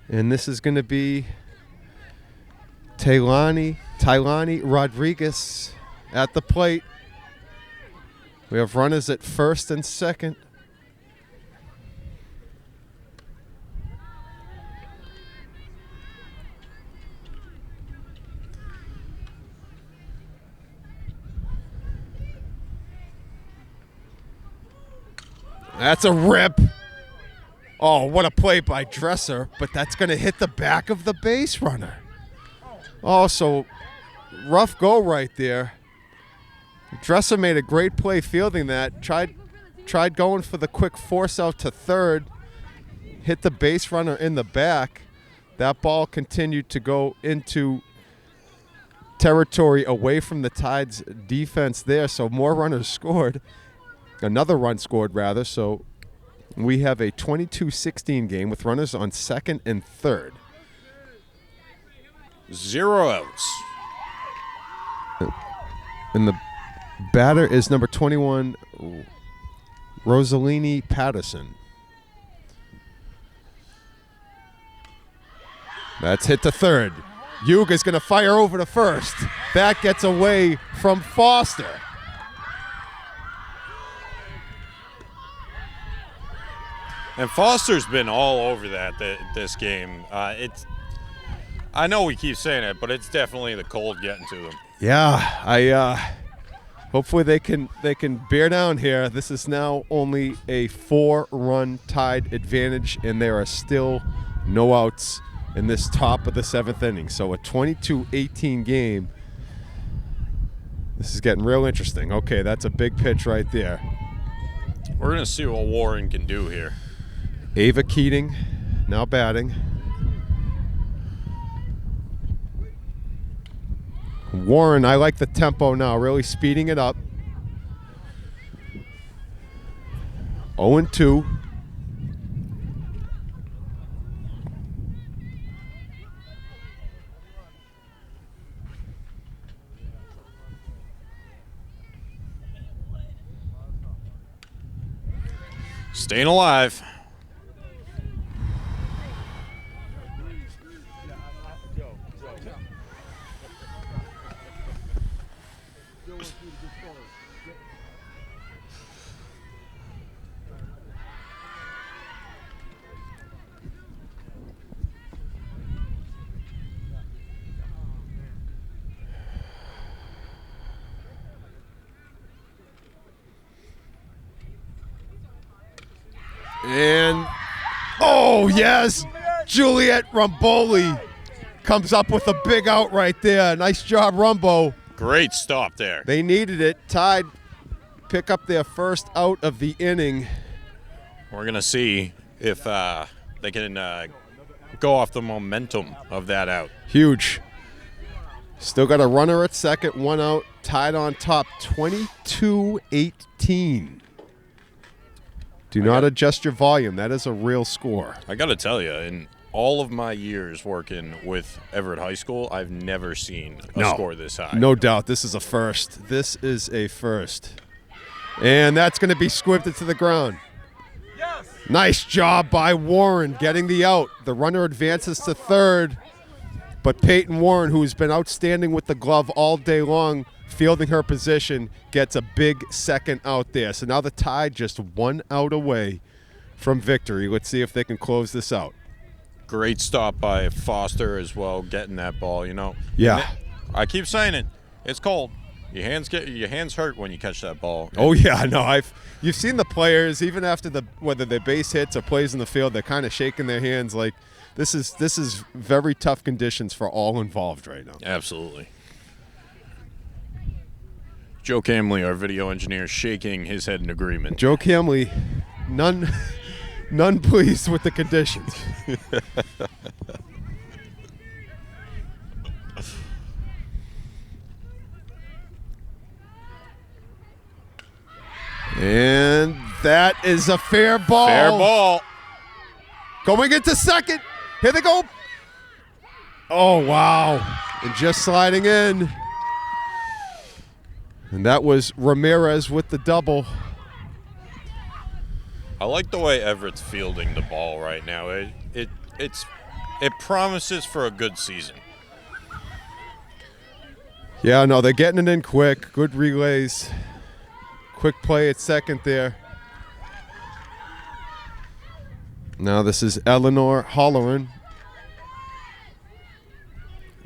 And this is going to be Tailani Rodriguez at the plate. We have runners at first and second. That's a rip. Oh, what a play by Dresser, but that's going to hit the back of the base runner. Oh, so rough go right there. Dresser made a great play fielding that. Tried going for the quick force out to third. Hit the base runner in the back. That ball continued to go into territory away from the Tide's defense there, so more runners scored. Another run scored, rather, so we have a 22-16 game with runners on second and third. 0 outs. And the batter is number 21, Rosalini Patterson. That's hit to third. Yuga's going to fire over to first. That gets away from Foster. And Foster's been all over this game. I know we keep saying it, but it's definitely the cold getting to them. Yeah, hopefully they can bear down here. This is now only a 4-run Tide advantage, and there are still no outs in this top of the 7th inning. So a 22-18 game. This is getting real interesting. Okay, that's a big pitch right there. We're going to see what Warren can do here. Ava Keating now batting. Warren, I like the tempo now, really speeding it up. 0-2. Staying alive. And, oh, yes, Juliet Rumboli comes up with a big out right there. Nice job, Rumbo. Great stop there. They needed it. Tide pick up their first out of the inning. We're going to see if they can go off the momentum of that out. Huge. Still got a runner at second, one out, Tied on top, 22-18. Do not adjust your volume. That is a real score. I got to tell you, in all of my years working with Everett High School, I've never seen a score this high. No doubt. This is a first. This is a first. And that's going to be squibbed into the ground. Yes. Nice job by Warren getting the out. The runner advances to third. But Peyton Warren, who's been outstanding with the glove all day long, fielding her position, gets a big second out there. So now the Tide just one out away from victory. Let's see if they can close this out. Great stop by Foster as well, getting that ball, you know. Yeah. I keep saying it. It's cold. Your hands hurt when you catch that ball. Oh yeah, no, you've seen the players even after whether they're base hits or plays in the field, they're kind of shaking their hands like this is very tough conditions for all involved right now. Absolutely. Joe Camley, our video engineer, shaking his head in agreement. Joe Camley, none pleased with the conditions. And that is a fair ball. Fair ball. Going into second. Here they go. Oh, wow. And just sliding in. And that was Ramirez with the double. I like the way Everett's fielding the ball right now. It promises for a good season. Yeah, no, they're getting it in quick. Good relays. Quick play at second there. Now this is Eleanor Holloran.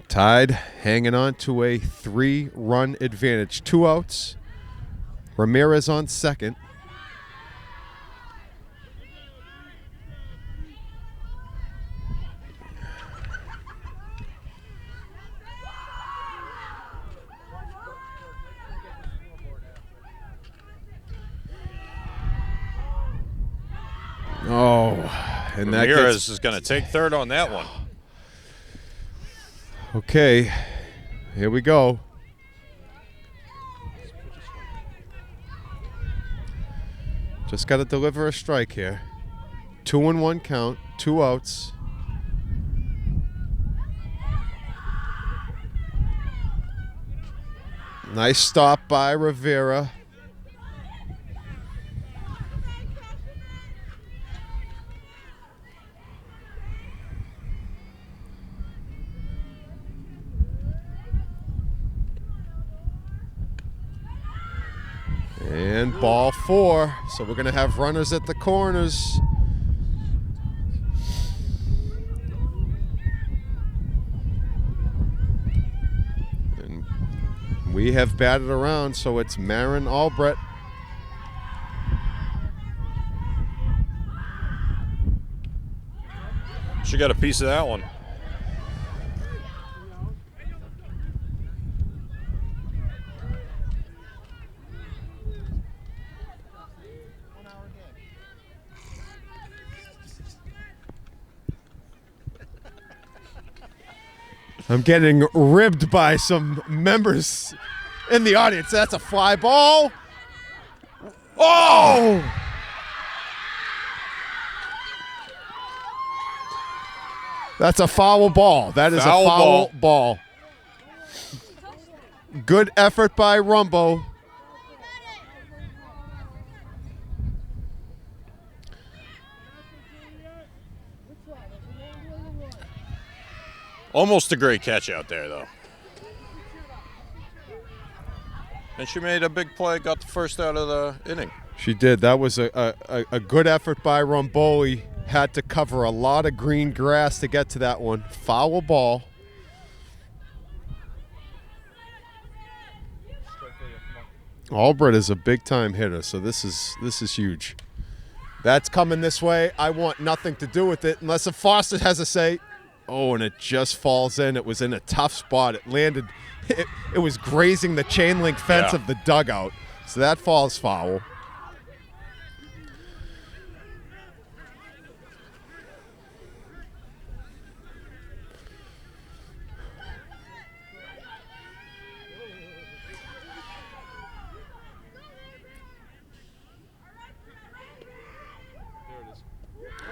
Tide hanging on to a 3-run advantage. 2 outs. Ramirez on second. Oh, and that Ramirez is going to take third on that one. Okay, here we go. Just got to deliver a strike here. 2-1 count, 2 outs. Nice stop by Rivera. And ball 4. So we're going to have runners at the corners. And we have batted around, so it's Marin Albrecht. She got a piece of that one. I'm getting ribbed by some members in the audience. That's a fly ball. Oh! That's a foul ball. That is Foul a foul ball. Good effort by Rumbo. Almost a great catch out there, though. And she made a big play, got the first out of the inning. She did. That was a good effort by Romboli. Had to cover a lot of green grass to get to that one. Foul ball. Albrecht is a big-time hitter, so this is huge. That's coming this way. I want nothing to do with it unless if Foster has a say. Oh, and it just falls in. It was in a tough spot. It landed. It was grazing the chain link fence of the dugout. So that falls foul.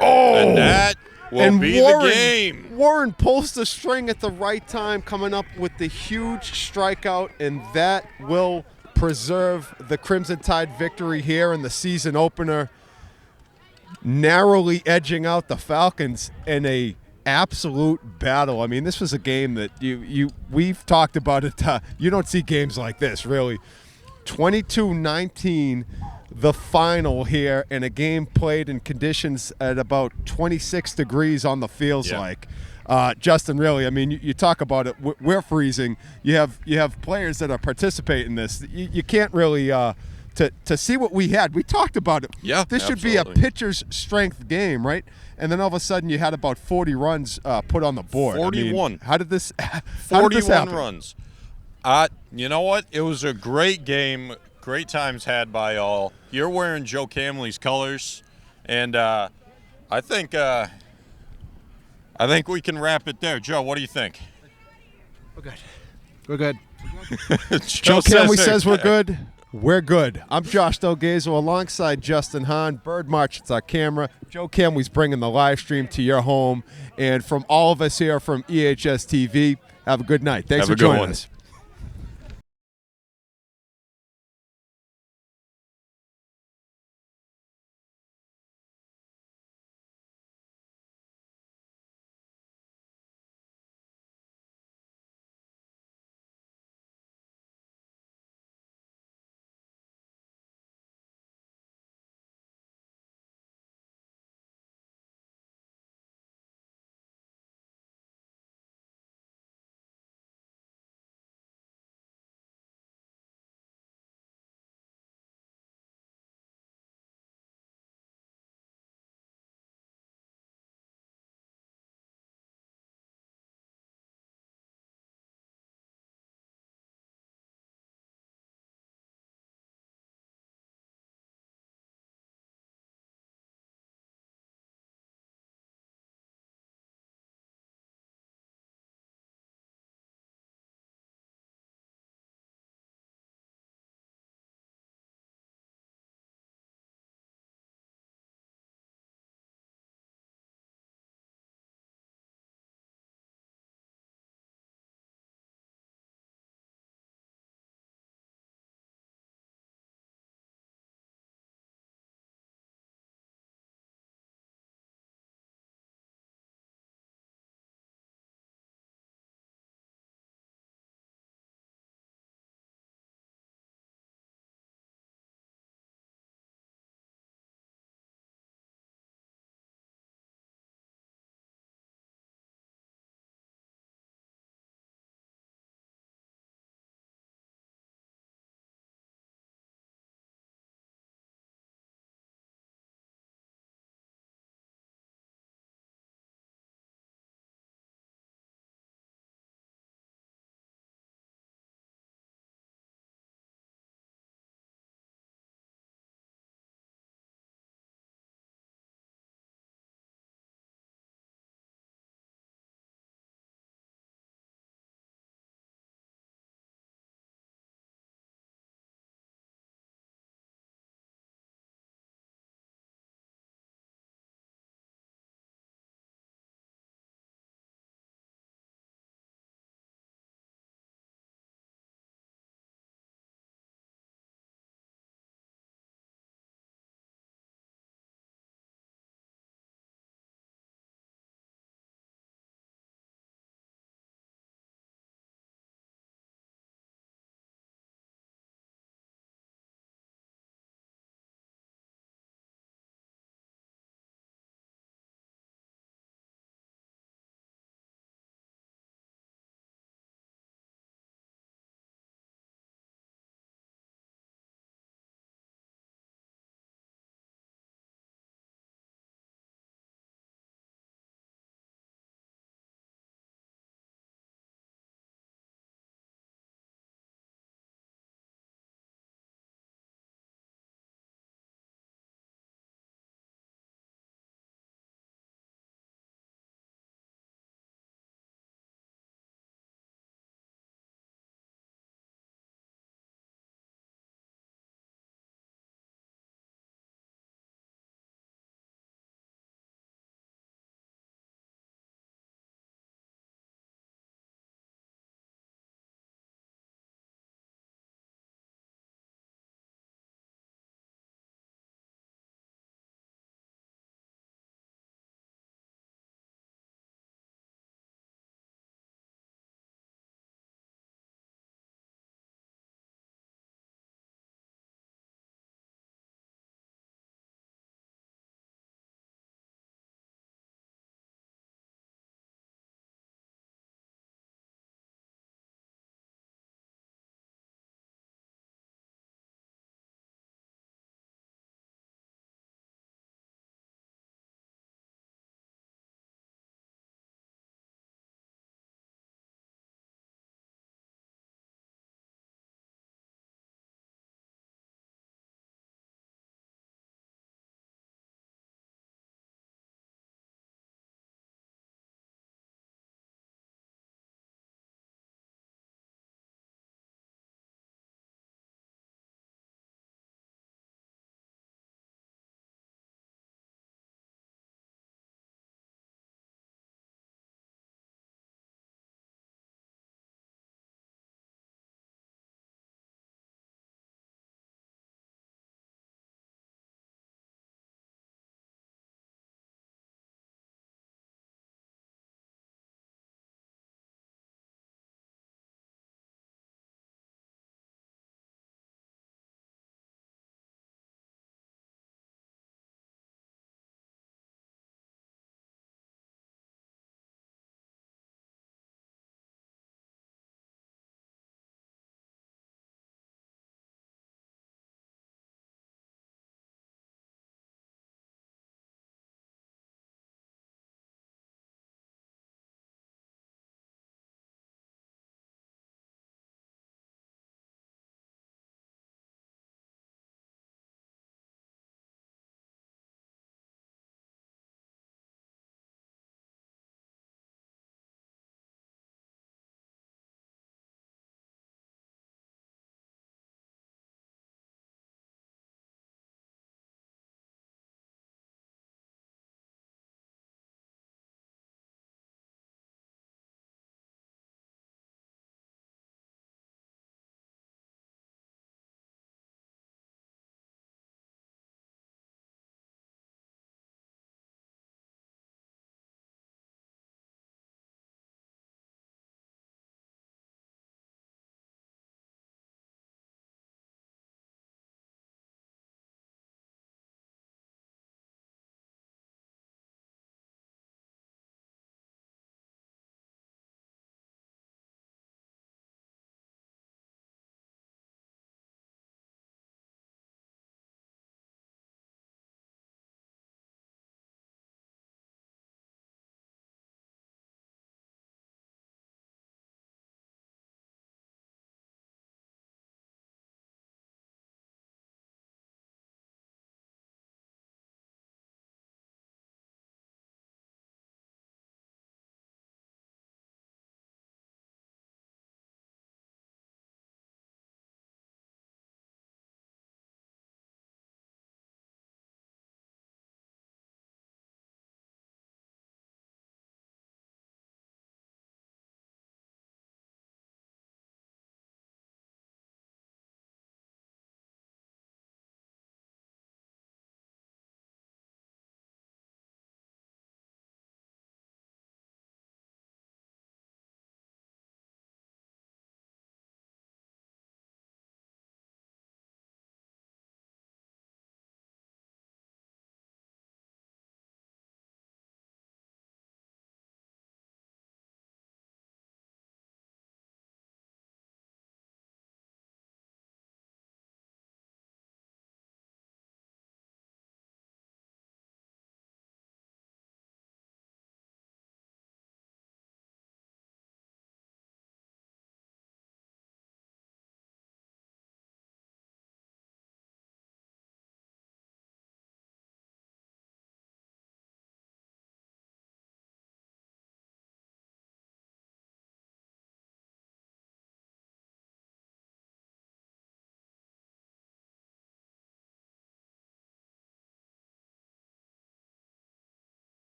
Oh, and that will be the game. Warren pulls the string at the right time, coming up with the huge strikeout, and that will preserve the Crimson Tide victory here in the season opener, narrowly edging out the Falcons in a absolute battle. I mean, this was a game that we've talked about it. You don't see games like this, really. 22-19. The final here, in a game played in conditions at about 26 degrees on the feels like. Justin, really, I mean, you talk about it. We're freezing. You have players that are participating in this. You can't really to see what we had. We talked about it. Yeah, this should be a pitcher's strength game, right? And then all of a sudden, you had about 40 runs put on the board. 41. I mean, how did this? 41 runs. You know what? It was a great game. Great times had by all. You're wearing Joe Camley's colors, and I think we can wrap it there. Joe, what do you think? We're good. We're good. Joe Camley says we're good. We're good. I'm Josh Delgazo alongside Justin Hahn. Bird March, it's our camera. Joe Camley's bringing the live stream to your home. And from all of us here from EHS-TV, have a good night. Thanks for joining us.